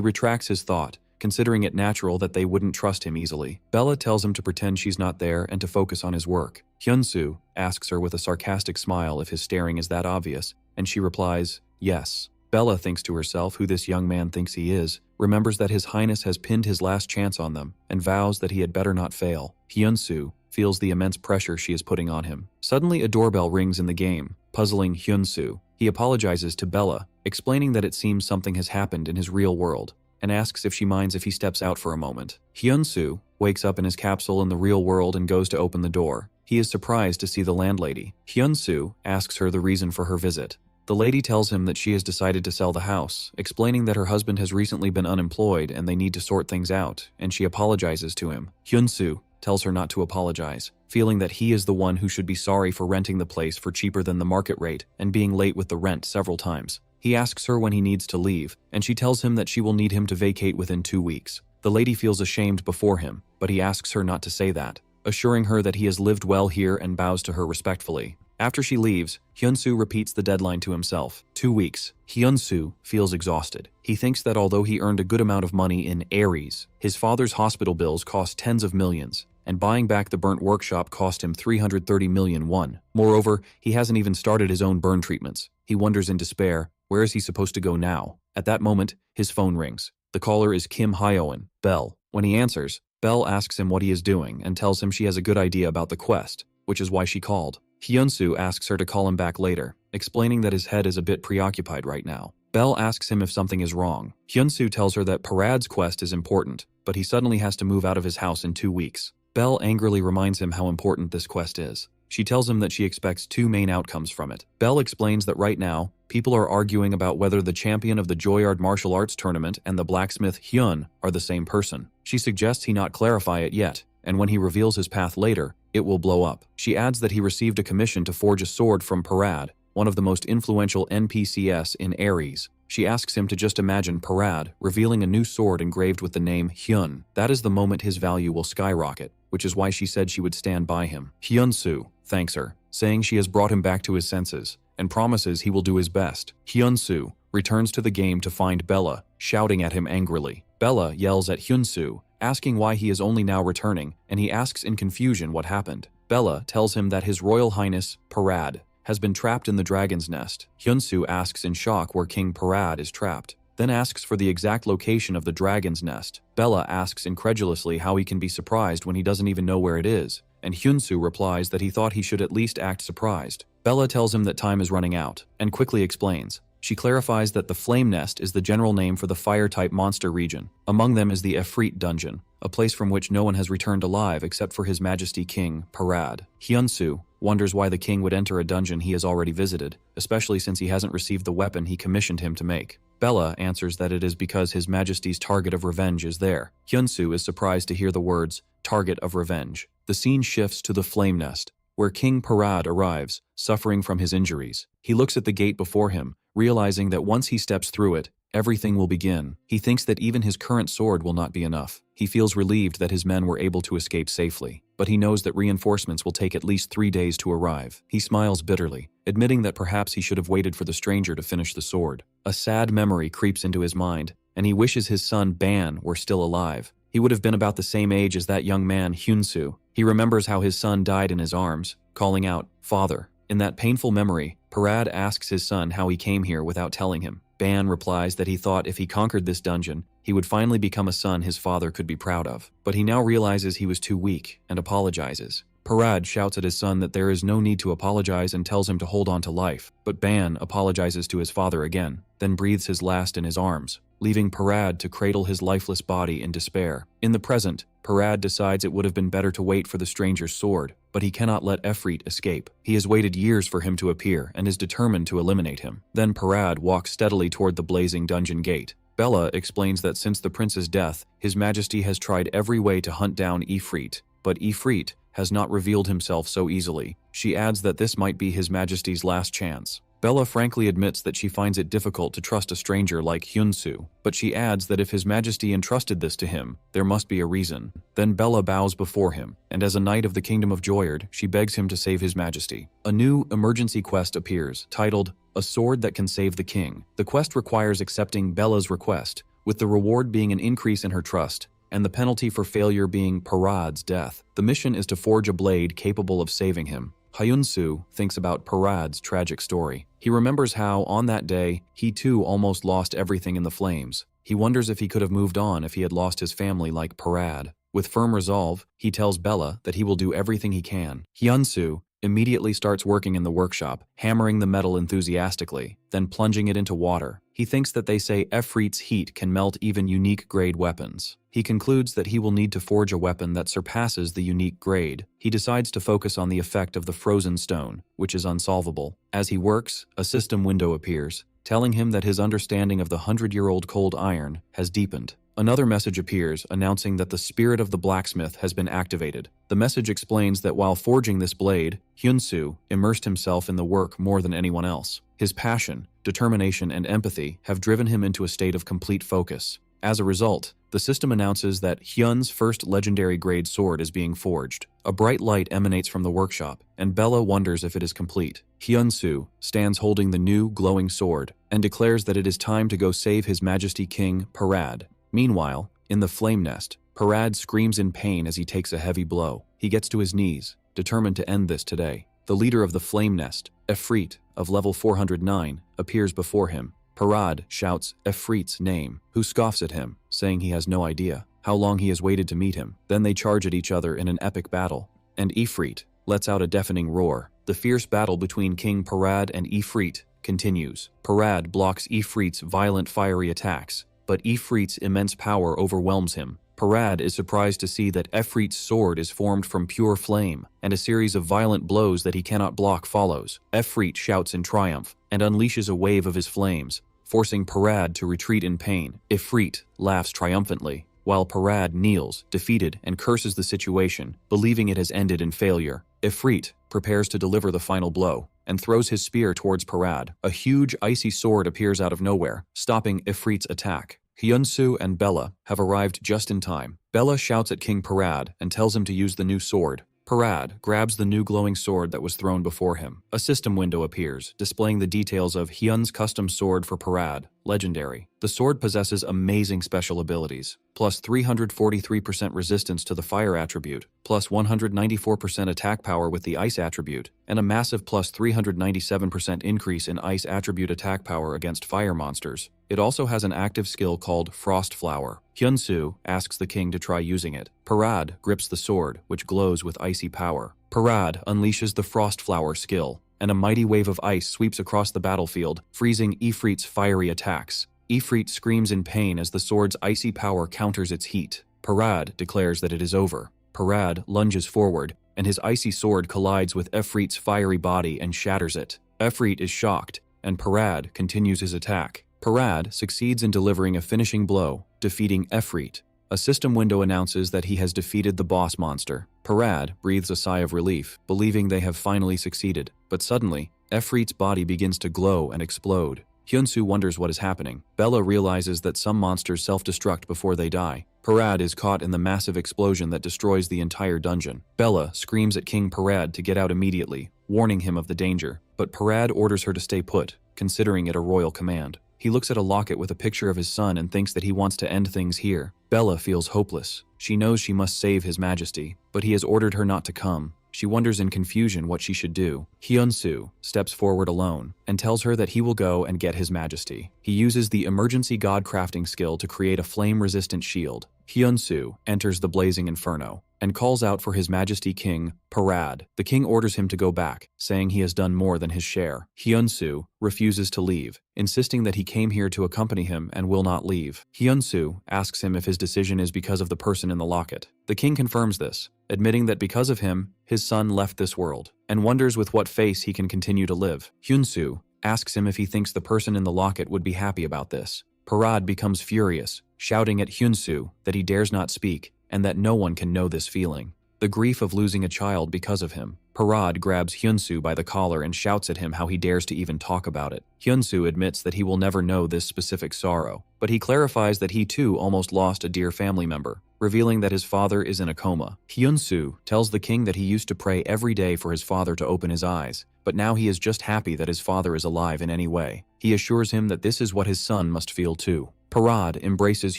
retracts his thought, considering it natural that they wouldn't trust him easily. Bella tells him to pretend she's not there and to focus on his work. Hyun-soo asks her with a sarcastic smile if his staring is that obvious, and she replies, yes. Bella thinks to herself who this young man thinks he is, remembers that His Highness has pinned his last chance on them, and vows that he had better not fail. Hyun-soo feels the immense pressure she is putting on him. Suddenly a doorbell rings in the game, puzzling Hyun-soo. He apologizes to Bella, explaining that it seems something has happened in his real world, and asks if she minds if he steps out for a moment. Hyun-soo wakes up in his capsule in the real world and goes to open the door. He is surprised to see the landlady. Hyun-soo asks her the reason for her visit. The lady tells him that she has decided to sell the house, explaining that her husband has recently been unemployed and they need to sort things out, and she apologizes to him. Hyun-soo tells her not to apologize, feeling that he is the one who should be sorry for renting the place for cheaper than the market rate and being late with the rent several times. He asks her when he needs to leave, and she tells him that she will need him to vacate within 2 weeks. The lady feels ashamed before him, but he asks her not to say that, assuring her that he has lived well here and bows to her respectfully. After she leaves, Hyun-soo repeats the deadline to himself. 2 weeks. Hyun-soo feels exhausted. He thinks that although he earned a good amount of money in Ares, his father's hospital bills cost tens of millions, and buying back the burnt workshop cost him 330 million won. Moreover, he hasn't even started his own burn treatments. He wonders in despair, where is he supposed to go now? At that moment, his phone rings. The caller is Kim Hyoen, Belle. When he answers, Belle asks him what he is doing and tells him she has a good idea about the quest, which is why she called. Hyun-soo asks her to call him back later, explaining that his head is a bit preoccupied right now. Belle asks him if something is wrong. Hyun-soo tells her that Parad's quest is important, but he suddenly has to move out of his house in 2 weeks. Belle angrily reminds him how important this quest is. She tells him that she expects 2 main outcomes from it. Belle explains that right now, people are arguing about whether the champion of the Joyard martial arts tournament and the blacksmith Hyun are the same person. She suggests he not clarify it yet, and when he reveals his path later, it will blow up. She adds that he received a commission to forge a sword from Parad, one of the most influential NPCs in Ares. She asks him to just imagine Parad revealing a new sword engraved with the name Hyun. That is the moment his value will skyrocket, which is why she said she would stand by him. Hyun-soo thanks her, saying she has brought him back to his senses, and promises he will do his best. Hyun-soo returns to the game to find Bella, shouting at him angrily. Bella yells at Hyun-soo, asking why he is only now returning, and he asks in confusion what happened. Bella tells him that His Royal Highness, Parad, has been trapped in the dragon's nest. Hyun-soo asks in shock where King Parad is trapped, then asks for the exact location of the dragon's nest. Bella asks incredulously how he can be surprised when he doesn't even know where it is, and Hyun-soo replies that he thought he should at least act surprised. Bella tells him that time is running out, and quickly explains, She clarifies that the Flame Nest is the general name for the fire-type monster region. Among them is the Efreet Dungeon, a place from which no one has returned alive except for His Majesty King Parad. Hyunsu wonders why the king would enter a dungeon he has already visited, especially since he hasn't received the weapon he commissioned him to make. Bella answers that it is because His Majesty's target of revenge is there. Hyunsu is surprised to hear the words, target of revenge. The scene shifts to the Flame Nest, where King Parad arrives, suffering from his injuries. He looks at the gate before him, realizing that once he steps through it, everything will begin. He thinks that even his current sword will not be enough. He feels relieved that his men were able to escape safely, but he knows that reinforcements will take at least 3 days to arrive. He smiles bitterly, admitting that perhaps he should have waited for the stranger to finish the sword. A sad memory creeps into his mind, and he wishes his son Ban were still alive. He would have been about the same age as that young man Hyunsu. He remembers how his son died in his arms, calling out, "Father." In that painful memory, Parad asks his son how he came here without telling him. Ban replies that he thought if he conquered this dungeon, he would finally become a son his father could be proud of. But he now realizes he was too weak and apologizes. Parad shouts at his son that there is no need to apologize and tells him to hold on to life. But Ban apologizes to his father again, then breathes his last in his arms, leaving Parad to cradle his lifeless body in despair. In the present, Parad decides it would have been better to wait for the stranger's sword, but he cannot let Efreet escape. He has waited years for him to appear and is determined to eliminate him. Then Parad walks steadily toward the blazing dungeon gate. Bella explains that since the prince's death, His Majesty has tried every way to hunt down Efreet, but Efreet has not revealed himself so easily. She adds that this might be His Majesty's last chance. Bella frankly admits that she finds it difficult to trust a stranger like Hyunsu, but she adds that if His Majesty entrusted this to him, there must be a reason. Then Bella bows before him, and as a knight of the Kingdom of Joyard, she begs him to save His Majesty. A new emergency quest appears, titled, A Sword That Can Save the King. The quest requires accepting Bella's request, with the reward being an increase in her trust, and the penalty for failure being Parad's death. The mission is to forge a blade capable of saving him. Hyunsu thinks about Parad's tragic story. He remembers how, on that day, he too almost lost everything in the flames. He wonders if he could have moved on if he had lost his family like Parad. With firm resolve, he tells Bella that he will do everything he can. Hyunsu immediately starts working in the workshop, hammering the metal enthusiastically, then plunging it into water. He thinks that they say Efreet's heat can melt even unique grade weapons. He concludes that he will need to forge a weapon that surpasses the unique grade. He decides to focus on the effect of the frozen stone, which is unsolvable. As he works, a system window appears, telling him that his understanding of the 100-year-old cold iron has deepened. Another message appears announcing that the spirit of the blacksmith has been activated. The message explains that while forging this blade, Hyunsu immersed himself in the work more than anyone else. His passion, determination, and empathy have driven him into a state of complete focus. As a result, the system announces that Hyun's first legendary grade sword is being forged. A bright light emanates from the workshop, and Bella wonders if it is complete. Hyunsu stands holding the new, glowing sword, and declares that it is time to go save His Majesty King Parad. Meanwhile, in the Flame Nest, Parad screams in pain as he takes a heavy blow. He gets to his knees, determined to end this today. The leader of the Flame Nest, Efreet, of level 409, appears before him. Parad shouts Efreet's name, who scoffs at him, saying he has no idea how long he has waited to meet him. Then they charge at each other in an epic battle, and Efreet lets out a deafening roar. The fierce battle between King Parad and Efreet continues. Parad blocks Efreet's violent fiery attacks, but Efreet's immense power overwhelms him. Parad is surprised to see that Efreet's sword is formed from pure flame, and a series of violent blows that he cannot block follows. Efreet shouts in triumph and unleashes a wave of his flames, forcing Parad to retreat in pain. Efreet laughs triumphantly, while Parad kneels, defeated, and curses the situation, believing it has ended in failure. Efreet prepares to deliver the final blow, and throws his spear towards Parad. A huge icy sword appears out of nowhere, stopping Efreet's attack. Hyunsu and Bella have arrived just in time. Bella shouts at King Parad and tells him to use the new sword. Parad grabs the new glowing sword that was thrown before him. A system window appears, displaying the details of Hyun's custom sword for Parad, legendary. The sword possesses amazing special abilities, plus 343% resistance to the fire attribute, plus 194% attack power with the ice attribute, and a massive plus 397% increase in ice attribute attack power against fire monsters. It also has an active skill called Frost Flower. Hyunsu asks the king to try using it. Parad grips the sword, which glows with icy power. Parad unleashes the Frost Flower skill, and a mighty wave of ice sweeps across the battlefield, freezing Ifrit's fiery attacks. Ifrit screams in pain as the sword's icy power counters its heat. Parad declares that it is over. Parad lunges forward, and his icy sword collides with Ifrit's fiery body and shatters it. Ifrit is shocked, and Parad continues his attack. Parad succeeds in delivering a finishing blow, defeating Ifrit. A system window announces that he has defeated the boss monster. Parad breathes a sigh of relief, believing they have finally succeeded. But suddenly, Ifrit's body begins to glow and explode. Hyunsu wonders what is happening. Bella realizes that some monsters self-destruct before they die. Parad is caught in the massive explosion that destroys the entire dungeon. Bella screams at King Parad to get out immediately, warning him of the danger. But Parad orders her to stay put, considering it a royal command. He looks at a locket with a picture of his son and thinks that he wants to end things here. Bella feels hopeless. She knows she must save His Majesty, but he has ordered her not to come. She wonders in confusion what she should do. Hyunsu steps forward alone and tells her that he will go and get His Majesty. He uses the emergency god crafting skill to create a flame-resistant shield. Hyunsu enters the blazing inferno and calls out for His Majesty King Parad. The king orders him to go back, saying he has done more than his share. Hyunsu refuses to leave, insisting that he came here to accompany him and will not leave. Hyunsu asks him if his decision is because of the person in the locket. The king confirms this, admitting that because of him, his son left this world, and wonders with what face he can continue to live. Hyunsu asks him if he thinks the person in the locket would be happy about this. Parad becomes furious, shouting at Hyunsu that he dares not speak, and that no one can know this feeling. The grief of losing a child because of him. Parad grabs Hyunsu by the collar and shouts at him how he dares to even talk about it. Hyunsu admits that he will never know this specific sorrow, but he clarifies that he too almost lost a dear family member, revealing that his father is in a coma. Hyunsu tells the king that he used to pray every day for his father to open his eyes, but now he is just happy that his father is alive in any way. He assures him that this is what his son must feel too. Parad embraces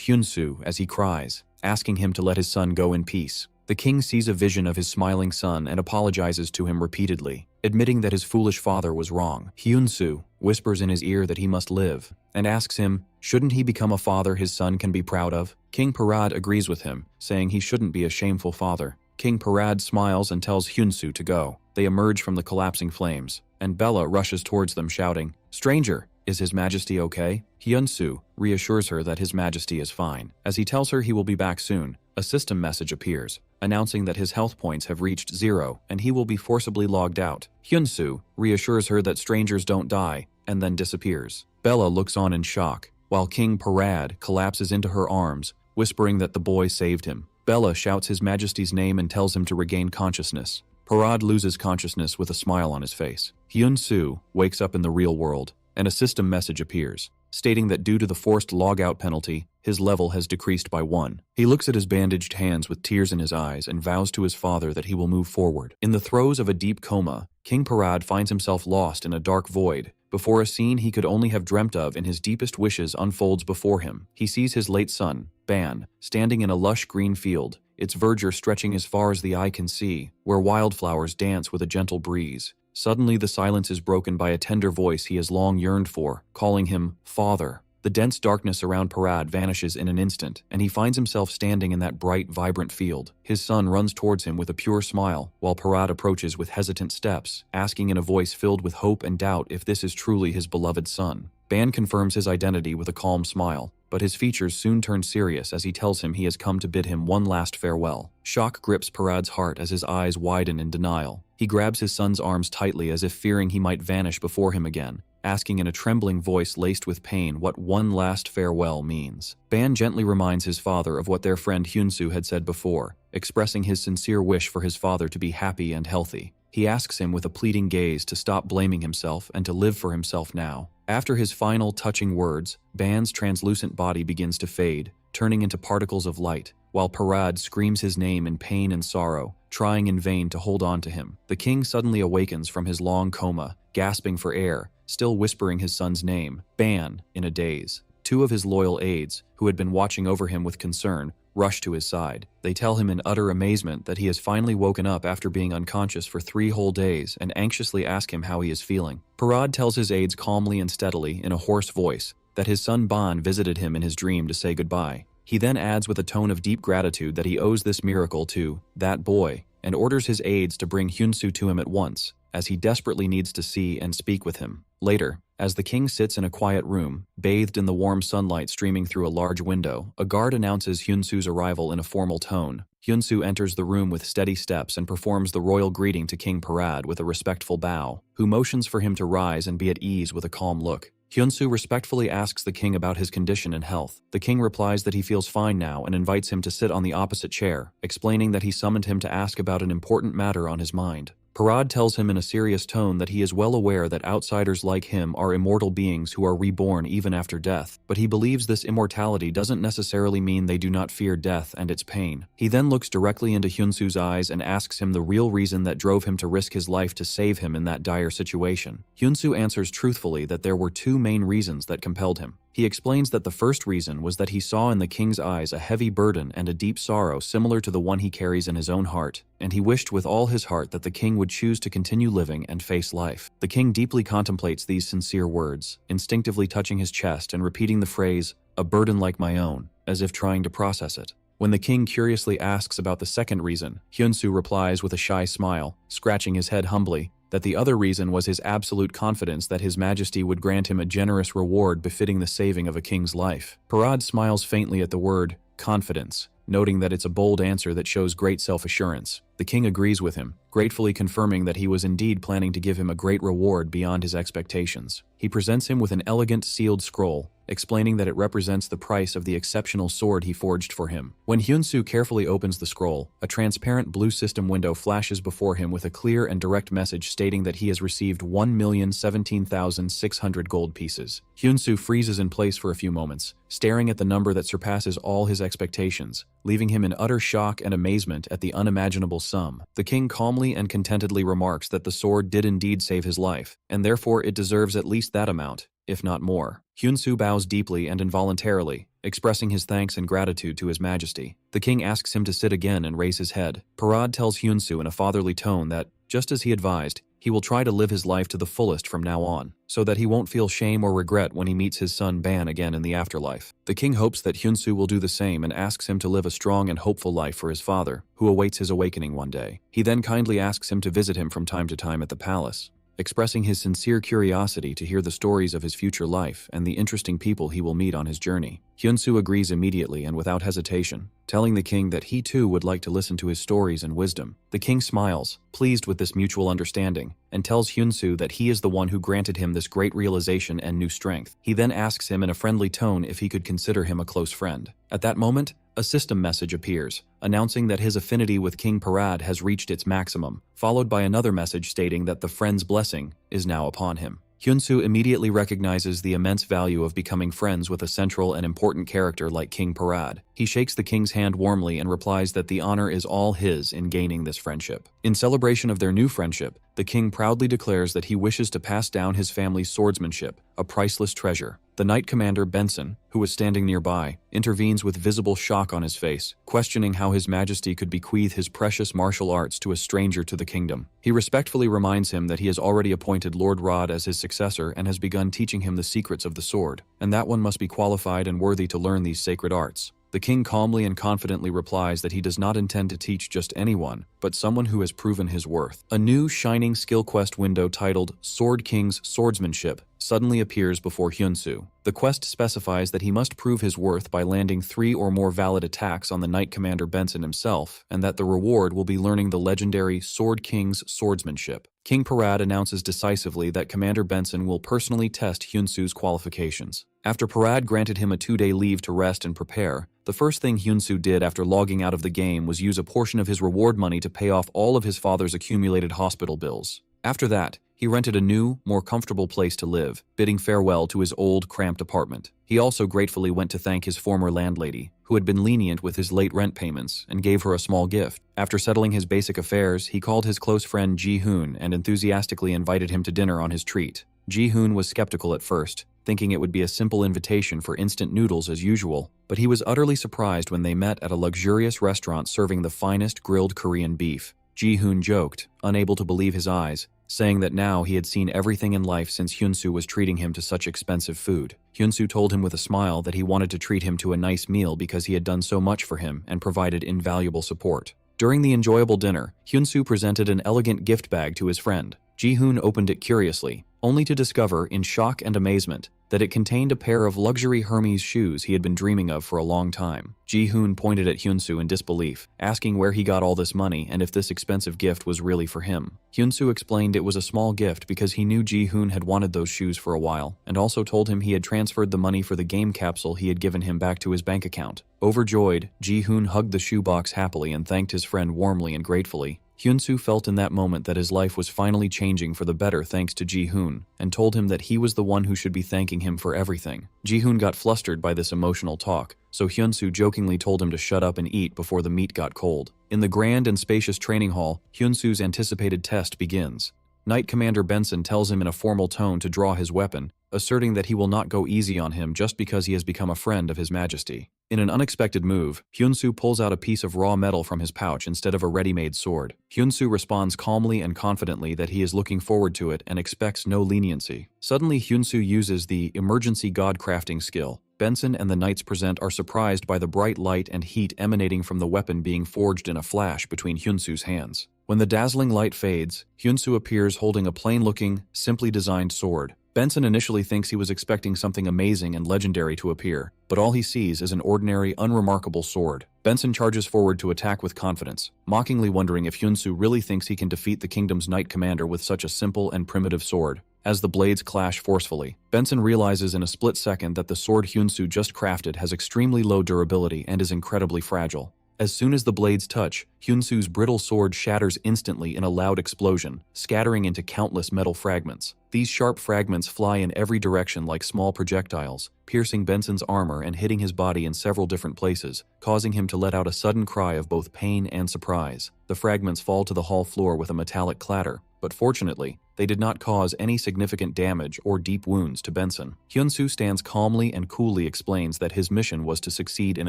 Hyunsu as he cries, asking him to let his son go in peace. The king sees a vision of his smiling son and apologizes to him repeatedly, admitting that his foolish father was wrong. Hyunsu whispers in his ear that he must live, and asks him, shouldn't he become a father his son can be proud of? King Parad agrees with him, saying he shouldn't be a shameful father. King Parad smiles and tells Hyunsu to go. They emerge from the collapsing flames, and Bella rushes towards them shouting, stranger, is His Majesty okay? Hyunsu reassures her that His Majesty is fine. As he tells her he will be back soon, a system message appears, announcing that his health points have reached 0 and he will be forcibly logged out. Hyunsu reassures her that strangers don't die, and then disappears. Bella looks on in shock, while King Parad collapses into her arms, whispering that the boy saved him. Bella shouts His Majesty's name and tells him to regain consciousness. Parad loses consciousness with a smile on his face. Hyunsu wakes up in the real world, and a system message appears, stating that due to the forced logout penalty, his level has decreased by 1. He looks at his bandaged hands with tears in his eyes and vows to his father that he will move forward. In the throes of a deep coma, King Parad finds himself lost in a dark void, before a scene he could only have dreamt of in his deepest wishes unfolds before him. He sees his late son, Ban, standing in a lush green field, its verdure stretching as far as the eye can see, where wildflowers dance with a gentle breeze. Suddenly the silence is broken by a tender voice he has long yearned for, calling him Father. The dense darkness around Parad vanishes in an instant, and he finds himself standing in that bright, vibrant field. His son runs towards him with a pure smile, while Parad approaches with hesitant steps, asking in a voice filled with hope and doubt if this is truly his beloved son. Ban confirms his identity with a calm smile, but his features soon turn serious as he tells him he has come to bid him one last farewell. Shock grips Parad's heart as his eyes widen in denial. He grabs his son's arms tightly as if fearing he might vanish before him again, asking in a trembling voice laced with pain what one last farewell means. Ban gently reminds his father of what their friend Hyunsu had said before, expressing his sincere wish for his father to be happy and healthy. He asks him with a pleading gaze to stop blaming himself and to live for himself now. After his final touching words, Ban's translucent body begins to fade, turning into particles of light, while Parad screams his name in pain and sorrow, trying in vain to hold on to him. The king suddenly awakens from his long coma, gasping for air, still whispering his son's name, Ban, in a daze. 2 of his loyal aides, who had been watching over him with concern, rush to his side. They tell him in utter amazement that he has finally woken up after being unconscious for 3 whole days and anxiously ask him how he is feeling. Parad tells his aides calmly and steadily, in a hoarse voice, that his son Ban visited him in his dream to say goodbye. He then adds with a tone of deep gratitude that he owes this miracle to that boy, and orders his aides to bring Hyunsu to him at once. as he desperately needs to see and speak with him. Later, as the king sits in a quiet room, bathed in the warm sunlight streaming through a large window, a guard announces Hyunsu's arrival in a formal tone. Hyunsu enters the room with steady steps and performs the royal greeting to King Parad with a respectful bow, who motions for him to rise and be at ease with a calm look. Hyunsu respectfully asks the king about his condition and health. The king replies that he feels fine now and invites him to sit on the opposite chair, explaining that he summoned him to ask about an important matter on his mind. Parad tells him in a serious tone that he is well aware that outsiders like him are immortal beings who are reborn even after death, but he believes this immortality doesn't necessarily mean they do not fear death and its pain. He then looks directly into Hyunsu's eyes and asks him the real reason that drove him to risk his life to save him in that dire situation. Hyunsu answers truthfully that there were two main reasons that compelled him. He explains that the first reason was that he saw in the king's eyes a heavy burden and a deep sorrow similar to the one he carries in his own heart, and he wished with all his heart that the king would choose to continue living and face life. The king deeply contemplates these sincere words, instinctively touching his chest and repeating the phrase, "a burden like my own," as if trying to process it. When the king curiously asks about the second reason, Hyunsu replies with a shy smile, scratching his head humbly, that the other reason was his absolute confidence that His Majesty would grant him a generous reward befitting the saving of a king's life. Parad smiles faintly at the word confidence, noting that it's a bold answer that shows great self-assurance. The king agrees with him, gratefully confirming that he was indeed planning to give him a great reward beyond his expectations. He presents him with an elegant sealed scroll, explaining that it represents the price of the exceptional sword he forged for him. When Hyunsu carefully opens the scroll, a transparent blue system window flashes before him with a clear and direct message stating that he has received 1,017,600 gold pieces. Hyunsu freezes in place for a few moments, staring at the number that surpasses all his expectations, leaving him in utter shock and amazement at the unimaginable sum. The king calmly and contentedly remarks that the sword did indeed save his life, and therefore it deserves at least that amount, if not more. Hyunsu bows deeply and involuntarily, expressing his thanks and gratitude to His Majesty. The king asks him to sit again and raise his head. Parad tells Hyunsu in a fatherly tone that, just as he advised, he will try to live his life to the fullest from now on, so that he won't feel shame or regret when he meets his son Ban again in the afterlife. The king hopes that Hyunsu will do the same and asks him to live a strong and hopeful life for his father, who awaits his awakening one day. He then kindly asks him to visit him from time to time at the palace, expressing his sincere curiosity to hear the stories of his future life and the interesting people he will meet on his journey. Hyunsu agrees immediately and without hesitation, telling the king that he too would like to listen to his stories and wisdom. The king smiles, pleased with this mutual understanding, and tells Hyunsu that he is the one who granted him this great realization and new strength. He then asks him in a friendly tone if he could consider him a close friend. At that moment, a system message appears, announcing that his affinity with King Parad has reached its maximum, followed by another message stating that the friend's blessing is now upon him. Hyunsu immediately recognizes the immense value of becoming friends with a central and important character like King Parad. He shakes the king's hand warmly and replies that the honor is all his in gaining this friendship. In celebration of their new friendship, the king proudly declares that he wishes to pass down his family's swordsmanship, a priceless treasure. The Knight Commander Benson, who was standing nearby, intervenes with visible shock on his face, questioning how His Majesty could bequeath his precious martial arts to a stranger to the kingdom. He respectfully reminds him that he has already appointed Lord Rod as his successor and has begun teaching him the secrets of the sword, and that one must be qualified and worthy to learn these sacred arts. The king calmly and confidently replies that he does not intend to teach just anyone, but someone who has proven his worth. A new shining skill quest window titled Sword King's Swordsmanship suddenly appears before Hyunsu. The quest specifies that he must prove his worth by landing 3 or more valid attacks on the Knight Commander Benson himself, and that the reward will be learning the legendary Sword King's swordsmanship. King Parad announces decisively that Commander Benson will personally test Hyunsu's qualifications. After Parad granted him a 2-day leave to rest and prepare, the first thing Hyunsu did after logging out of the game was use a portion of his reward money to pay off all of his father's accumulated hospital bills. After that, he rented a new, more comfortable place to live, bidding farewell to his old, cramped apartment. He also gratefully went to thank his former landlady, who had been lenient with his late rent payments, and gave her a small gift. After settling his basic affairs, he called his close friend Ji-hoon and enthusiastically invited him to dinner on his treat. Ji-hoon was skeptical at first, thinking it would be a simple invitation for instant noodles as usual, but he was utterly surprised when they met at a luxurious restaurant serving the finest grilled Korean beef. Ji-hoon joked, unable to believe his eyes, saying that now he had seen everything in life since Hyunsu was treating him to such expensive food. Hyunsu told him with a smile that he wanted to treat him to a nice meal because he had done so much for him and provided invaluable support. During the enjoyable dinner, Hyunsu presented an elegant gift bag to his friend, Ji-hoon opened it curiously, only to discover, in shock and amazement, that it contained a pair of luxury Hermes shoes he had been dreaming of for a long time. Ji-hoon pointed at Hyunsoo in disbelief, asking where he got all this money and if this expensive gift was really for him. Hyunsoo explained it was a small gift because he knew Ji-hoon had wanted those shoes for a while, and also told him he had transferred the money for the game capsule he had given him back to his bank account. Overjoyed, Ji-hoon hugged the shoebox happily and thanked his friend warmly and gratefully. Hyunsoo felt in that moment that his life was finally changing for the better thanks to Ji-hoon, and told him that he was the one who should be thanking him for everything. Ji-hoon got flustered by this emotional talk, so Hyunsoo jokingly told him to shut up and eat before the meat got cold. In the grand and spacious training hall, Hyunsoo's anticipated test begins. Knight Commander Benson tells him in a formal tone to draw his weapon, asserting that he will not go easy on him just because he has become a friend of His Majesty. In an unexpected move, Hyunsoo pulls out a piece of raw metal from his pouch instead of a ready-made sword. Hyunsoo responds calmly and confidently that he is looking forward to it and expects no leniency. Suddenly, Hyunsoo uses the emergency god crafting skill. Benson and the knights present are surprised by the bright light and heat emanating from the weapon being forged in a flash between Hyunsoo's hands. When the dazzling light fades, Hyunsoo appears holding a plain-looking, simply designed sword. Benson initially thinks he was expecting something amazing and legendary to appear, but all he sees is an ordinary, unremarkable sword. Benson charges forward to attack with confidence, mockingly wondering if Hyunsoo really thinks he can defeat the kingdom's knight commander with such a simple and primitive sword. As the blades clash forcefully, Benson realizes in a split second that the sword Hyunsoo just crafted has extremely low durability and is incredibly fragile. As soon as the blades touch, Hyunsoo's brittle sword shatters instantly in a loud explosion, scattering into countless metal fragments. These sharp fragments fly in every direction like small projectiles, piercing Benson's armor and hitting his body in several different places, causing him to let out a sudden cry of both pain and surprise. The fragments fall to the hall floor with a metallic clatter, but fortunately, they did not cause any significant damage or deep wounds to Benson. Hyunsoo stands calmly and coolly explains that his mission was to succeed in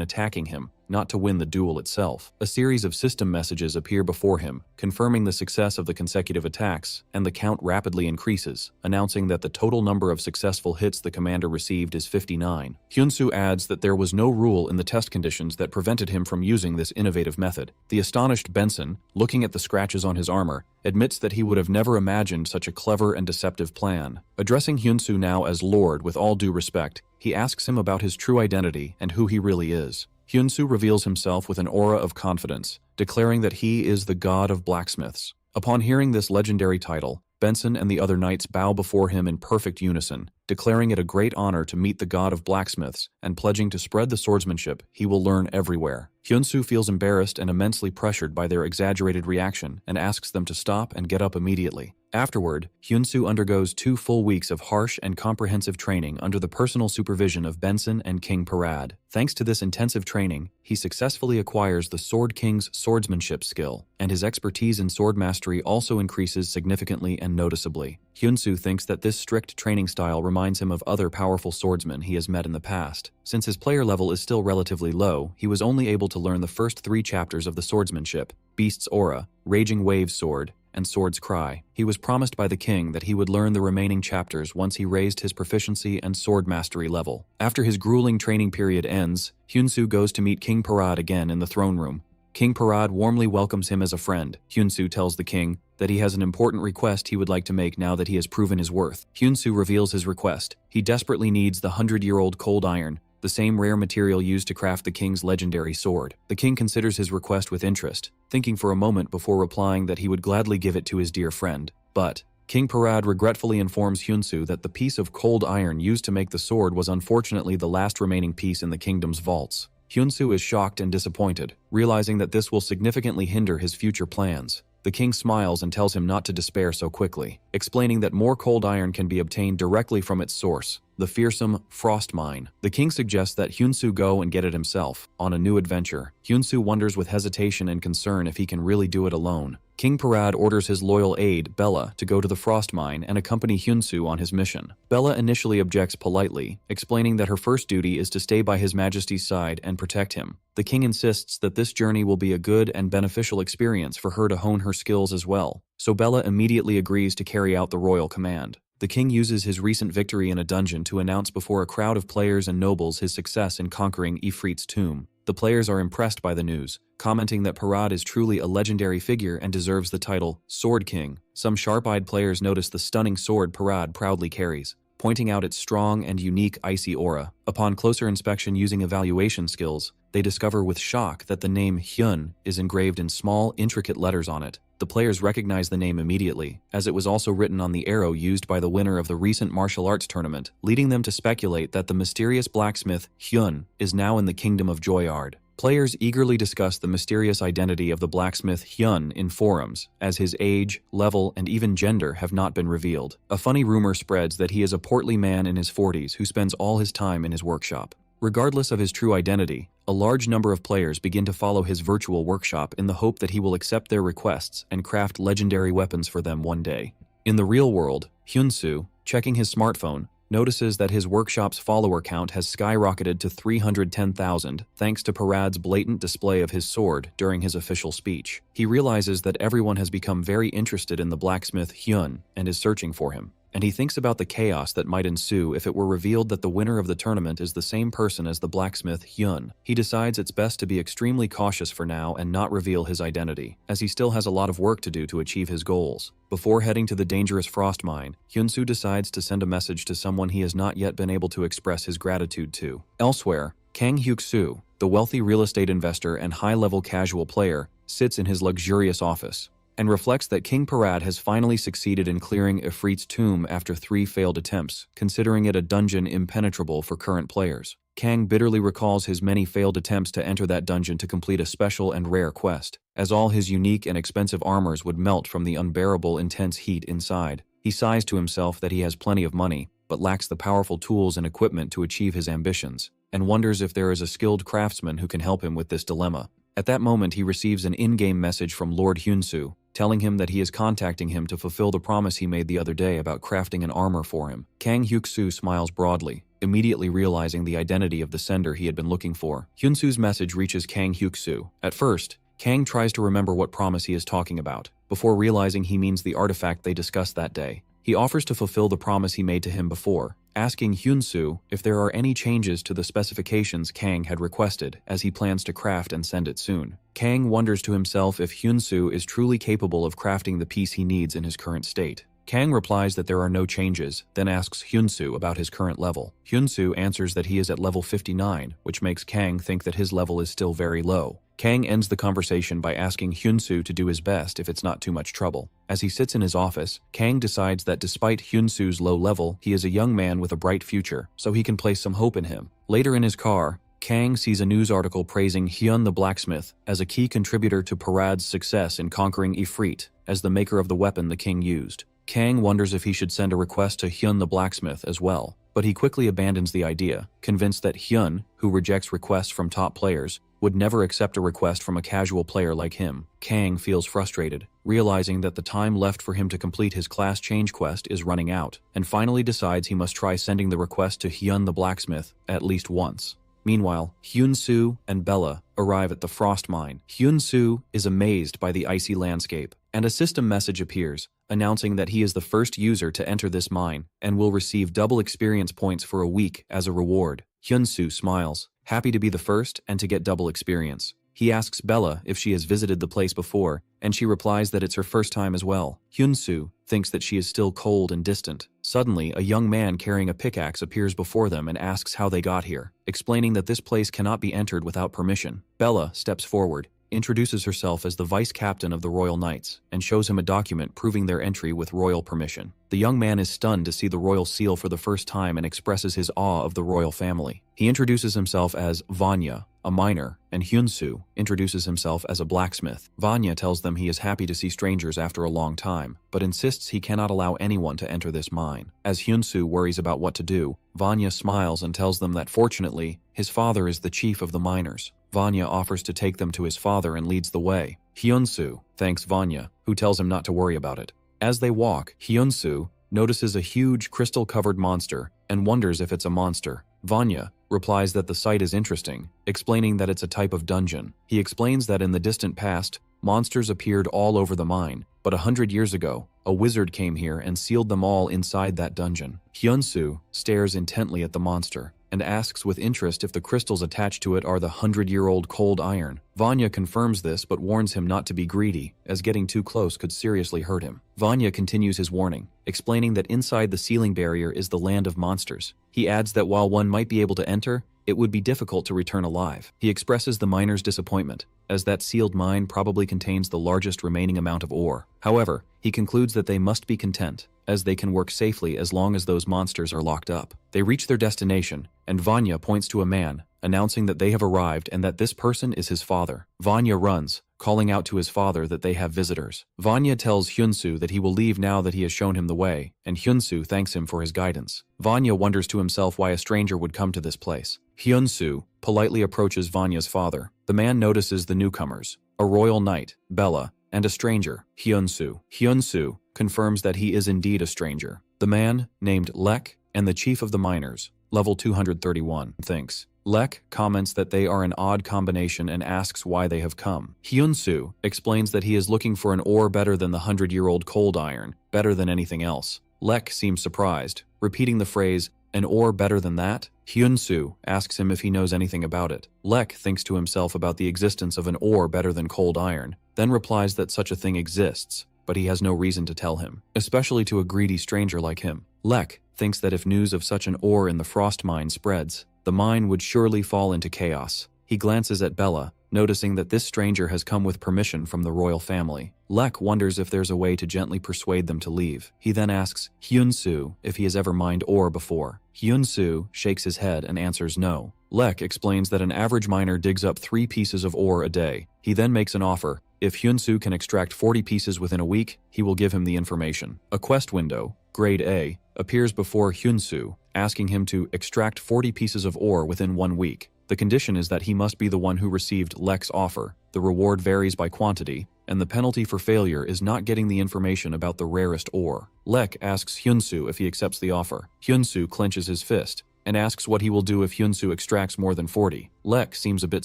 attacking him, not to win the duel itself. A series of system messages appear before him, confirming the success of the consecutive attacks, and the count rapidly increases, announcing that the total number of successful hits the commander received is 59. Hyunsoo adds that there was no rule in the test conditions that prevented him from using this innovative method. The astonished Benson, looking at the scratches on his armor, admits that he would have never imagined such a clever and deceptive plan. Addressing Hyunsoo now as Lord with all due respect, he asks him about his true identity and who he really is. Hyunsoo reveals himself with an aura of confidence, declaring that he is the god of blacksmiths. Upon hearing this legendary title, Benson and the other knights bow before him in perfect unison, declaring it a great honor to meet the god of blacksmiths and pledging to spread the swordsmanship he will learn everywhere. Hyunsoo feels embarrassed and immensely pressured by their exaggerated reaction and asks them to stop and get up immediately. Afterward, Hyunsoo undergoes 2 full weeks of harsh and comprehensive training under the personal supervision of Benson and King Parad. Thanks to this intensive training, he successfully acquires the Sword King's swordsmanship skill, and his expertise in sword mastery also increases significantly and noticeably. Hyunsoo thinks that this strict training style reminds him of other powerful swordsmen he has met in the past. Since his player level is still relatively low, he was only able to learn the first 3 chapters of the swordsmanship: Beast's Aura, Raging Wave's Sword, and Sword's Cry. He was promised by the king that he would learn the remaining chapters once he raised his proficiency and sword mastery level. After his grueling training period ends, Hyunsoo goes to meet King Parad again in the throne room. King Parad warmly welcomes him as a friend. Hyunsoo tells the king that he has an important request he would like to make now that he has proven his worth. Hyunsoo reveals his request. He desperately needs the 100-year-old cold iron, the same rare material used to craft the king's legendary sword. The king considers his request with interest, thinking for a moment before replying that he would gladly give it to his dear friend. But King Parad regretfully informs Hyunsoo that the piece of cold iron used to make the sword was unfortunately the last remaining piece in the kingdom's vaults. Hyunsoo is shocked and disappointed, realizing that this will significantly hinder his future plans. The king smiles and tells him not to despair so quickly, explaining that more cold iron can be obtained directly from its source, the fearsome Frost Mine. The king suggests that Hyunsoo go and get it himself, on a new adventure. Hyunsoo wonders with hesitation and concern if he can really do it alone. King Parad orders his loyal aide, Bella, to go to the Frost Mine and accompany Hyunsoo on his mission. Bella initially objects politely, explaining that her first duty is to stay by His Majesty's side and protect him. The king insists that this journey will be a good and beneficial experience for her to hone her skills as well, so Bella immediately agrees to carry out the royal command. The king uses his recent victory in a dungeon to announce before a crowd of players and nobles his success in conquering Ifrit's tomb. The players are impressed by the news, commenting that Parad is truly a legendary figure and deserves the title Sword King. Some sharp-eyed players notice the stunning sword Parad proudly carries, pointing out its strong and unique icy aura. Upon closer inspection using evaluation skills, they discover with shock that the name Hyun is engraved in small, intricate letters on it. The players recognize the name immediately, as it was also written on the arrow used by the winner of the recent martial arts tournament, leading them to speculate that the mysterious blacksmith Hyun is now in the kingdom of Joyard. Players eagerly discuss the mysterious identity of the blacksmith Hyun in forums, as his age, level, and even gender have not been revealed. A funny rumor spreads that he is a portly man in his 40s who spends all his time in his workshop. Regardless of his true identity, a large number of players begin to follow his virtual workshop in the hope that he will accept their requests and craft legendary weapons for them one day. In the real world, Hyun-soo, checking his smartphone, notices that his workshop's follower count has skyrocketed to 310,000 thanks to Parad's blatant display of his sword during his official speech. He realizes that everyone has become very interested in the blacksmith Hyun and is searching for him. And he thinks about the chaos that might ensue if it were revealed that the winner of the tournament is the same person as the blacksmith Hyun. He decides it's best to be extremely cautious for now and not reveal his identity, as he still has a lot of work to do to achieve his goals. Before heading to the dangerous frost mine, Hyun-soo decides to send a message to someone he has not yet been able to express his gratitude to. Elsewhere, Kang Hyuk-soo, the wealthy real estate investor and high-level casual player, sits in his luxurious office and reflects that King Parad has finally succeeded in clearing Ifrit's tomb after 3 failed attempts, considering it a dungeon impenetrable for current players. Kang bitterly recalls his many failed attempts to enter that dungeon to complete a special and rare quest, as all his unique and expensive armors would melt from the unbearable intense heat inside. He sighs to himself that he has plenty of money, but lacks the powerful tools and equipment to achieve his ambitions, and wonders if there is a skilled craftsman who can help him with this dilemma. At that moment, he receives an in-game message from Lord Hyun-soo, telling him that he is contacting him to fulfill the promise he made the other day about crafting an armor for him. Kang Hyuk-soo smiles broadly, immediately realizing the identity of the sender he had been looking for. Hyun-soo's message reaches Kang Hyuk-soo. At first, Kang tries to remember what promise he is talking about, before realizing he means the artifact they discussed that day. He offers to fulfill the promise he made to him before, asking Hyun-soo if there are any changes to the specifications Kang had requested, as he plans to craft and send it soon. Kang wonders to himself if Hyun-soo is truly capable of crafting the piece he needs in his current state. Kang replies that there are no changes, then asks Hyun-soo about his current level. Hyun-soo answers that he is at level 59, which makes Kang think that his level is still very low. Kang ends the conversation by asking Hyun-soo to do his best if it's not too much trouble. As he sits in his office, Kang decides that despite Hyun-soo's low level, he is a young man with a bright future, so he can place some hope in him. Later in his car, Kang sees a news article praising Hyun the blacksmith as a key contributor to Parad's success in conquering Ifrit as the maker of the weapon the king used. Kang wonders if he should send a request to Hyun the blacksmith as well, but he quickly abandons the idea, convinced that Hyun, who rejects requests from top players, would never accept a request from a casual player like him. Kang feels frustrated, realizing that the time left for him to complete his class change quest is running out, and finally decides he must try sending the request to Hyun the blacksmith at least once. Meanwhile, Hyun-soo and Bella arrive at the frost mine. Hyun-soo is amazed by the icy landscape, and a system message appears, announcing that he is the first user to enter this mine and will receive double experience points for a week as a reward. Hyun-soo smiles, happy to be the first and to get double experience. He asks Bella if she has visited the place before, and she replies that it's her first time as well. Hyun-soo thinks that she is still cold and distant. Suddenly, a young man carrying a pickaxe appears before them and asks how they got here, explaining that this place cannot be entered without permission. Bella steps forward, introduces herself as the vice captain of the Royal Knights, and shows him a document proving their entry with royal permission. The young man is stunned to see the royal seal for the first time and expresses his awe of the royal family. He introduces himself as Vanya, a miner, and Hyun-soo introduces himself as a blacksmith. Vanya tells them he is happy to see strangers after a long time, but insists he cannot allow anyone to enter this mine. As Hyun-soo worries about what to do, Vanya smiles and tells them that fortunately, his father is the chief of the miners. Vanya offers to take them to his father and leads the way. Hyun-soo thanks Vanya, who tells him not to worry about it. As they walk, Hyun-soo notices a huge crystal-covered monster and wonders if it's a monster. Vanya replies that the sight is interesting, explaining that it's a type of dungeon. He explains that in the distant past, monsters appeared all over the mine, but 100 years ago, a wizard came here and sealed them all inside that dungeon. Hyun-soo stares intently at the monster and asks with interest if the crystals attached to it are the 100-year-old cold iron. Vanya confirms this but warns him not to be greedy, as getting too close could seriously hurt him. Vanya continues his warning, explaining that inside the ceiling barrier is the land of monsters. He adds that while one might be able to enter, it would be difficult to return alive. He expresses the miner's disappointment, as that sealed mine probably contains the largest remaining amount of ore. However, he concludes that they must be content, as they can work safely as long as those monsters are locked up. They reach their destination, and Vanya points to a man, announcing that they have arrived and that this person is his father. Vanya runs, calling out to his father that they have visitors. Vanya tells Hyunsu that he will leave now that he has shown him the way, and Hyunsu thanks him for his guidance. Vanya wonders to himself why a stranger would come to this place. Hyunsu politely approaches Vanya's father. The man notices the newcomers, a royal knight, Bella, and a stranger, Hyunsu. Hyunsu confirms that he is indeed a stranger. The man, named Lek, and the chief of the miners, level 231, thinks. Lek comments that they are an odd combination and asks why they have come. Hyunsu explains that he is looking for an ore better than the 100-year-old cold iron, better than anything else. Lek seems surprised, repeating the phrase, "An ore better than that?" Hyunsu asks him if he knows anything about it. Lek thinks to himself about the existence of an ore better than cold iron, then replies that such a thing exists, but he has no reason to tell him, especially to a greedy stranger like him. Lek thinks that if news of such an ore in the frost mine spreads, the mine would surely fall into chaos. He glances at Bella, noticing that this stranger has come with permission from the royal family. Lek wonders if there's a way to gently persuade them to leave. He then asks Hyunsu if he has ever mined ore before. Hyunsu shakes his head and answers no. Lek explains that an average miner digs up 3 pieces of ore a day. He then makes an offer. If Hyunsu can extract 40 pieces within a week, he will give him the information. A quest window, grade A, appears before Hyunsu, asking him to extract 40 pieces of ore within 1 week. The condition is that he must be the one who received Lek's offer. The reward varies by quantity, and the penalty for failure is not getting the information about the rarest ore. Lek asks Hyunsu if he accepts the offer. Hyunsu clenches his fist and asks what he will do if Hyunsu extracts more than 40. Lek seems a bit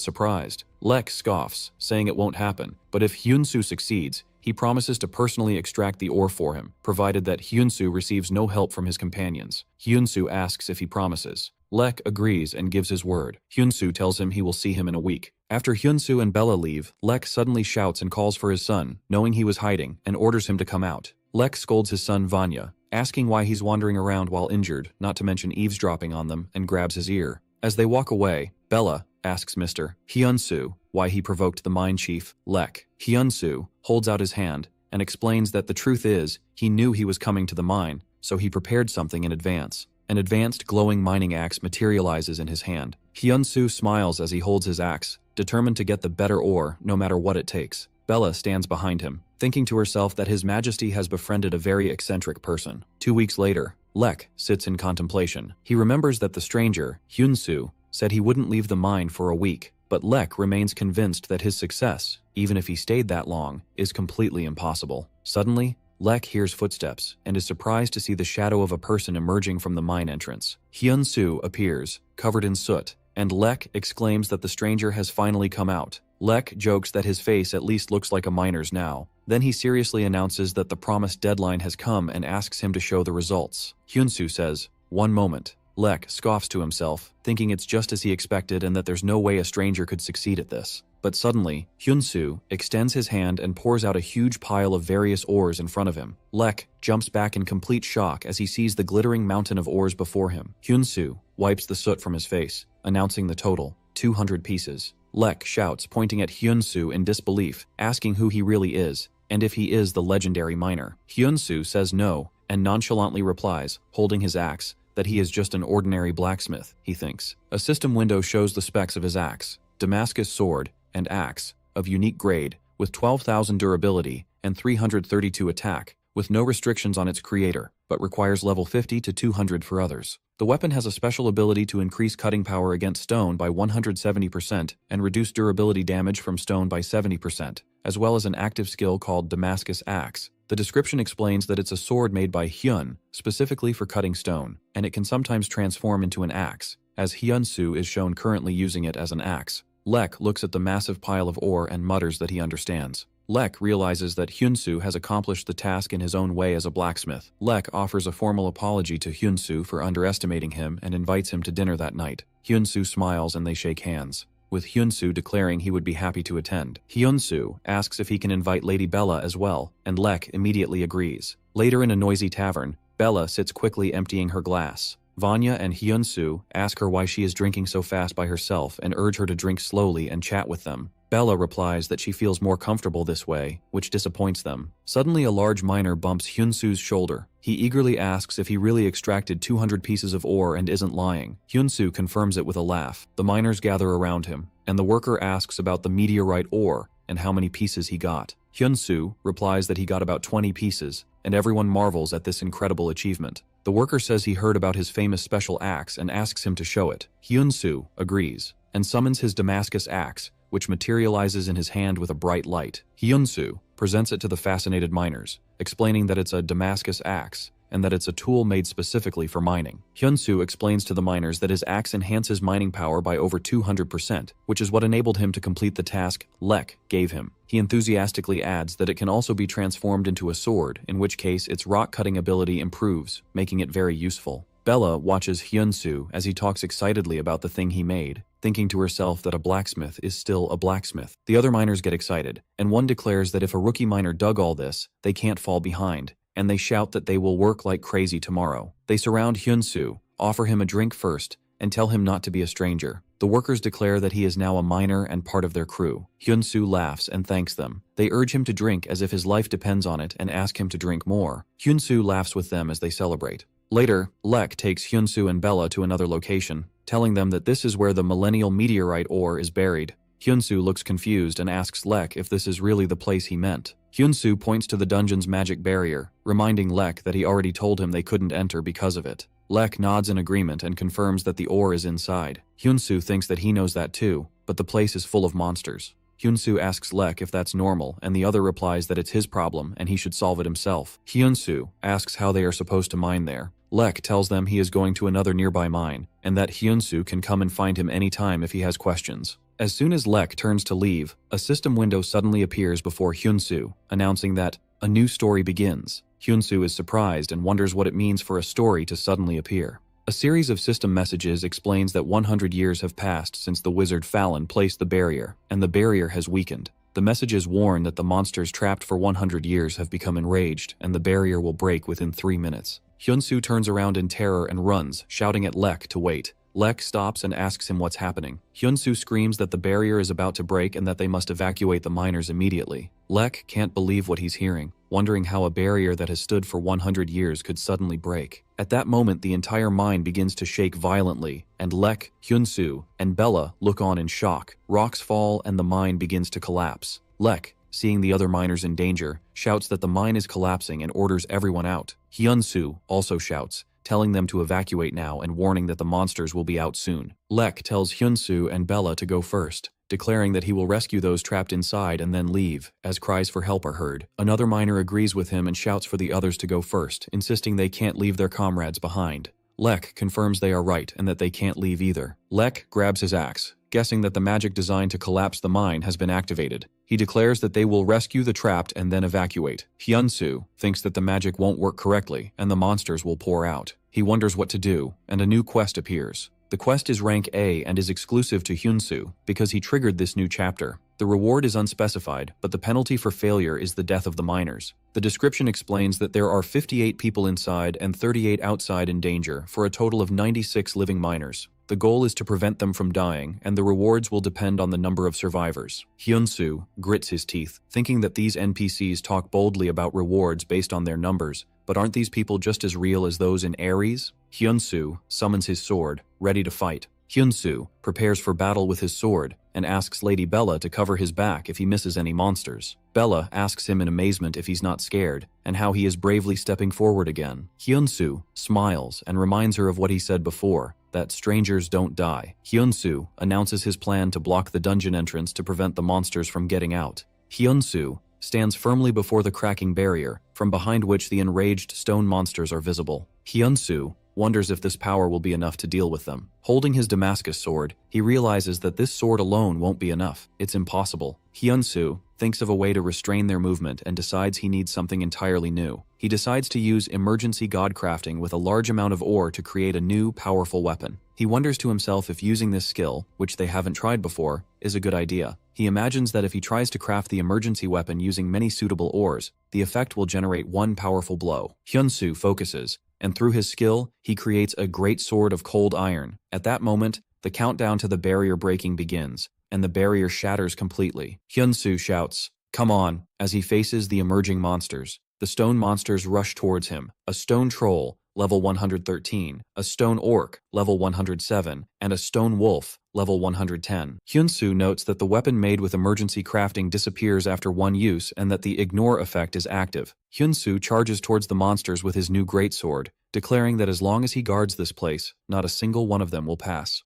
surprised. Lek scoffs, saying it won't happen, but if Hyunsu succeeds, he promises to personally extract the ore for him, provided that Hyunsu receives no help from his companions. Hyunsu asks if he promises. Lek agrees and gives his word. Hyunsu tells him he will see him in a week. After Hyunsu and Bella leave, Lek suddenly shouts and calls for his son, knowing he was hiding, and orders him to come out. Lek scolds his son Vanya, asking why he's wandering around while injured, not to mention eavesdropping on them, and grabs his ear. As they walk away, Bella asks Mr. Hyunsu why he provoked the mine chief, Lek. Hyunsu holds out his hand and explains that the truth is, he knew he was coming to the mine, so he prepared something in advance. An advanced glowing mining axe materializes in his hand. Hyunsu smiles as he holds his axe, determined to get the better ore no matter what it takes. Bella stands behind him, thinking to herself that His Majesty has befriended a very eccentric person. 2 weeks later, Lek sits in contemplation. He remembers that the stranger, Hyunsu, said he wouldn't leave the mine for a week, but Lek remains convinced that his success, even if he stayed that long, is completely impossible. Suddenly, Lek hears footsteps and is surprised to see the shadow of a person emerging from the mine entrance. Hyunsu appears, covered in soot, and Lek exclaims that the stranger has finally come out. Lek jokes that his face at least looks like a miner's now. Then he seriously announces that the promised deadline has come and asks him to show the results. Hyunsu says, "1 moment." Lek scoffs to himself, thinking it's just as he expected and that there's no way a stranger could succeed at this. But suddenly, Hyunsu extends his hand and pours out a huge pile of various ores in front of him. Lek jumps back in complete shock as he sees the glittering mountain of ores before him. Hyunsu wipes the soot from his face, announcing the total, 200 pieces. Lek shouts, pointing at Hyunsu in disbelief, asking who he really is, and if he is the legendary miner. Hyunsu says no, and nonchalantly replies, holding his axe, that he is just an ordinary blacksmith, he thinks. A system window shows the specs of his axe: Damascus sword and axe, of unique grade, with 12,000 durability and 332 attack, with no restrictions on its creator, but requires level 50 to 200 for others. The weapon has a special ability to increase cutting power against stone by 170% and reduce durability damage from stone by 70%, as well as an active skill called Damascus Axe. The description explains that it's a sword made by Hyun, specifically for cutting stone, and it can sometimes transform into an axe, as Hyunsu is shown currently using it as an axe. Lek looks at the massive pile of ore and mutters that he understands. Lek realizes that Hyunsu has accomplished the task in his own way as a blacksmith. Lek offers a formal apology to Hyunsu for underestimating him and invites him to dinner that night. Hyunsu smiles and they shake hands, with Hyunsu declaring he would be happy to attend. Hyunsu asks if he can invite Lady Bella as well, and Lek immediately agrees. Later in a noisy tavern, Bella sits quickly emptying her glass. Vanya and Hyunsu ask her why she is drinking so fast by herself and urge her to drink slowly and chat with them. Bella replies that she feels more comfortable this way, which disappoints them. Suddenly a large miner bumps Hyunsu's shoulder. He eagerly asks if he really extracted 200 pieces of ore and isn't lying. Hyunsu confirms it with a laugh. The miners gather around him, and the worker asks about the meteorite ore and how many pieces he got. Hyunsu replies that he got about 20 pieces, and everyone marvels at this incredible achievement. The worker says he heard about his famous special axe and asks him to show it. Hyunsu agrees, and summons his Damascus axe, which materializes in his hand with a bright light. Hyunsu presents it to the fascinated miners, explaining that it's a Damascus axe, and that it's a tool made specifically for mining. Hyunsu explains to the miners that his axe enhances mining power by over 200%, which is what enabled him to complete the task Lek gave him. He enthusiastically adds that it can also be transformed into a sword, in which case its rock-cutting ability improves, making it very useful. Bella watches Hyunsu as he talks excitedly about the thing he made, thinking to herself that a blacksmith is still a blacksmith. The other miners get excited, and one declares that if a rookie miner dug all this, they can't fall behind, and they shout that they will work like crazy tomorrow. They surround Hyunsu, offer him a drink first, and tell him not to be a stranger. The workers declare that he is now a miner and part of their crew. Hyunsu laughs and thanks them. They urge him to drink as if his life depends on it and ask him to drink more. Hyunsu laughs with them as they celebrate. Later, Lek takes Hyunsu and Bella to another location, telling them that this is where the millennial meteorite ore is buried. Hyunsu looks confused and asks Lek if this is really the place he meant. Hyunsu points to the dungeon's magic barrier, reminding Lek that he already told him they couldn't enter because of it. Lek nods in agreement and confirms that the ore is inside. Hyunsu thinks that he knows that too, but the place is full of monsters. Hyunsu asks Lek if that's normal, and the other replies that it's his problem and he should solve it himself. Hyunsu asks how they are supposed to mine there. Lek tells them he is going to another nearby mine, and that Hyunsu can come and find him anytime if he has questions. As soon as Lek turns to leave, a system window suddenly appears before Hyunsu, announcing that a new story begins. Hyunsu is surprised and wonders what it means for a story to suddenly appear. A series of system messages explains that 100 years have passed since the wizard Fallon placed the barrier, and the barrier has weakened. The messages warn that the monsters trapped for 100 years have become enraged, and the barrier will break within 3 minutes. Hyunsu turns around in terror and runs, shouting at Lek to wait. Lek stops and asks him what's happening. Hyunsu screams that the barrier is about to break and that they must evacuate the miners immediately. Lek can't believe what he's hearing, wondering how a barrier that has stood for 100 years could suddenly break. At that moment, the entire mine begins to shake violently, and Lek, Hyunsu, and Bella look on in shock. Rocks fall and the mine begins to collapse. Lek, seeing the other miners in danger, shouts that the mine is collapsing and orders everyone out. Hyunsu also shouts, telling them to evacuate now and warning that the monsters will be out soon. Lek tells Hyunsu and Bella to go first, declaring that he will rescue those trapped inside and then leave, as cries for help are heard. Another miner agrees with him and shouts for the others to go first, insisting they can't leave their comrades behind. Lek confirms they are right and that they can't leave either. Lek grabs his axe, guessing that the magic designed to collapse the mine has been activated. He declares that they will rescue the trapped and then evacuate. Hyunsu thinks that the magic won't work correctly and the monsters will pour out. He wonders what to do, and a new quest appears. The quest is rank A and is exclusive to Hyunsu because he triggered this new chapter. The reward is unspecified, but the penalty for failure is the death of the miners. The description explains that there are 58 people inside and 38 outside in danger, for a total of 96 living miners. The goal is to prevent them from dying, and the rewards will depend on the number of survivors. Hyunsu grits his teeth, thinking that these NPCs talk boldly about rewards based on their numbers, but aren't these people just as real as those in Ares? Hyunsu summons his sword, ready to fight. Hyunsu prepares for battle with his sword and asks Lady Bella to cover his back if he misses any monsters. Bella asks him in amazement if he's not scared and how he is bravely stepping forward again. Hyunsu smiles and reminds her of what he said before, that strangers don't die. Hyunsu announces his plan to block the dungeon entrance to prevent the monsters from getting out. Hyunsu stands firmly before the cracking barrier, from behind which the enraged stone monsters are visible. Hyunsu wonders if this power will be enough to deal with them. Holding his Damascus sword, he realizes that this sword alone won't be enough. It's impossible. Hyun-soo thinks of a way to restrain their movement and decides he needs something entirely new. He decides to use emergency god crafting with a large amount of ore to create a new, powerful weapon. He wonders to himself if using this skill, which they haven't tried before, is a good idea. He imagines that if he tries to craft the emergency weapon using many suitable ores, the effect will generate one powerful blow. Hyun-soo focuses, and through his skill, he creates a great sword of cold iron. At that moment, the countdown to the barrier breaking begins, and the barrier shatters completely. Hyun-soo shouts, "Come on," as he faces the emerging monsters. The stone monsters rush towards him. A stone troll, level 113, a stone orc, level 107, and a stone wolf, level 110. Hyun-soo notes that the weapon made with emergency crafting disappears after one use and that the ignore effect is active. Hyun-soo charges towards the monsters with his new greatsword, declaring that as long as he guards this place, not a single one of them will pass.